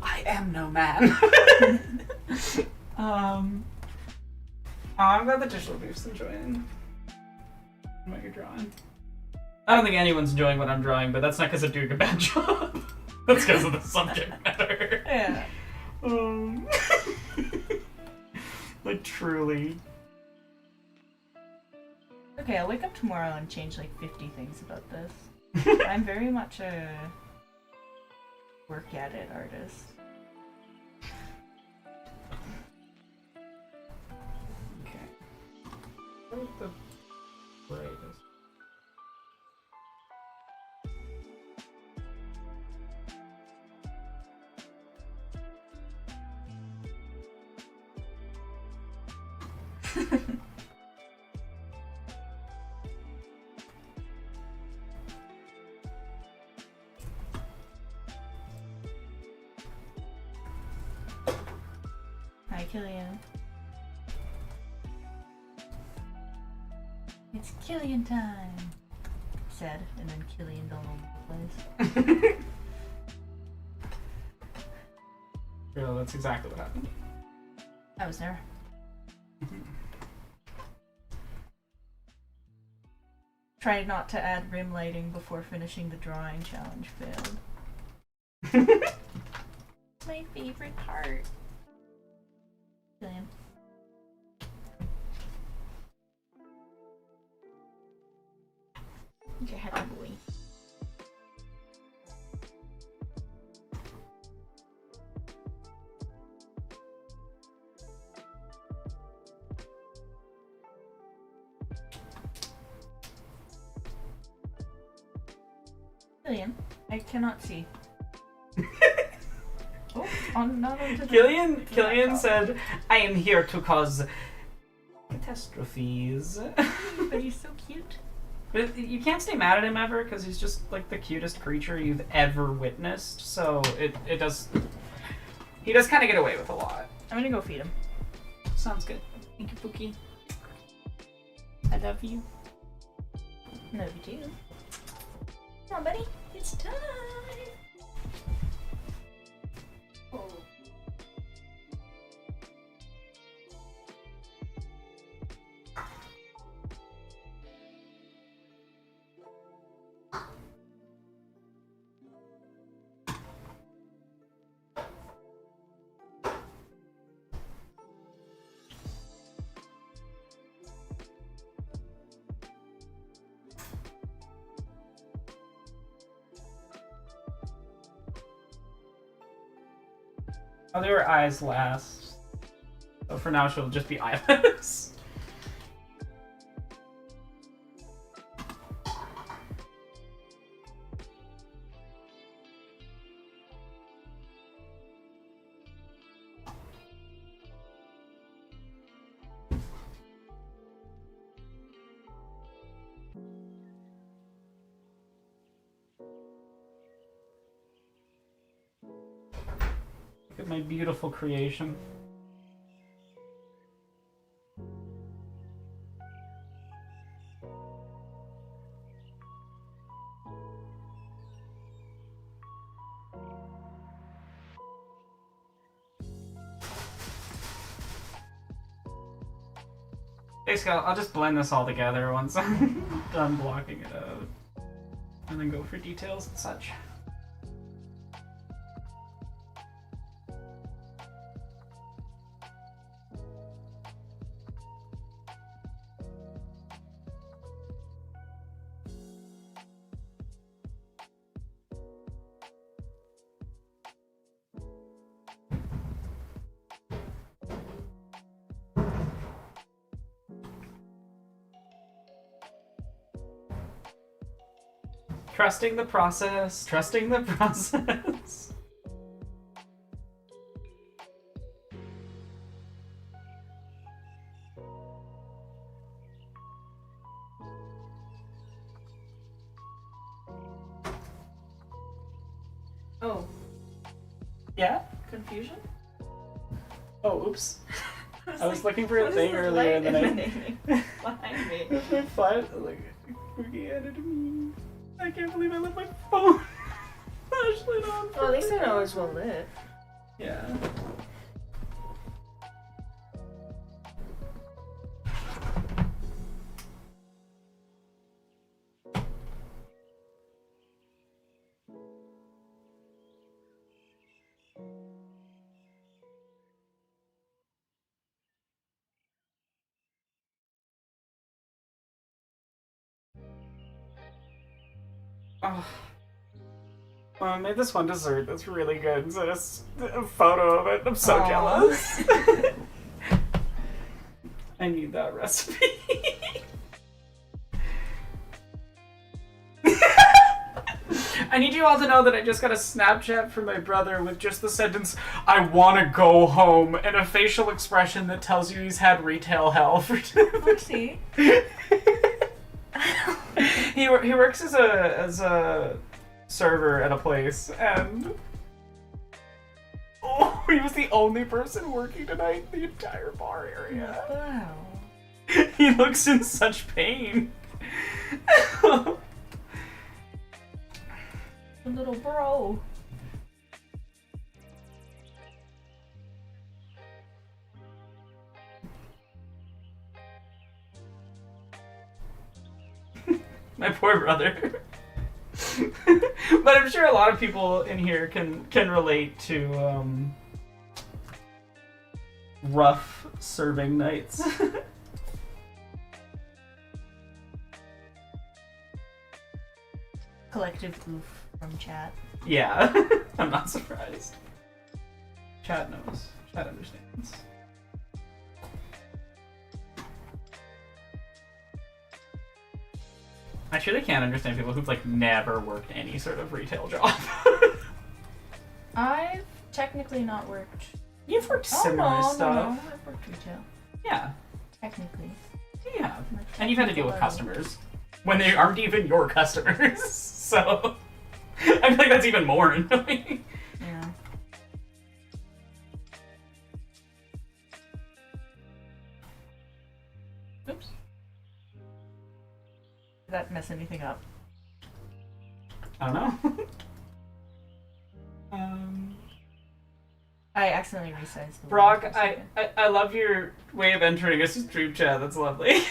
Speaker 1: I am no man. I'm glad the digital boost's enjoying what you're drawing. I don't think anyone's enjoying what I'm drawing, but that's not because I'm doing a bad job. That's because of the subject matter.
Speaker 2: Yeah.
Speaker 1: Like, truly.
Speaker 2: Okay, I'll wake up tomorrow and change like 50 things about this. I'm very much a work at it artist.
Speaker 1: Okay. Where's the brightest?
Speaker 2: Hi, Killian. It's Killian time, said, and then Killian all over the place.
Speaker 1: Real, that's exactly what happened.
Speaker 2: I was there. Tried not to add rim lighting before finishing the drawing challenge failed. My favorite part. Killian. You're a happy boy. Killian, I cannot see. Oh, not onto the
Speaker 1: Killian said, "I am here to cause catastrophes."
Speaker 2: But he's so cute.
Speaker 1: But you can't stay mad at him ever because he's just like the cutest creature you've ever witnessed. So it does. He does kind of get away with a lot.
Speaker 2: I'm gonna go feed him.
Speaker 1: Sounds good. Thank you, Pookie. I love you.
Speaker 2: Love you too. Come on, buddy. It's time. Oh.
Speaker 1: Oh, they were eyes last. So for now, she'll just be eyeless. Look at my beautiful creation. Basically, I'll just blend this all together once I'm done blocking it out. And then go for details and such. Trusting the process, trusting the process.
Speaker 2: Oh.
Speaker 1: Yeah?
Speaker 2: Confusion?
Speaker 1: Oh, oops. I was looking for a thing earlier and then I...
Speaker 2: behind me.
Speaker 1: It was my flash. Like, Cookie added me. I can't believe I left my phone flashlight on.
Speaker 2: Well, at least I know it's well lit.
Speaker 1: Yeah. Oh. Well, I made this one dessert that's really good, so just a photo of it. I'm so
Speaker 2: Aww.
Speaker 1: jealous. I need that recipe. I need you all to know that I just got a Snapchat from my brother with just the sentence, "I want to go home," and a facial expression that tells you he's had retail hell for
Speaker 2: Oopsie.
Speaker 1: He works as a server at a place, and he was the only person working tonight in the entire bar area.
Speaker 2: Wow.
Speaker 1: He looks in such pain.
Speaker 2: The little bro.
Speaker 1: My poor brother. But I'm sure a lot of people in here can relate to rough serving nights.
Speaker 2: Collective oof from chat.
Speaker 1: Yeah, I'm not surprised. Chat knows. Chat understands. I truly can't understand people who've like never worked any sort of retail job.
Speaker 2: I've technically not worked.
Speaker 1: You've worked similar stuff.
Speaker 2: No, I've worked retail.
Speaker 1: Yeah.
Speaker 2: Technically.
Speaker 1: Yeah. And you've had to deal with customers when they aren't even your customers. So I feel like that's even more annoying.
Speaker 2: Yeah. Oops. Did that mess anything up?
Speaker 1: I don't know.
Speaker 2: I accidentally resized the
Speaker 1: Brock,
Speaker 2: word for a
Speaker 1: I
Speaker 2: second.
Speaker 1: love your way of entering a stream chat. That's lovely.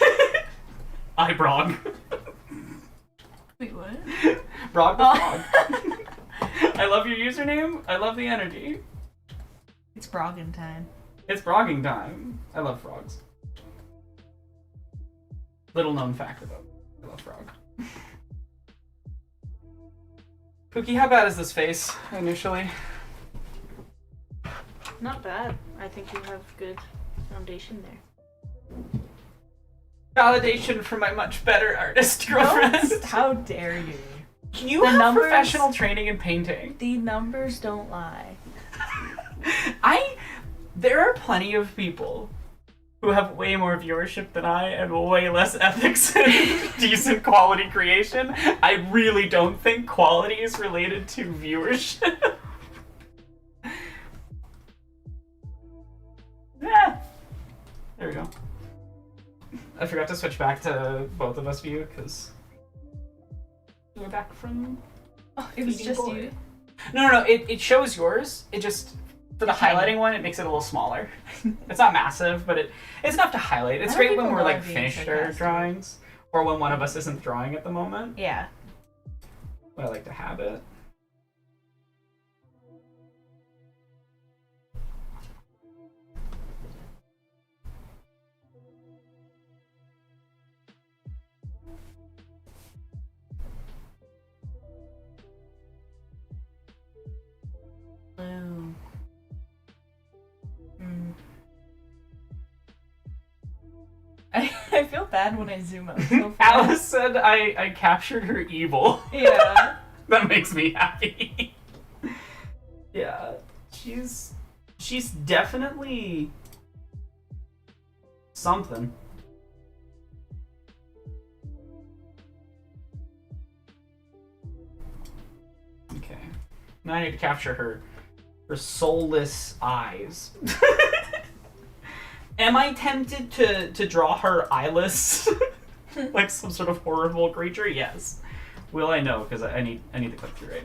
Speaker 1: I Brog.
Speaker 2: Wait, what?
Speaker 1: Brog the Frog. I love your username. I love the energy.
Speaker 2: It's Broggin time.
Speaker 1: It's frogging time. I love frogs. Little known fact about me. I love frog. Pookie, how bad is this face initially?
Speaker 3: Not bad. I think you have good foundation there.
Speaker 1: Validation from my much better artist girlfriend.
Speaker 2: How dare you?
Speaker 1: You
Speaker 2: The
Speaker 1: have
Speaker 2: numbers-
Speaker 1: professional training in painting.
Speaker 2: The numbers don't lie.
Speaker 1: There are plenty of people who have way more viewership than I and way less ethics and decent quality creation. I really don't think quality is related to viewership. Yeah. There we go. I forgot to switch back to both of us view because we're back from.
Speaker 2: Oh, it was
Speaker 1: feeding
Speaker 2: just
Speaker 1: boy.
Speaker 2: you.
Speaker 1: No. It shows yours. It just for the
Speaker 2: Tiny.
Speaker 1: highlighting one, it makes it a little smaller. It's not massive, but it's enough to highlight. It's
Speaker 2: I know
Speaker 1: great when
Speaker 2: people
Speaker 1: we're like
Speaker 2: love being
Speaker 1: finished our
Speaker 2: sarcastic.
Speaker 1: drawings, or when one of us isn't drawing at the moment.
Speaker 2: Yeah.
Speaker 1: I like to have it.
Speaker 2: Blue. Mm. I feel bad when I zoom out so fast.
Speaker 1: Alice said I captured her evil.
Speaker 2: Yeah.
Speaker 1: That makes me happy. Yeah, she's definitely something. Okay, now I need to capture her soulless eyes. Am I tempted to draw her eyeless, like some sort of horrible creature? Yes. Will I know? Because I need the click through right.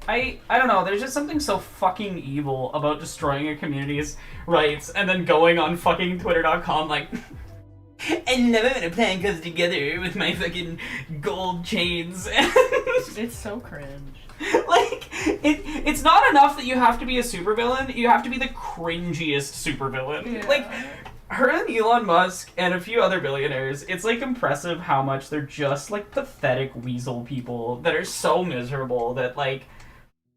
Speaker 1: I don't know, there's just something so fucking evil about destroying a community's rights and then going on fucking twitter.com like and never gonna plan cause together with my fucking gold chains.
Speaker 2: It's so cringe.
Speaker 1: Like, it's not enough that you have to be a supervillain, you have to be the cringiest supervillain.
Speaker 2: Yeah.
Speaker 1: Like, her and Elon Musk and a few other billionaires, it's like impressive how much they're just like pathetic weasel people that are so miserable that like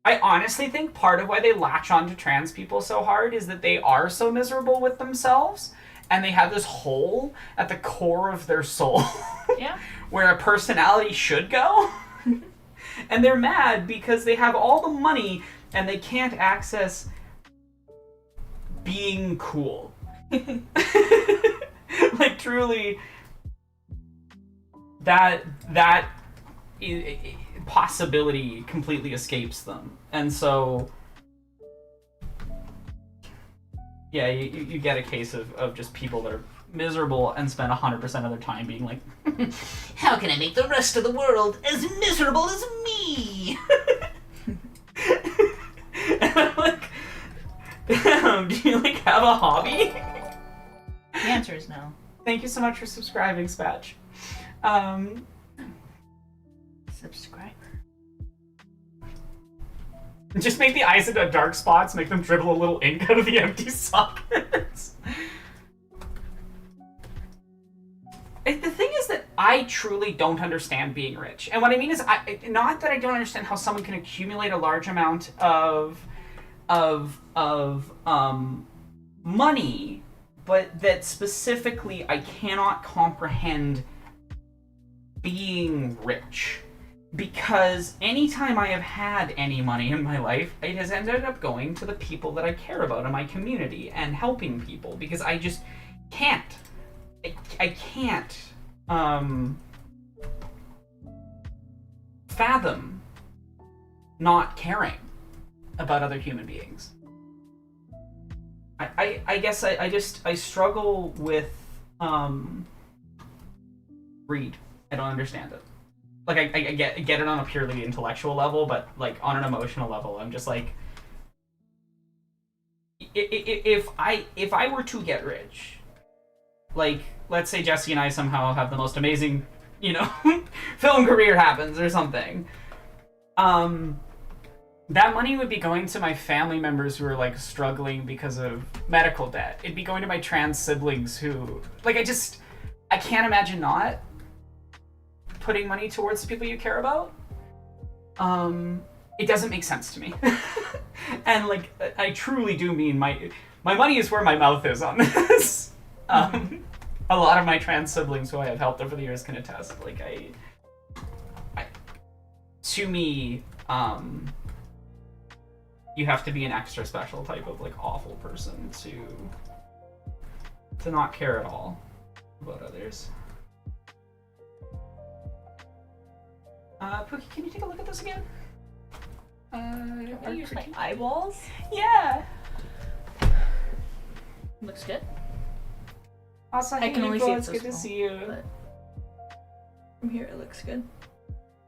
Speaker 1: I honestly think part of why they latch on to trans people so hard is that they are so miserable with themselves and they have this hole at the core of their soul
Speaker 2: Yeah.
Speaker 1: where a personality should go. And they're mad because they have all the money and they can't access being cool. Like truly that possibility completely escapes them. And so yeah, you get a case of just people that are miserable and spend 100% of their time being like, how can I make the rest of the world as miserable as me? And I'm like, damn, do you like have a hobby?
Speaker 2: The answer is no.
Speaker 1: Thank you so much for subscribing, Spatch.
Speaker 2: Subscriber.
Speaker 1: Just make the eyes into dark spots, make them dribble a little ink out of the empty sockets. The thing is that I truly don't understand being rich. And what I mean is, not that I don't understand how someone can accumulate a large amount of money, but that specifically I cannot comprehend being rich. Because anytime I have had any money in my life, it has ended up going to the people that I care about in my community and helping people, because I just can't. I can't fathom not caring about other human beings. I guess I struggle with greed. I don't understand it. Like I get it on a purely intellectual level, but like on an emotional level, I'm just like, if I were to get rich, like let's say Jesse and I somehow have the most amazing, film career happens or something, that money would be going to my family members who are like struggling because of medical debt. It'd be going to my trans siblings who, like, I can't imagine not putting money towards the people you care about. It doesn't make sense to me. And like, I truly do mean my money is where my mouth is on this. A lot of my trans siblings who I have helped over the years can attest. Like, to me, you have to be an extra special type of like awful person to not care at all about others. Pookie, can you take a look at this again?
Speaker 2: Are use my eyeballs?
Speaker 1: Yeah.
Speaker 3: Looks good.
Speaker 1: Also,
Speaker 3: I can only see it
Speaker 1: it's
Speaker 3: so
Speaker 1: good to
Speaker 3: small,
Speaker 1: see you.
Speaker 3: but from here it looks good.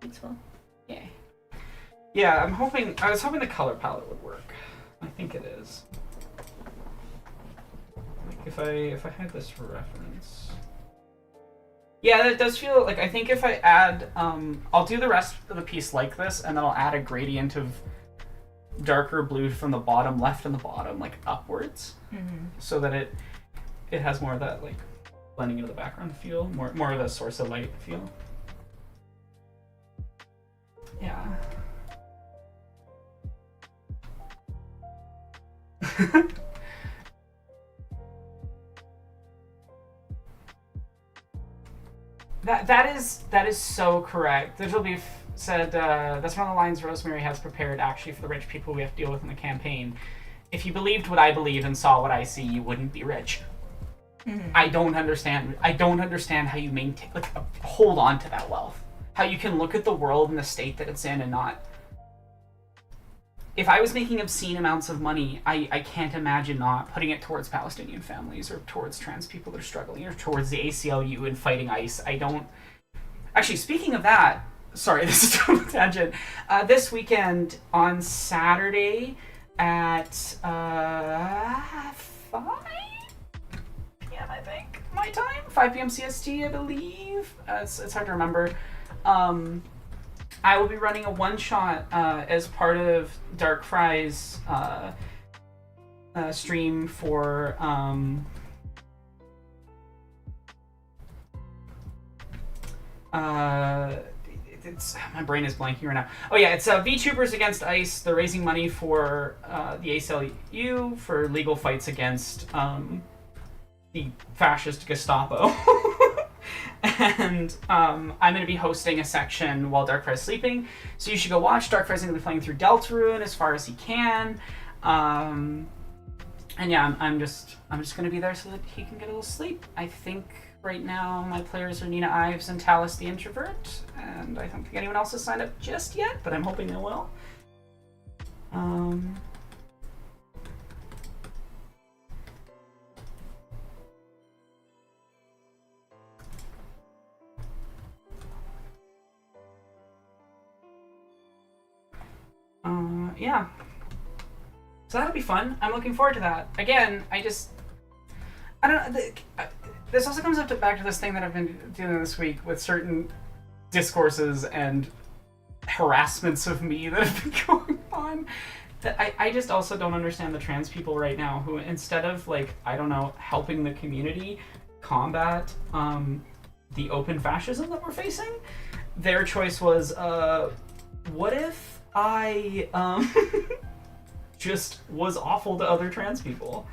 Speaker 3: It's fun.
Speaker 1: Yeah. Yeah, I was hoping the color palette would work. I think it is. Like if I had this for reference. Yeah, that does feel like, I think if I add, I'll do the rest of the piece like this, and then I'll add a gradient of darker blue from the bottom left and the bottom, like upwards, so that it has more of that like blending into the background feel, more of a source of light feel. Yeah. That is so correct. Digital Beef said that's one of the lines Rosemary has prepared actually for the rich people we have to deal with in the campaign. If you believed what I believe and saw what I see, you wouldn't be rich. I don't understand how you maintain, like, hold on to that wealth. How you can look at the world and the state that it's in and not. If I was making obscene amounts of money, I can't imagine not putting it towards Palestinian families or towards trans people that are struggling or towards the ACLU and fighting ICE. I don't. Actually, speaking of that, sorry, this is a total tangent. This weekend on Saturday at 5 p.m. I think my time, 5 p.m. CST, I believe. It's hard to remember. I will be running a one-shot as part of Dark Fry's stream for it's my brain is blanking right now. Oh yeah, it's VTubers against ICE. They're raising money for the ACLU for legal fights against the fascist Gestapo. And I'm going to be hosting a section while Darkfry's sleeping, so you should go watch. Darkfry's going to be playing through Deltarune as far as he can, and yeah, I'm just going to be there so that he can get a little sleep. I think right now my players are Nina Ives and Talus the Introvert, and I don't think anyone else has signed up just yet, but I'm hoping they will. yeah. So that'll be fun. I'm looking forward to that. Again, I don't know. This also comes back to this thing that I've been dealing this week with certain discourses and harassments of me that have been going on. That I just also don't understand the trans people right now who, instead of, like, I don't know, helping the community combat the open fascism that we're facing, their choice was, what if I just was awful to other trans people?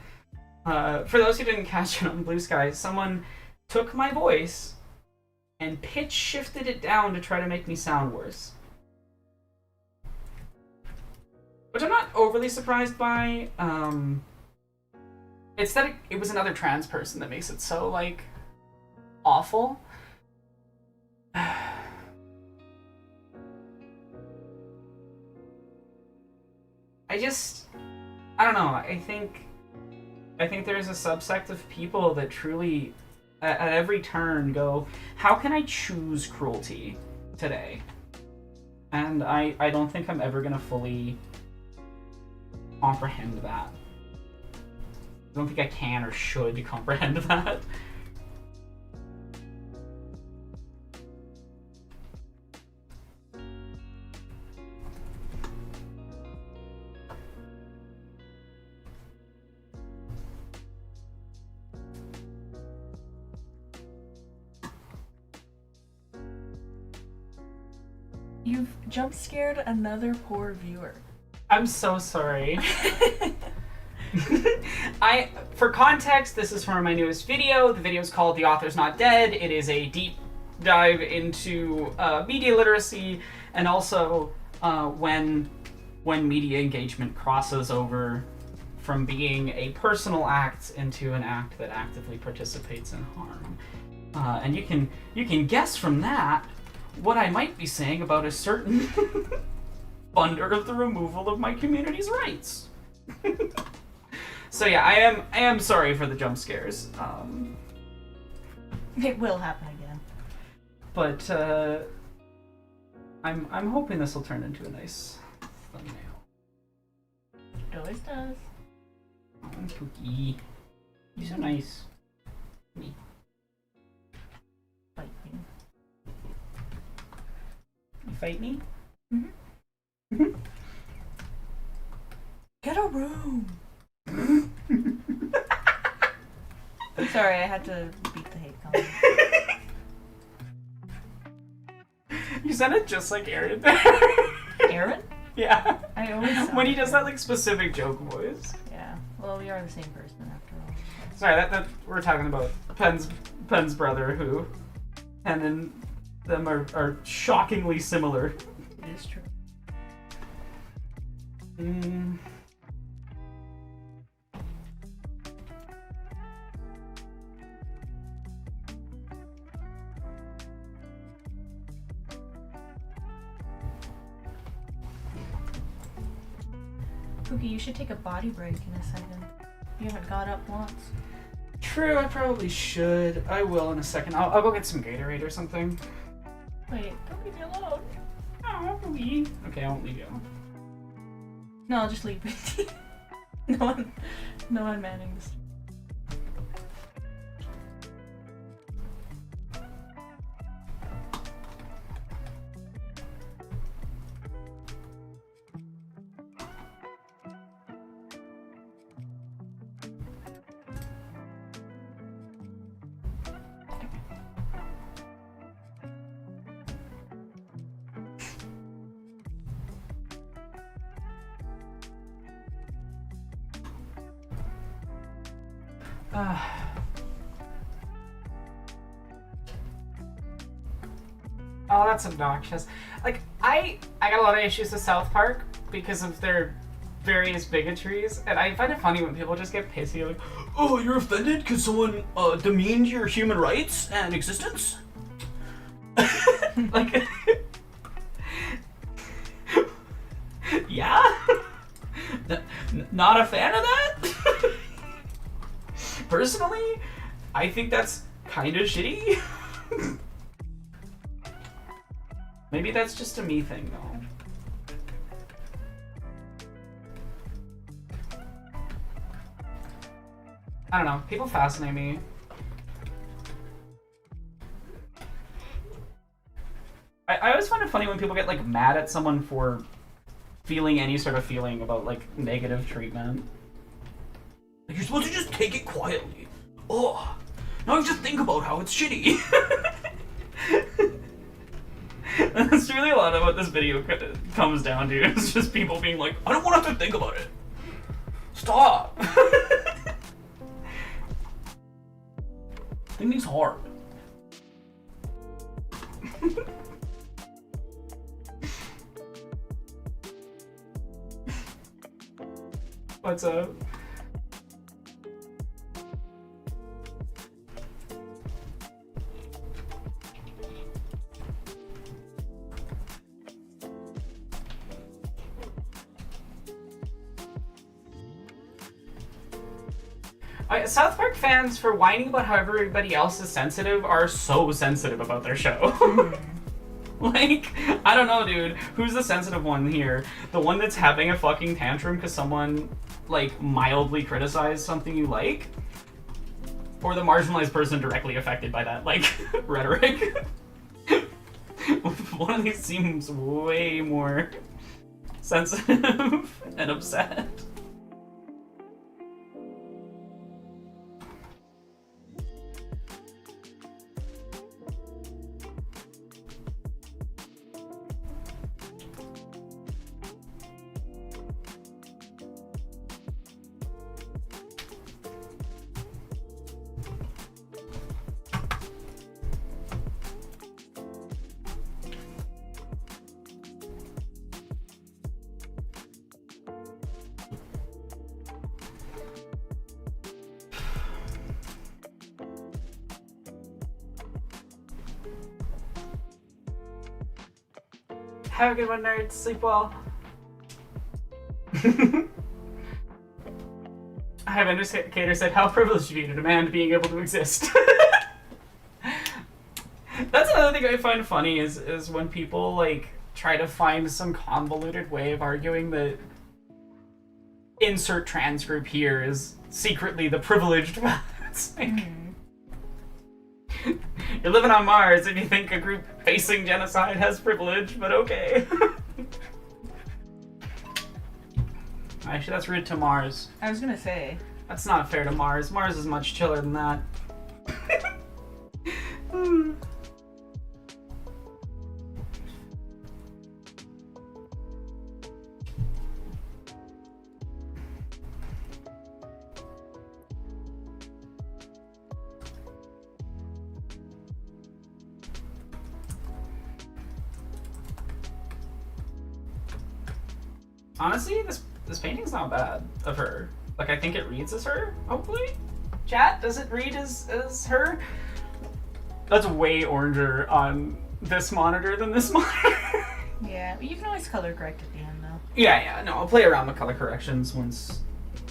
Speaker 1: For those who didn't catch it on Blue Sky, someone took my voice and pitch shifted it down to try to make me sound worse. Which I'm not overly surprised by. It's that it was another trans person that makes it so, like, awful. I don't know. I think there's a subsect of people that truly, at every turn, go, how can I choose cruelty today? And I don't think I'm ever gonna fully comprehend that. I don't think I can or should comprehend that.
Speaker 2: You've jump scared another poor viewer.
Speaker 1: I'm so sorry. For context, this is from my newest video. The video is called The Author's Not Dead. It is a deep dive into media literacy and also when media engagement crosses over from being a personal act into an act that actively participates in harm. And you can guess from that what I might be saying about a certain funder of the removal of my community's rights. So yeah, I am sorry for the jump scares.
Speaker 2: It will happen again.
Speaker 1: But I'm hoping this will turn into a nice thumbnail.
Speaker 2: It always does.
Speaker 1: Oh, Cookie, you're so nice. Me.
Speaker 2: Fight me.
Speaker 1: You fight me?
Speaker 2: Mm-hmm. Get a room. Sorry, I had to beat the hate comment.
Speaker 1: You sounded just like Aaron there.
Speaker 2: Aaron?
Speaker 1: Yeah.
Speaker 2: I always sound
Speaker 1: when he
Speaker 2: like
Speaker 1: does
Speaker 2: Aaron.
Speaker 1: that, like, specific joke voice.
Speaker 2: Yeah. Well, we are the same person after all.
Speaker 1: Sorry, that we're talking about Penn's brother, who Penn and them are shockingly similar.
Speaker 2: It is true. Cookie, you should take a body break in a second. You haven't got up once.
Speaker 1: True, I probably should. I will in a second. I'll go get some Gatorade or something.
Speaker 2: Wait, don't leave me alone.
Speaker 1: Oh, leave. Okay, I won't leave you.
Speaker 2: No, I'll just leave with you. No one manning this.
Speaker 1: Oh, that's obnoxious. Like, I got a lot of issues with South Park because of their various bigotries, and I find it funny when people just get pissy, like, oh, you're offended because someone demeaned your human rights and existence? Like, yeah? Not a fan of that? Personally, I think that's kind of shitty. Maybe that's just a me thing, though. I don't know. People fascinate me. I always find it funny when people get like mad at someone for feeling any sort of feeling about like negative treatment. Like, you're supposed to just take it quietly. Oh, now I just think about how it's shitty. That's really a lot of what this video comes down to. It's just people being like, I don't want to have to think about it. Stop. Thinking's hard. What's up? South Park fans, for whining about how everybody else is sensitive, are so sensitive about their show. Like, I don't know, dude. Who's the sensitive one here? The one that's having a fucking tantrum because someone, like, mildly criticized something you like? Or the marginalized person directly affected by that, like, rhetoric? One of these seems way more sensitive and upset. Have a good one, nerds. Sleep well. I have Indicator said, how privileged of you to demand being able to exist. That's another thing I find funny is when people like try to find some convoluted way of arguing that insert trans group here is secretly the privileged one. It's like, you're living on Mars and you think a group facing genocide has privilege, but okay. Actually, that's rude to Mars.
Speaker 2: I was gonna say.
Speaker 1: That's not fair to Mars. Mars is much chiller than that. Honestly, this painting's not bad of her. Like, I think it reads as her, hopefully? Chat, does it read as her? That's way oranger on this monitor than this monitor.
Speaker 2: Yeah, but you can always color correct at the end, though.
Speaker 1: Yeah, no, I'll play around with color corrections once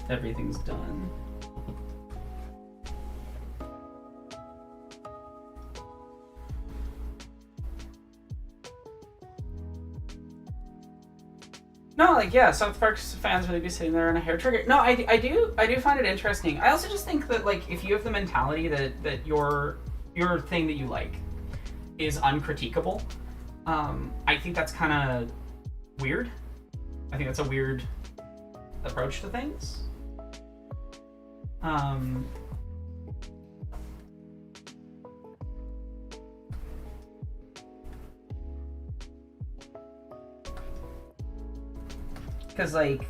Speaker 1: everything's done. No, like, yeah, South Park's fans really be sitting there on a hair trigger. No, I do find it interesting. I also just think that, like, if you have the mentality that your thing that you like is uncritiquable, I think that's kind of weird. I think that's a weird approach to things. Because, like,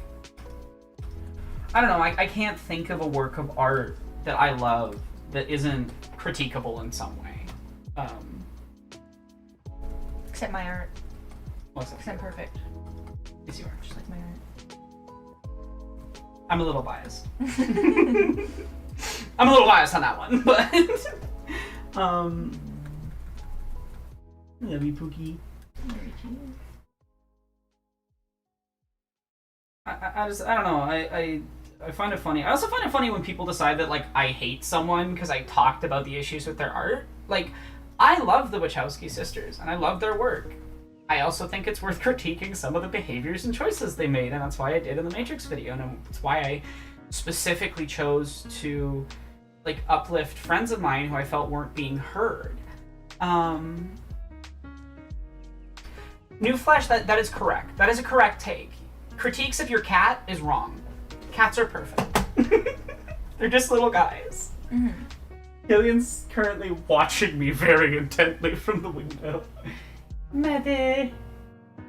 Speaker 1: I don't know, I can't think of a work of art that I love that isn't critiquable in some way.
Speaker 2: Except my art.
Speaker 1: What's that?
Speaker 2: Because I'm perfect.
Speaker 1: Yes, you are.
Speaker 2: Just like my art.
Speaker 1: I'm a little biased. I'm a little biased on that one, but... Love you, Pookie. I don't know, I find it funny. I also find it funny when people decide that, like, I hate someone because I talked about the issues with their art. Like, I love the Wachowski sisters, and I love their work. I also think it's worth critiquing some of the behaviors and choices they made, and that's why I did in the Matrix video, and that's why I specifically chose to like uplift friends of mine who I felt weren't being heard. Newsflash, that is correct. That is a correct take. Critiques of your cat is wrong. Cats are perfect. They're just little guys.
Speaker 2: Mm-hmm.
Speaker 1: Killian's currently watching me very intently from the window. Mother,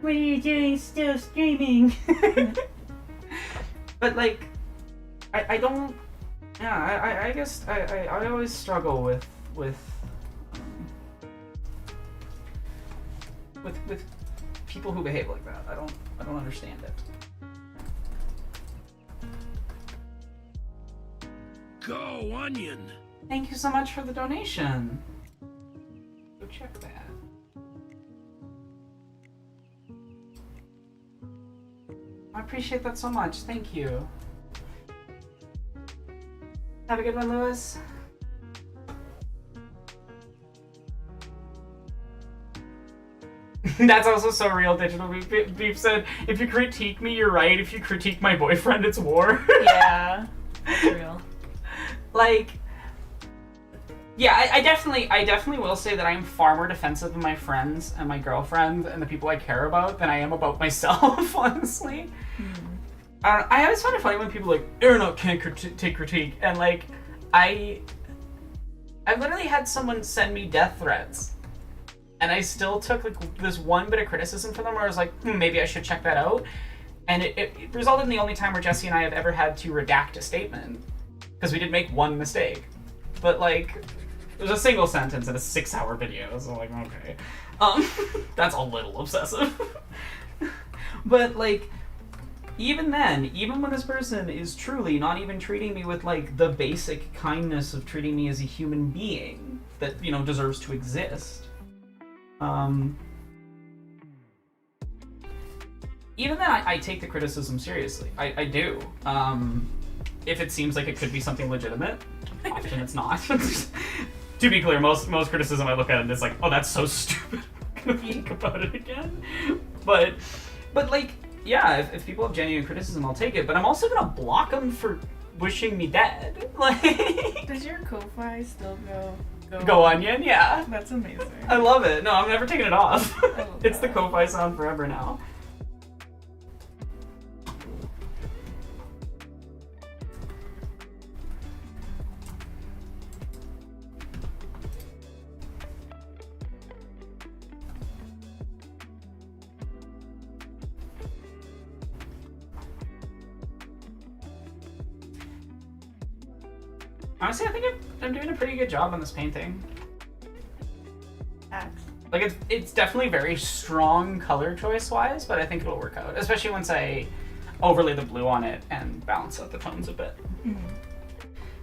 Speaker 1: what are you doing still streaming? But like, I don't, yeah, I guess I always struggle with people who behave like that. I don't understand it.
Speaker 4: Go, Onion!
Speaker 1: Thank you so much for the donation. Go check that. I appreciate that so much. Thank you. Have a good one, Lewis. That's also so real, Digital Beef said, if you critique me, you're right. If you critique my boyfriend, it's war.
Speaker 2: Yeah, that's real.
Speaker 1: Like, yeah, I definitely will say that I am far more defensive of my friends and my girlfriend and the people I care about than I am about myself, honestly. I always find it funny when people are like, Aeronaut can't take critique, and like, I've literally had someone send me death threats, and I still took like this one bit of criticism from them where I was like, maybe I should check that out, and it resulted in the only time where Jesse and I have ever had to redact a statement, because we did make one mistake, but like, it was a single sentence in a 6-hour video, so like, okay. That's a little obsessive. But like, even then, even when this person is truly not even treating me with like the basic kindness of treating me as a human being that, you know, deserves to exist, even then I take the criticism seriously. I do. If it seems like it could be something legitimate, often it's not. To be clear, most criticism I look at it is like, oh, that's so stupid. I'm gonna think about it again. But like, yeah, if people have genuine criticism, I'll take it. But I'm also gonna block them for wishing me dead. Like,
Speaker 2: Does your Ko-Fi still
Speaker 1: go Onion? Yeah.
Speaker 2: That's amazing.
Speaker 1: I love it. No, I'm never taking it off. It's the
Speaker 2: that.
Speaker 1: Ko-Fi sound forever now. Honestly, I think I'm doing a pretty good job on this painting.
Speaker 2: Axe.
Speaker 1: Like, it's definitely very strong color choice-wise, but I think it'll work out. Especially once I overlay the blue on it and balance out the tones a bit.
Speaker 2: Mm-hmm.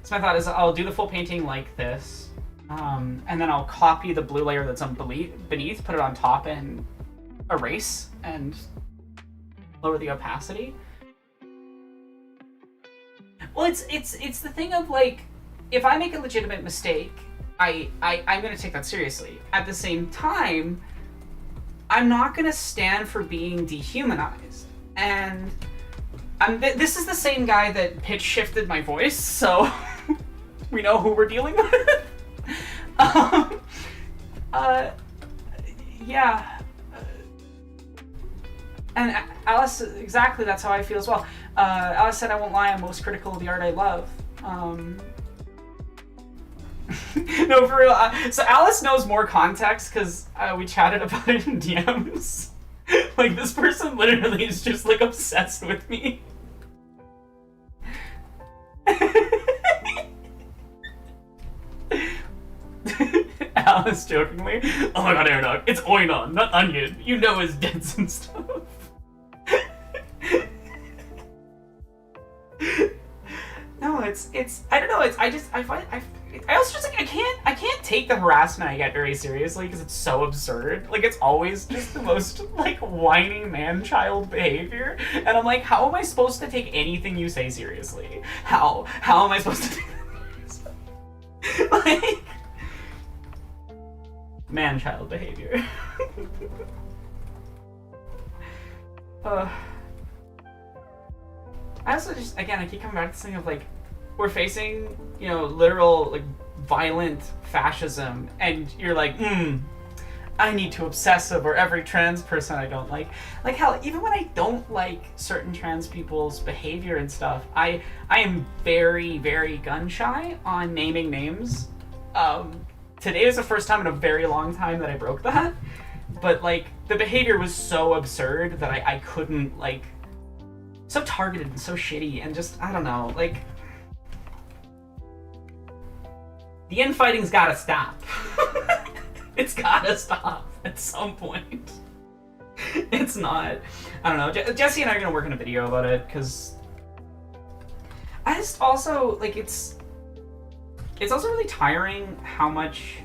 Speaker 1: So my thought is I'll do the full painting like this, and then I'll copy the blue layer that's on beneath, put it on top, and erase, and lower the opacity. Well, it's the thing of, like, if I make a legitimate mistake, I'm gonna take that seriously. At the same time, I'm not gonna stand for being dehumanized. And this is the same guy that pitch shifted my voice, so we know who we're dealing with. Yeah. And Alice, exactly, that's how I feel as well. Alice said, I won't lie, I'm most critical of the art I love. No, for real. So Alice knows more context because we chatted about it in DMs. Like, this person literally is just, like, obsessed with me. Alice jokingly, oh my god, Aerodog, it's Oinon, not Onion. You know his dents and stuff. No, it's I don't know, I also just, like, I can't take the harassment I get very seriously because it's so absurd. Like, it's always just the most, like, whining man-child behavior, and I'm like, how am I supposed to take anything you say seriously? How am I supposed to take that seriously? Like, man-child behavior. I also just, again, I keep coming back to this thing of, like, we're facing, literal, like, violent fascism, and you're like, I need to obsess over every trans person I don't like. Like, hell, even when I don't like certain trans people's behavior and stuff, I am very, very gun-shy on naming names. Today was the first time in a very long time that I broke that. But, like, the behavior was so absurd that I couldn't, like... So targeted and so shitty, and just, I don't know, like... The infighting's gotta stop. It's gotta stop at some point. It's not... I don't know. Jesse and I are gonna work on a video about it, because... I just also, like, it's also really tiring how much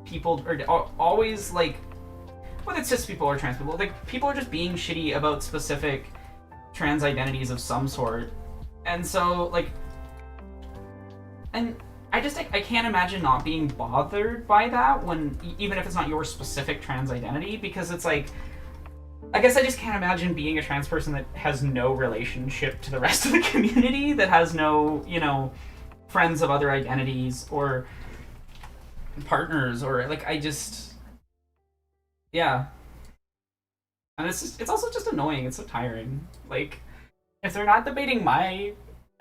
Speaker 1: people are always, like... Whether it's cis people or trans people, like, people are just being shitty about specific trans identities of some sort. And so, like... And I can't imagine not being bothered by that when... Even if it's not your specific trans identity, because it's like... I guess I just can't imagine being a trans person that has no relationship to the rest of the community, that has no, friends of other identities, or partners, or, like, I just... Yeah. And it's also just annoying. It's so tiring. Like, if they're not debating my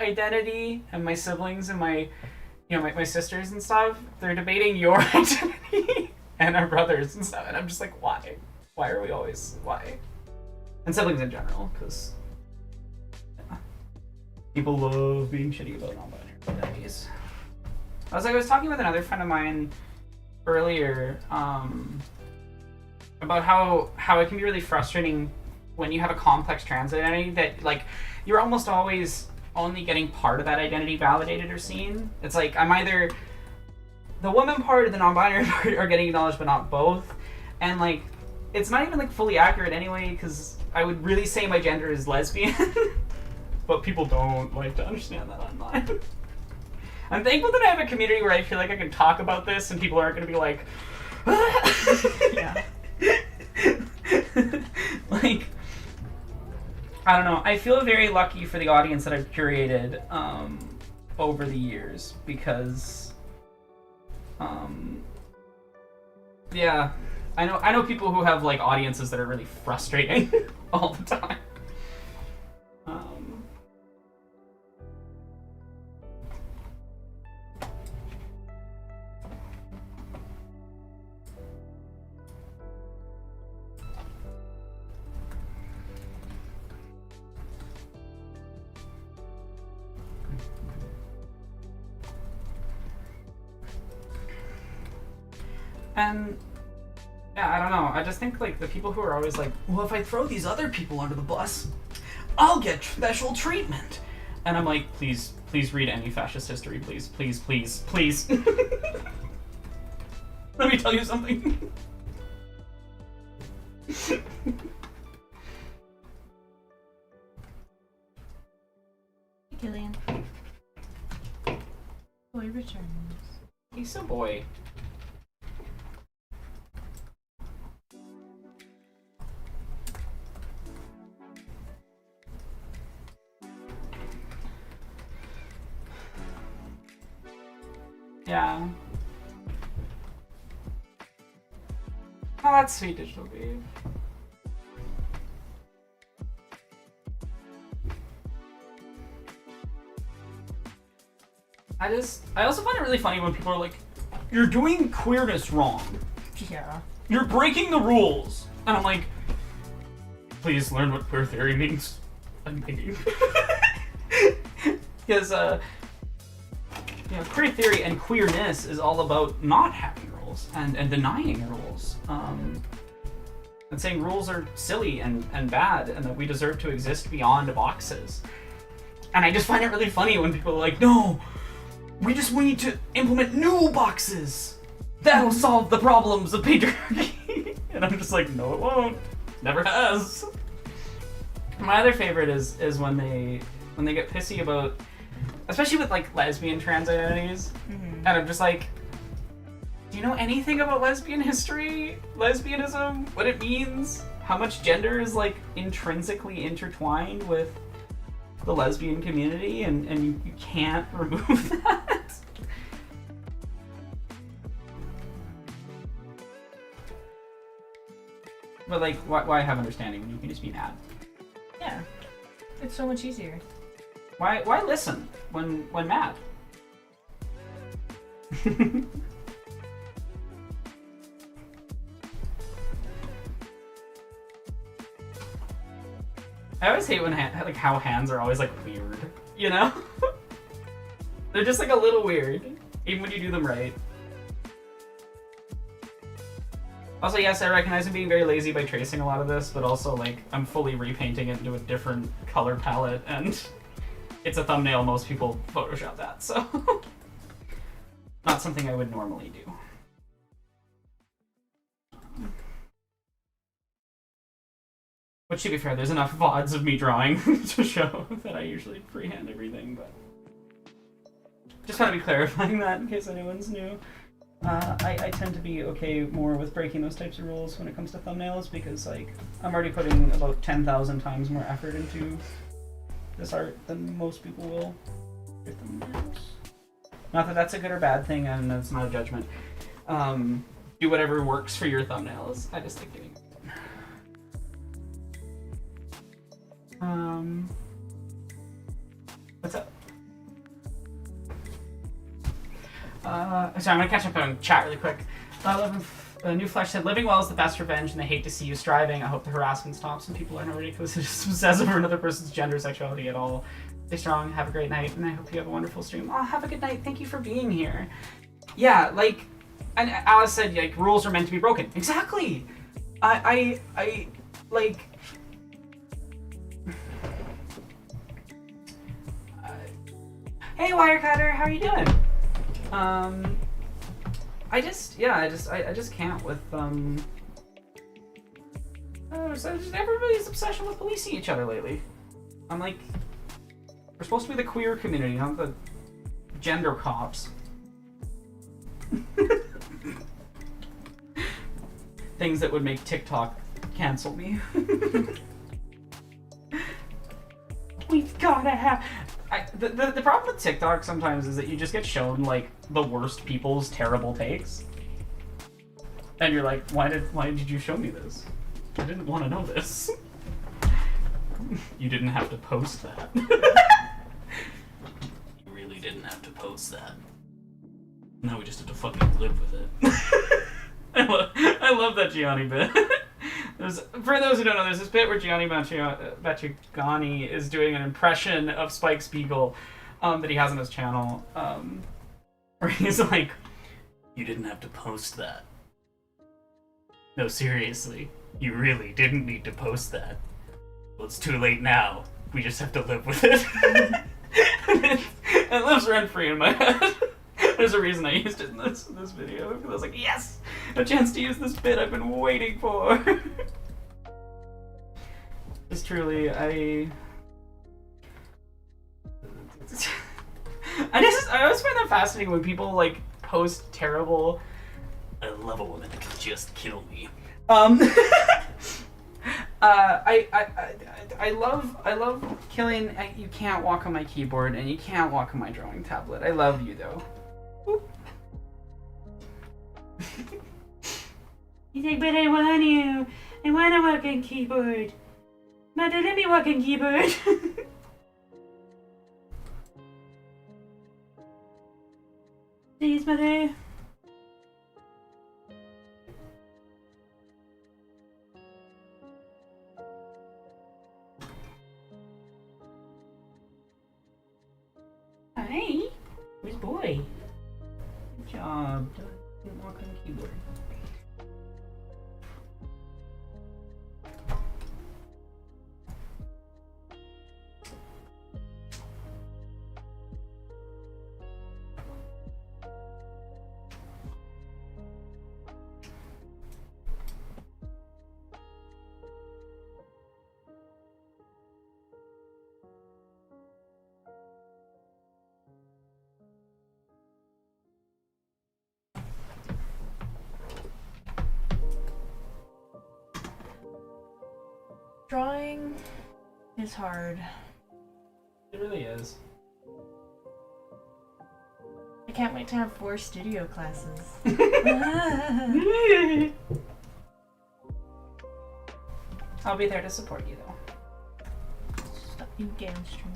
Speaker 1: identity and my siblings and my, my sisters and stuff, they're debating your identity and our brothers and stuff. And I'm just like, why? Why are we always... Why? And siblings in general, because people love being shitty about non-binary identities. I was talking with another friend of mine earlier, about how it can be really frustrating when you have a complex trans identity that, like, you're almost always only getting part of that identity validated or seen. It's like, I'm either... The woman part or the non-binary part are getting acknowledged, but not both. And, like, it's not even, like, fully accurate anyway, because I would really say my gender is lesbian. But people don't like to understand that online. I'm thankful that I have a community where I feel like I can talk about this and people aren't going to be like...
Speaker 2: Yeah.
Speaker 1: Like, I don't know. I feel very lucky for the audience that I've curated over the years, because yeah, I know people who have, like, audiences that are really frustrating all the time. And yeah, I don't know. I just think, like, the people who are always like, well, if I throw these other people under the bus, I'll get special treatment. And I'm like, please read any fascist history, please. Let me tell you something.
Speaker 2: Hey, Killian. Boy returns.
Speaker 1: He's a boy. Yeah. Oh, that's sweet, Digital Babe. I also find it really funny when people are like, you're doing queerness wrong.
Speaker 2: Yeah.
Speaker 1: You're breaking the rules. And I'm like, please learn what queer theory means. I'm begging. Because, queer theory and queerness is all about not having rules and denying rules. And saying rules are silly and bad and that we deserve to exist beyond boxes. And I just find it really funny when people are like, no, we need to implement new boxes. That'll solve the problems of patriarchy. And I'm just like, no, it won't. Never has. My other favorite is when they get pissy about, especially with, like, lesbian trans identities. Mm-hmm. And I'm just like, do you know anything about lesbian history? Lesbianism? What it means? How much gender is, like, intrinsically intertwined with the lesbian community, and you can't remove that. But like, why have understanding when you can just be mad?
Speaker 2: Yeah. It's so much easier.
Speaker 1: Why listen when mad? I always hate when like how hands are always like weird, you know? They're just like a little weird, even when you do them right. Also, yes, I recognize I'm being very lazy by tracing a lot of this, but also like I'm fully repainting it into a different color palette, and it's a thumbnail. Most people Photoshop that, so not something I would normally do. Which, to be fair, there's enough VODs of me drawing to show that I usually freehand everything, but just want to be clarifying that in case anyone's new. I tend to be okay more with breaking those types of rules when it comes to thumbnails, because like I'm already putting about 10,000 times more effort into this art than most people will with thumbnails. Not that that's a good or bad thing, and that's not a judgment. Do whatever works for your thumbnails. I just like doing it. What's up? So I'm gonna catch up on chat really quick. New Flesh said, "Living well is the best revenge, and they hate to see you striving. I hope the harassment stops and people are not ridiculous and just obsessed over another person's gender, sexuality at all. Stay strong. Have a great night, and I hope you have a wonderful stream." Oh, have a good night. Thank you for being here. Yeah, like, and Alice said, like, rules are meant to be broken. Exactly. I like. Hey, Wirecutter, how are you doing? I just can't with just everybody's obsession with policing each other lately. I'm like, we're supposed to be the queer community, not the gender cops. Things that would make TikTok cancel me. We've gotta have. The problem with TikTok sometimes is that you just get shown like the worst people's terrible takes, and you're like, why did you show me this? I didn't want to know this. You didn't have to post that. You really didn't have to post that. Now we just have to fucking live with it. I love that Gianni bit. For those who don't know, there's this bit where Gianni Baciogani is doing an impression of Spike Spiegel that he has on his channel, where he's like, "You didn't have to post that. No, seriously, you really didn't need to post that. Well, it's too late now. We just have to live with it." It lives rent-free in my head. There's a reason I used it in this video, because I was like, yes! A chance to use this bit I've been waiting for! Just truly, I always find that fascinating when people, like, post terrible... I love a woman that can just kill me. I love killing... You can't walk on my keyboard, and you can't walk on my drawing tablet. I love you, though. He's like, but I want you. I want to walk on keyboard. Mother, let me walk on keyboard. Please, Mother. Hi. Where's boy? Good job. Don't walk on the keyboard.
Speaker 2: Drawing is hard.
Speaker 1: It really is.
Speaker 2: I can't wait to have 4 studio classes.
Speaker 1: I'll be there to support you, though.
Speaker 2: Stop you game stream.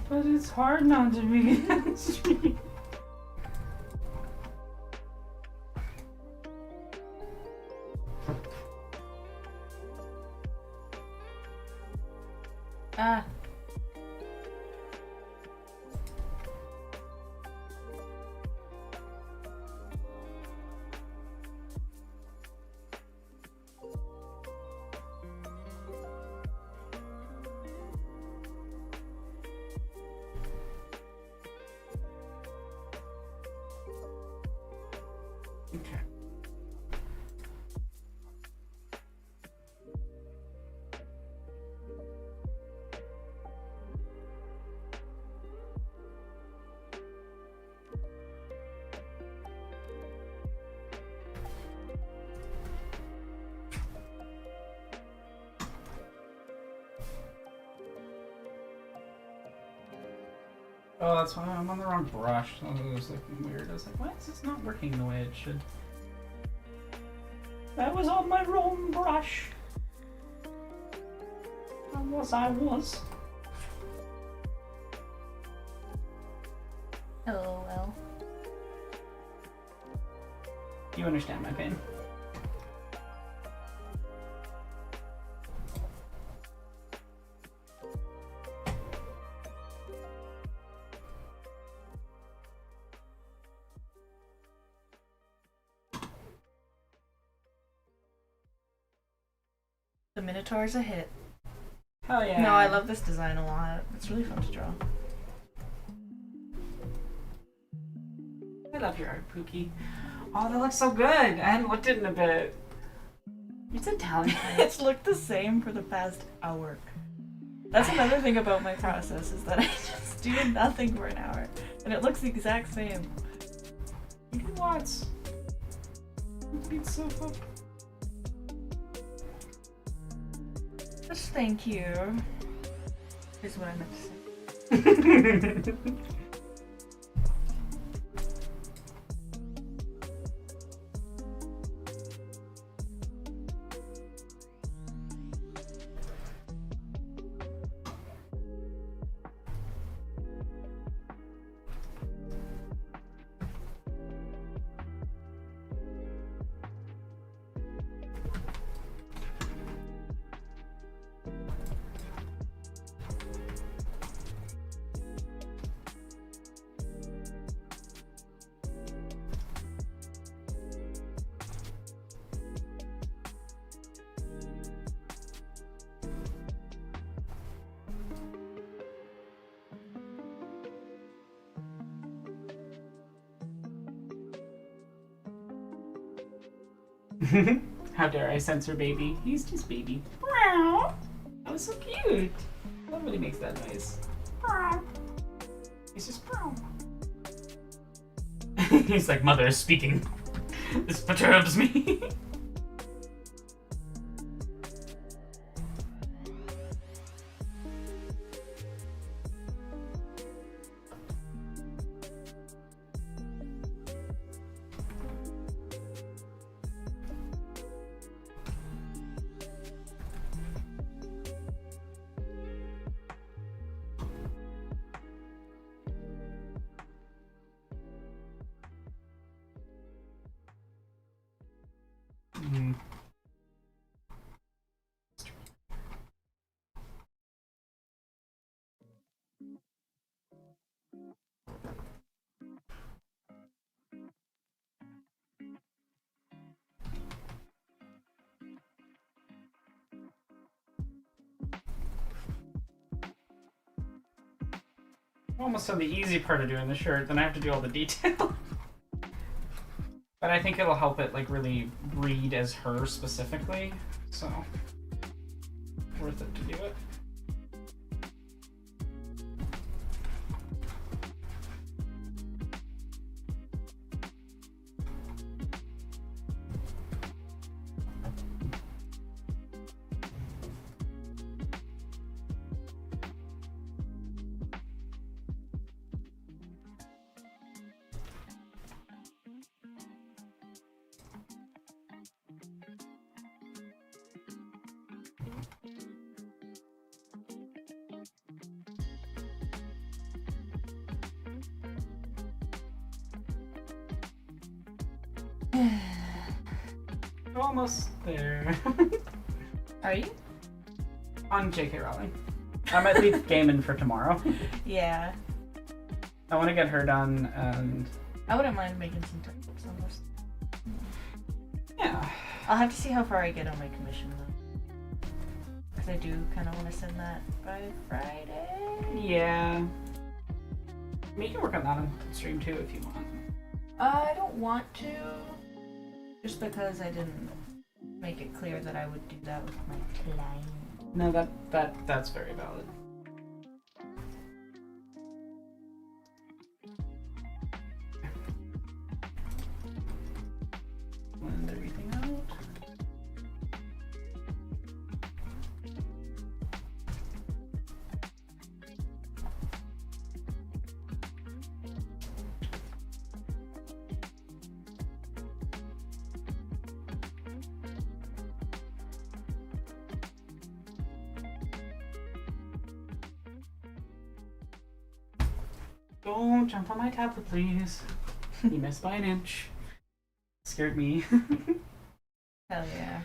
Speaker 1: But it's hard not to be against stream.
Speaker 2: Ah.
Speaker 1: Okay. Oh, that's why I'm on the wrong brush. That was looking weird. I was like, why is this not working the way it should? That was on my wrong brush. I was.
Speaker 2: LOL.
Speaker 1: You understand my pain.
Speaker 2: The Minotaur's a hit.
Speaker 1: Hell yeah.
Speaker 2: No, I love this design a lot. It's really fun to draw.
Speaker 1: I love your art, Pookie. Oh, that looks so good. I hadn't looked at it in a bit. It's Italian.
Speaker 2: It's looked the same for the past hour. That's another thing about my process, is that I just do nothing for an hour. And it looks the exact same.
Speaker 1: You do what? Beat stuff up.
Speaker 2: Just thank you. Is what I meant to say.
Speaker 1: How dare I censor baby? He's just baby. That was so cute. Nobody makes that noise. He's just He's like, mother is speaking. This perturbs me. Almost done the easy part of doing the shirt, then I have to do all the detail. But I think it'll help it like really read as her specifically, so worth it to do it. Almost there.
Speaker 2: Are you?
Speaker 1: On J.K. Rowling. I might leave gaming for tomorrow.
Speaker 2: Yeah.
Speaker 1: I want to get her done, and
Speaker 2: I wouldn't mind making some time almost.
Speaker 1: yeah.
Speaker 2: I'll have to see how far I get on my commission though. Because I do kind of want to send that by Friday.
Speaker 1: Yeah. I mean, you can work on that on stream too if you want.
Speaker 2: I don't want to. Just because I didn't make it clear that I would do that with my client.
Speaker 1: No, that's very valid. Blend everything out. Don't jump on my tablet, please. You missed by an inch. Scared me.
Speaker 2: Hell yeah.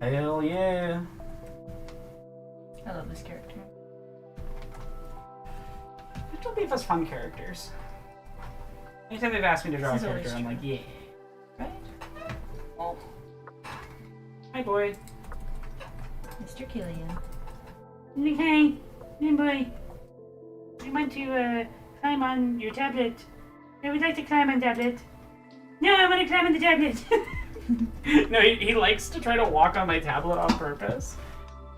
Speaker 1: Hell yeah.
Speaker 2: I love this character.
Speaker 1: Don't leave us fun characters. Anytime they've asked me to draw a
Speaker 2: This is always
Speaker 1: character, I'm like, yeah.
Speaker 2: Right?
Speaker 1: Oh. Hi, boy.
Speaker 2: Mr. Killian.
Speaker 1: Hey. Hey, boy. I want to climb on your tablet. I would like to climb on tablet. No, I want to climb on the tablet. No, he likes to try to walk on my tablet on purpose.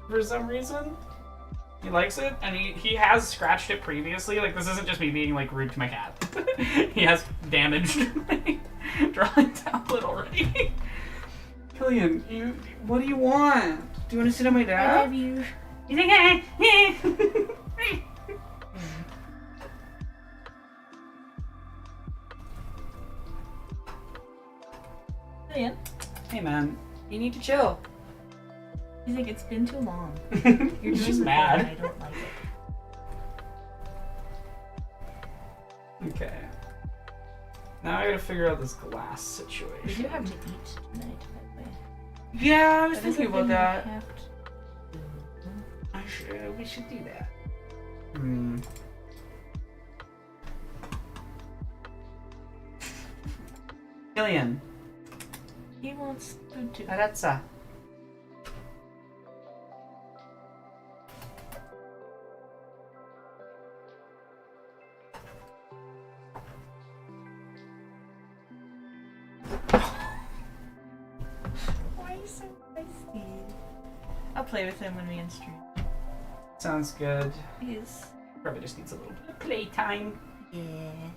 Speaker 1: For some reason. He likes it, and he has scratched it previously. Like, this isn't just me being, like, rude to my cat. He has damaged my drawing tablet already. Killian, what do you want? Do you want to sit on my
Speaker 2: I
Speaker 1: lap?
Speaker 2: love you.
Speaker 1: You think I...
Speaker 2: Killian.
Speaker 1: Hey, man. You need to chill.
Speaker 2: He's like, it's been too long. You're
Speaker 1: He's
Speaker 2: doing
Speaker 1: just
Speaker 2: the thing
Speaker 1: mad.
Speaker 2: and I don't like it.
Speaker 1: Okay. Now I gotta figure out this glass
Speaker 2: We do
Speaker 1: situation.
Speaker 2: have to eat tonight, by the way.
Speaker 1: Yeah, I was
Speaker 2: That
Speaker 1: thinking
Speaker 2: doesn't
Speaker 1: about
Speaker 2: mean
Speaker 1: that.
Speaker 2: we have to-
Speaker 1: We should do that. Hmm. Killian.
Speaker 2: He wants food too.
Speaker 1: Arazza.
Speaker 2: Why are you so feisty? I'll play with him when we end stream.
Speaker 1: Sounds good.
Speaker 2: He's...
Speaker 1: Probably just needs a little bit of playtime.
Speaker 2: Yeah.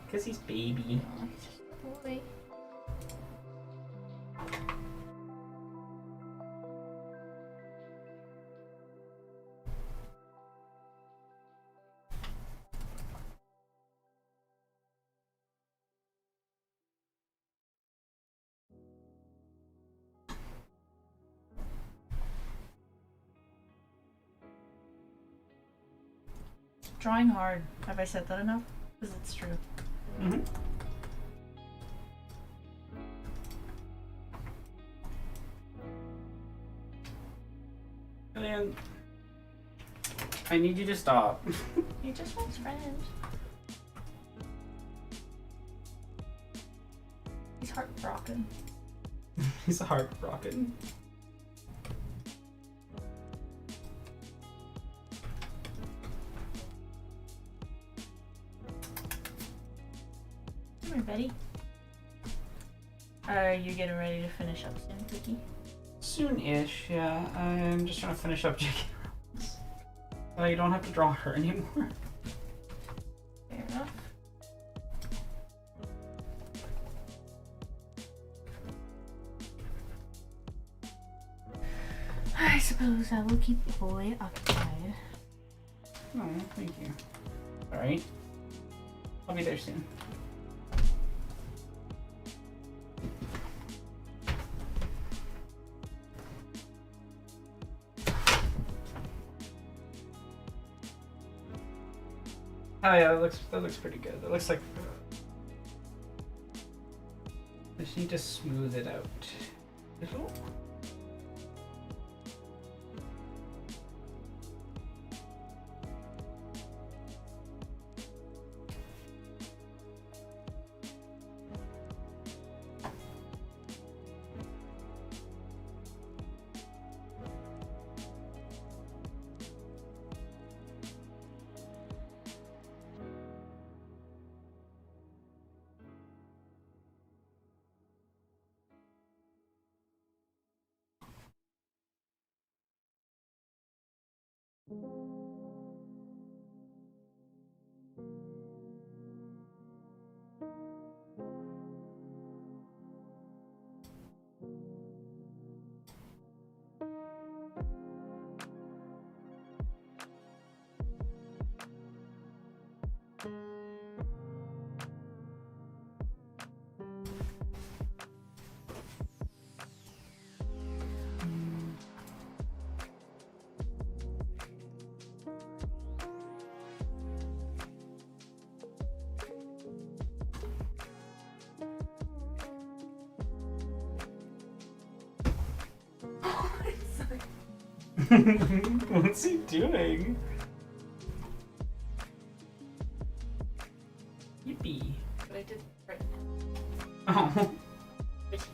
Speaker 1: Because he's baby.
Speaker 2: Oh, he's just a boy. Drawing hard. Have I said that enough? Because it's true.
Speaker 1: Mm-hmm. Killian. I need you to stop.
Speaker 2: He just wants friends. He's heartbroken.
Speaker 1: He's heartbroken.
Speaker 2: Come here, Betty. Are you getting ready to finish up soon, Cookie?
Speaker 1: Soon-ish, yeah. I'm just trying to finish up J.K. Rowling's. So you don't have to draw her anymore.
Speaker 2: Fair enough. I suppose I will keep the boy occupied.
Speaker 1: Oh, thank you. Alright. I'll be there soon. Oh yeah, that looks pretty good. That looks like just need to smooth it out a little. What's he doing? Yippee.
Speaker 3: But I did right.
Speaker 1: Oh.
Speaker 3: But he's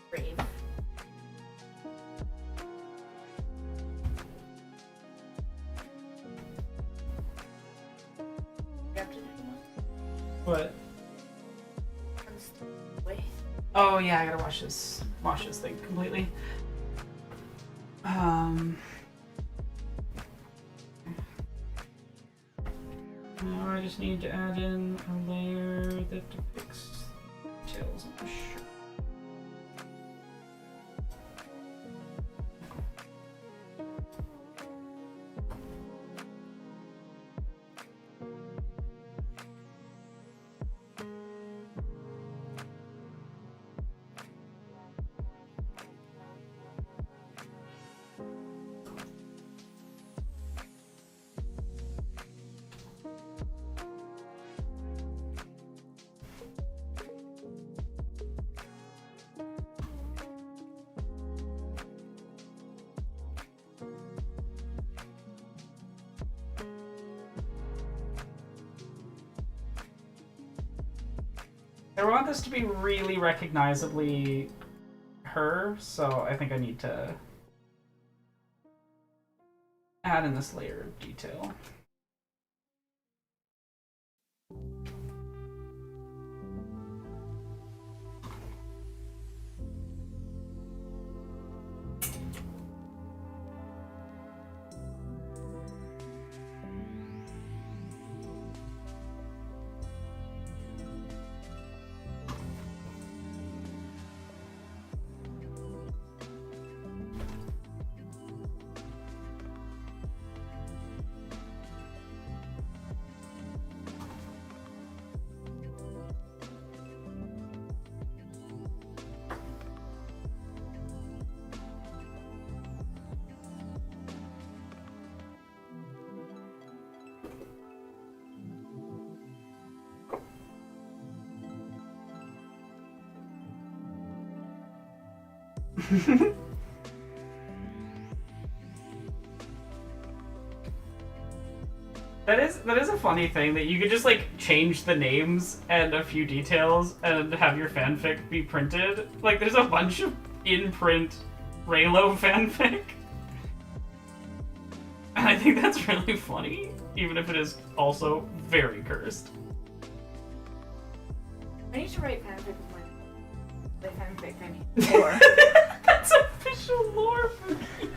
Speaker 3: brave. You have to do one?
Speaker 1: What?
Speaker 3: Wait.
Speaker 1: Oh yeah, I gotta wash this thing completely. Now I just need to add in a layer that depicts details on the shirt. I want this to be really recognizably her, so I think I need to add in this layer of detail. That is a funny thing that you could just like change the names and a few details and have your fanfic be printed. Like there's a bunch of in-print Raylo fanfic. And I think that's really funny, even if it is also very cursed.
Speaker 3: I need to write fanfic with my fanfic. I mean,
Speaker 2: Or
Speaker 1: That's official lore for me.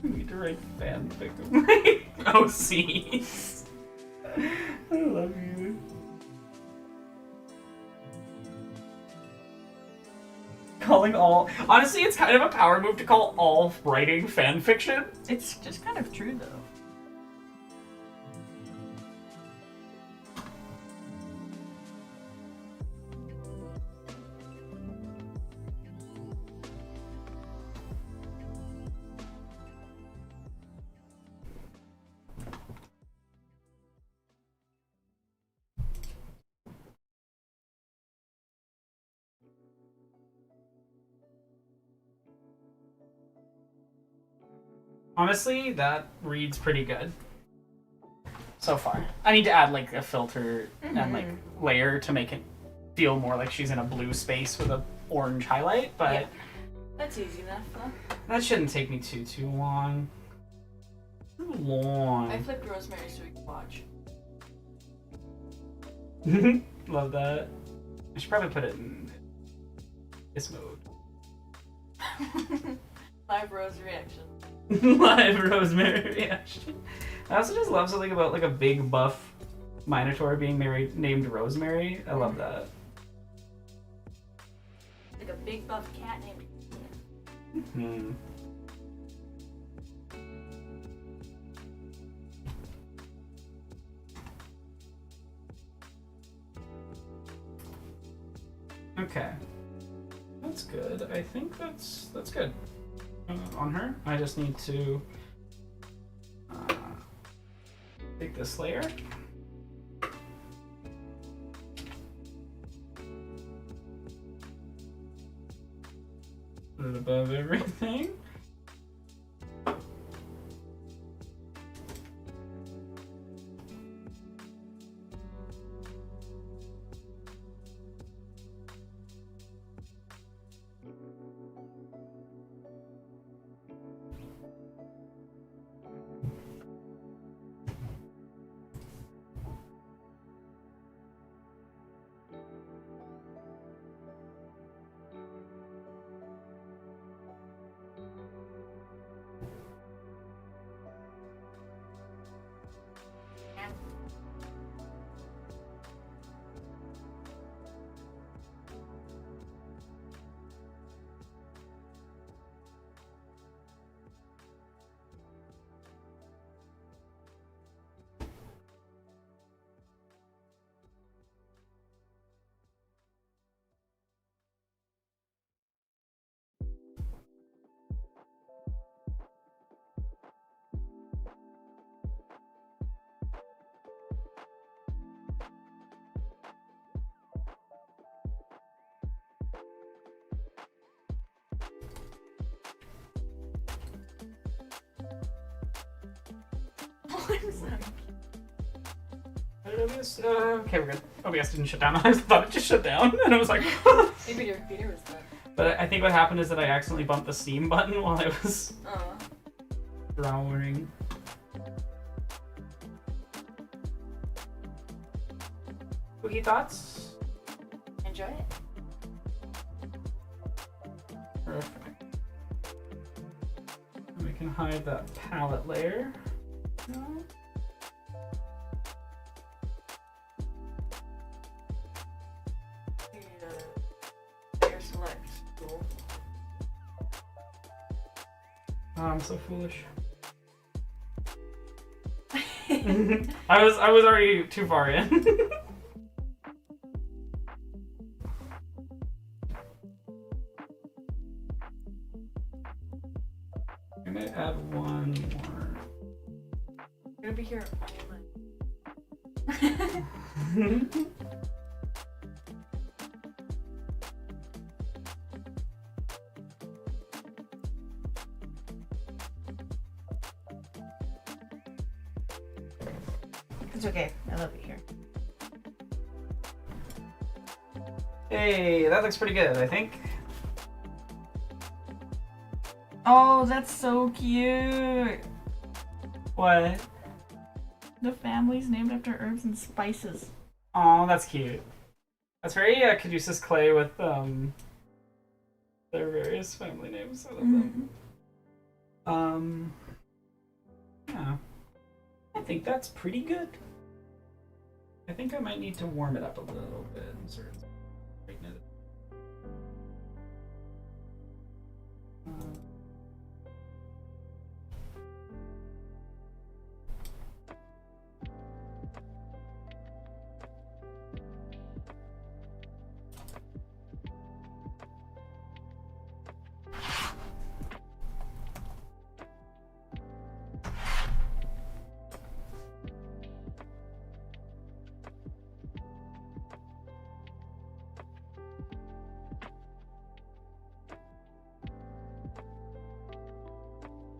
Speaker 1: I need to write fanfic of my OCs. I love you. Calling all... Honestly, it's kind of a power move to call all writing fanfiction.
Speaker 2: it's just kind of true though.
Speaker 1: Honestly, that reads pretty good so far. I need to add like a filter and like layer to make it feel more like she's in a blue space with a orange highlight, but
Speaker 3: Yeah. That's easy enough, huh?
Speaker 1: that shouldn't take me too long. Too long.
Speaker 3: I flipped Rosemary so we can watch.
Speaker 1: Love that. I should probably put it in this mode.
Speaker 3: Live Rose reaction.
Speaker 1: Live Rosemary reaction. I also just love something about like a big buff Minotaur being named Rosemary. I love that.
Speaker 3: Like a big buff cat named.
Speaker 1: Hmm. Okay. That's good. I think that's good. On her, I just need to take this layer. Put it above everything. OBS, okay, we're good. OBS didn't shut down. I thought it just shut down, and I was like,
Speaker 3: Maybe your computer was done.
Speaker 1: But I think what happened is that I accidentally bumped the Steam button while I was
Speaker 3: Oh.
Speaker 1: drawing. Spooky thoughts?
Speaker 3: Enjoy it.
Speaker 1: Perfect. And we can hide that palette layer. No.
Speaker 3: Layer select tool.
Speaker 1: Oh, I'm so foolish. I was already too far in. I might add one more.
Speaker 3: You're gonna be here all night.
Speaker 2: It's okay. I love it here.
Speaker 1: Hey, that looks pretty good, I think.
Speaker 2: Oh, that's so cute.
Speaker 1: What?
Speaker 2: The family's named after herbs and spices.
Speaker 1: Oh, that's cute. That's very Caduceus Clay with their various family names. I love them. Yeah. I think that's pretty good. I think I might need to warm it up a little bit and sort of straighten it.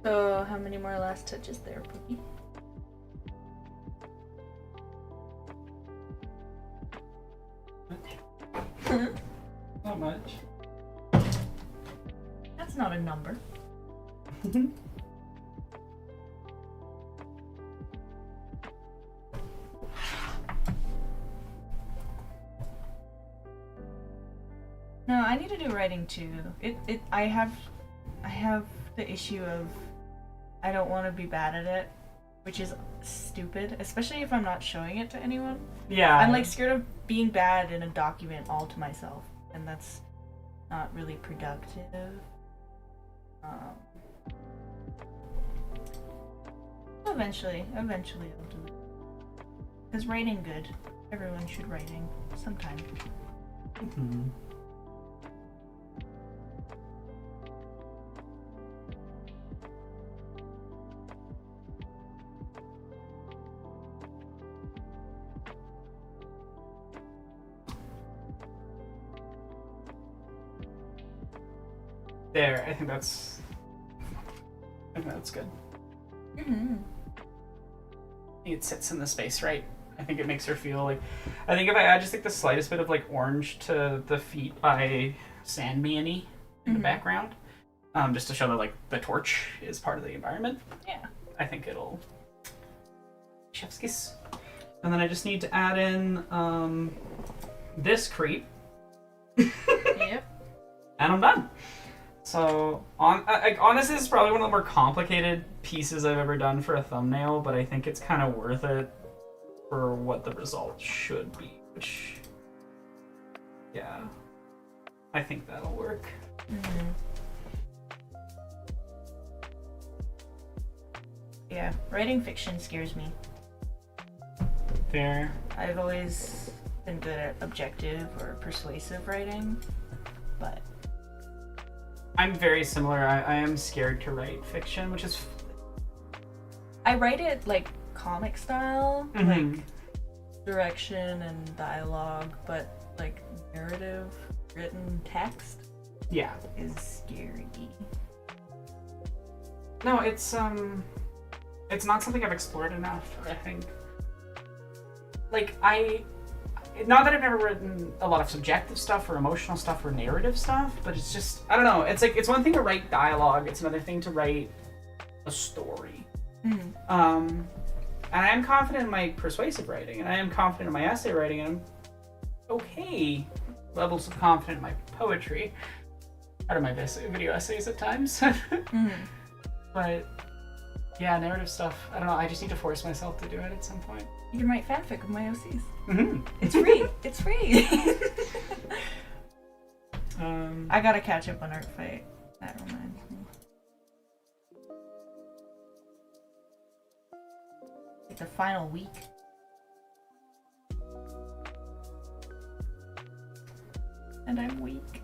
Speaker 3: So, how many more last touches there, Pookie?
Speaker 1: Not much.
Speaker 2: That's not a number. No, I need to do writing too. I have the issue of I don't want to be bad at it, which is stupid, especially if I'm not showing it to anyone.
Speaker 1: Yeah.
Speaker 2: I'm like scared of being bad in a document all to myself, and that's not really productive. Eventually I'll do it. Because writing good. Everyone should writing sometime.
Speaker 1: Mhm. There, I think that's good.
Speaker 2: Mm-hmm.
Speaker 1: It sits in the space right. I think it makes her feel like. I think if I add just like the slightest bit of like orange to the feet by Sand Meany in the background, just to show that like the torch is part of the environment.
Speaker 2: Yeah.
Speaker 1: I think it'll. Chef's kiss. And then I just need to add in this creep,
Speaker 3: Yep.
Speaker 1: and I'm done. So honestly, this is probably one of the more complicated pieces I've ever done for a thumbnail, but I think it's kind of worth it for what the result should be. Which, yeah, I think that'll work.
Speaker 2: Mm-hmm. Yeah, writing fiction scares me.
Speaker 1: Fair.
Speaker 2: I've always been good at objective or persuasive writing, but
Speaker 1: I'm very similar. I am scared to write fiction, which is.
Speaker 2: I write it like comic style,
Speaker 1: Mhm.
Speaker 2: like direction and dialogue, but like narrative written text
Speaker 1: Yeah.
Speaker 2: is scary.
Speaker 1: No, it's not something I've explored enough, I think. Like, not that I've never written a lot of subjective stuff or emotional stuff or narrative stuff, but it's just, I don't know, it's like, it's one thing to write dialogue, it's another thing to write a story.
Speaker 2: Mm.
Speaker 1: And I am confident in my persuasive writing, and I am confident in my essay writing, and I'm okay levels of confidence in my poetry. Out of my video essays at times.
Speaker 2: Mm.
Speaker 1: But yeah, narrative stuff, I don't know, I just need to force myself to do it at some point.
Speaker 2: You can write fanfic of my OCs.
Speaker 1: Mm-hmm.
Speaker 2: It's free. It's free. I gotta catch up on Art Fight. That reminds me. It's the final week. And I'm weak.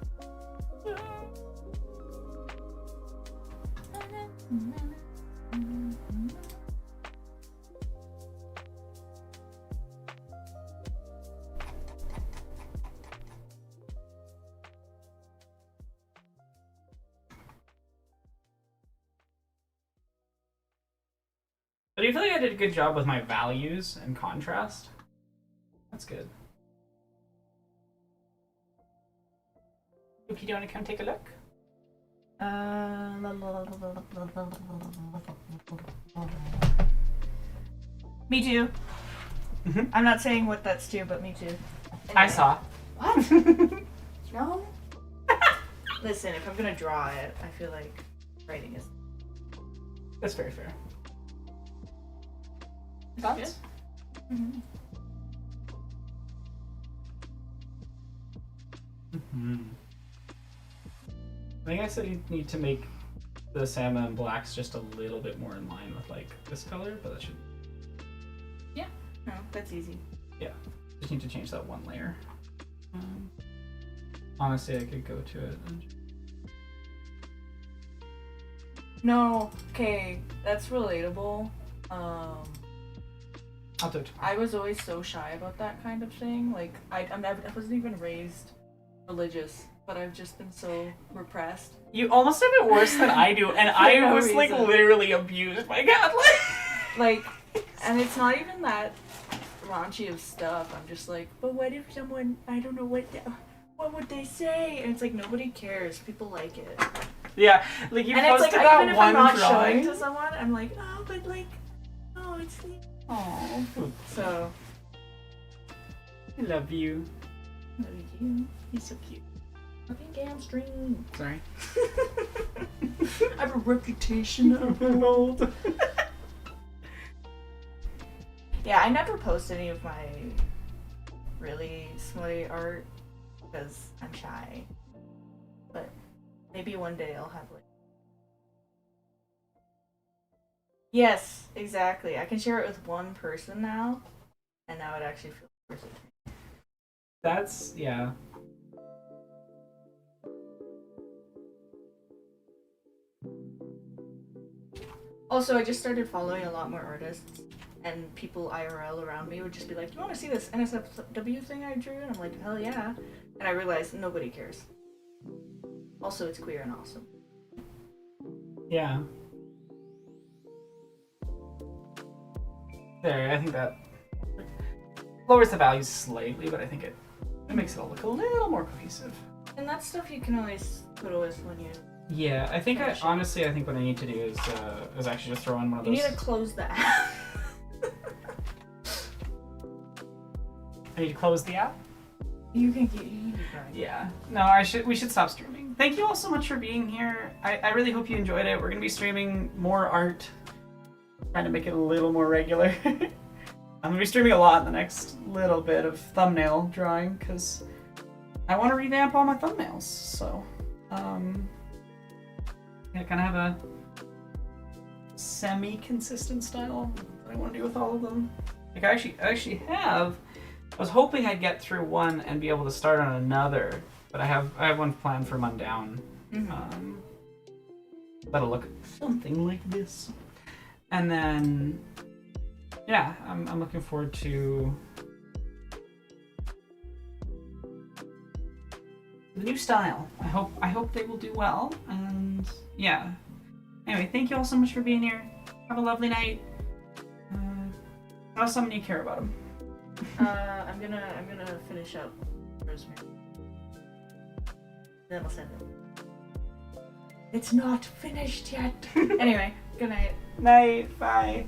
Speaker 1: But do you feel like I did a good job with my values and contrast? That's good. Yuki, do you want to come take a look?
Speaker 2: Me too.
Speaker 1: Mhm.
Speaker 2: I'm not saying what that's to, but me too.
Speaker 1: I saw.
Speaker 2: What? No. Listen, if I'm gonna draw it, I feel like writing is.
Speaker 1: That's very fair.
Speaker 2: Is
Speaker 1: Thoughts?
Speaker 2: Mm-hmm.
Speaker 1: Mm-hmm. I think I said you need to make the salmon and blacks just a little bit more in line with like this color, but that should.
Speaker 2: No, that's easy.
Speaker 1: Just need to change that one layer. Honestly, I could go to it.
Speaker 2: No, okay, that's relatable.
Speaker 1: I'll do it.
Speaker 2: I was always so shy about that kind of thing. Like, I wasn't even raised religious, but I've just been so repressed
Speaker 1: You almost have it worse than I do, and
Speaker 2: For
Speaker 1: I
Speaker 2: no
Speaker 1: was like
Speaker 2: reason.
Speaker 1: literally abused by God.
Speaker 2: Like, and it's not even that raunchy of stuff. I'm just like, but what if someone, I don't know what would they say? And it's like nobody cares. People like it.
Speaker 1: Yeah, like you
Speaker 2: And it's
Speaker 1: posted
Speaker 2: like
Speaker 1: that
Speaker 2: even if
Speaker 1: one
Speaker 2: I'm not
Speaker 1: drawing.
Speaker 2: showing to someone, I'm like, oh, but like, oh, it's the.
Speaker 1: Oh,
Speaker 2: So.
Speaker 1: I love you.
Speaker 2: Love you.
Speaker 1: You're so cute.
Speaker 2: Fucking hamstring.
Speaker 1: Sorry.
Speaker 2: I have a reputation of
Speaker 1: Old.
Speaker 2: Yeah, I never post any of my really smutty art because I'm shy. But maybe one day I'll have like. Yes, exactly. I can share it with one person now, and now it actually feels worth it to me.
Speaker 1: That's yeah.
Speaker 2: Also, I just started following a lot more artists, and people IRL around me would just be like, "Do you want to see this NSFW thing I drew?" And I'm like, "Hell yeah!" And I realized nobody cares. Also, it's queer and awesome.
Speaker 1: Yeah. There, I think that lowers the values slightly, but I think it makes it all look a little more cohesive.
Speaker 2: And that stuff you can always put with when you.
Speaker 1: Yeah, I think
Speaker 2: Finish it.
Speaker 1: honestly, I think what I need to do is actually just throw in one of
Speaker 2: You
Speaker 1: those.
Speaker 2: need to close the app.
Speaker 1: I need to close the app.
Speaker 2: You can keep going.
Speaker 1: Yeah. No, we should stop streaming. Thank you all so much for being here. I really hope you enjoyed it. We're gonna be streaming more art. Trying to make it a little more regular. I'm gonna be streaming a lot in the next little bit of thumbnail drawing because I want to revamp all my thumbnails. So, yeah, kind of have a semi-consistent style that I want to do with all of them. Like I actually have. I was hoping I'd get through one and be able to start on another, but I have one planned for Mundown.
Speaker 2: Mm-hmm.
Speaker 1: That'll look something like this. And then, yeah, I'm looking forward to the new style. I hope they will do well. And yeah. Anyway, thank you all so much for being here. Have a lovely night. Tell someone you care about them.
Speaker 2: I'm gonna finish up Rosemary. Then I'll send it. It's not finished yet. Anyway, good night.
Speaker 1: Night. Bye.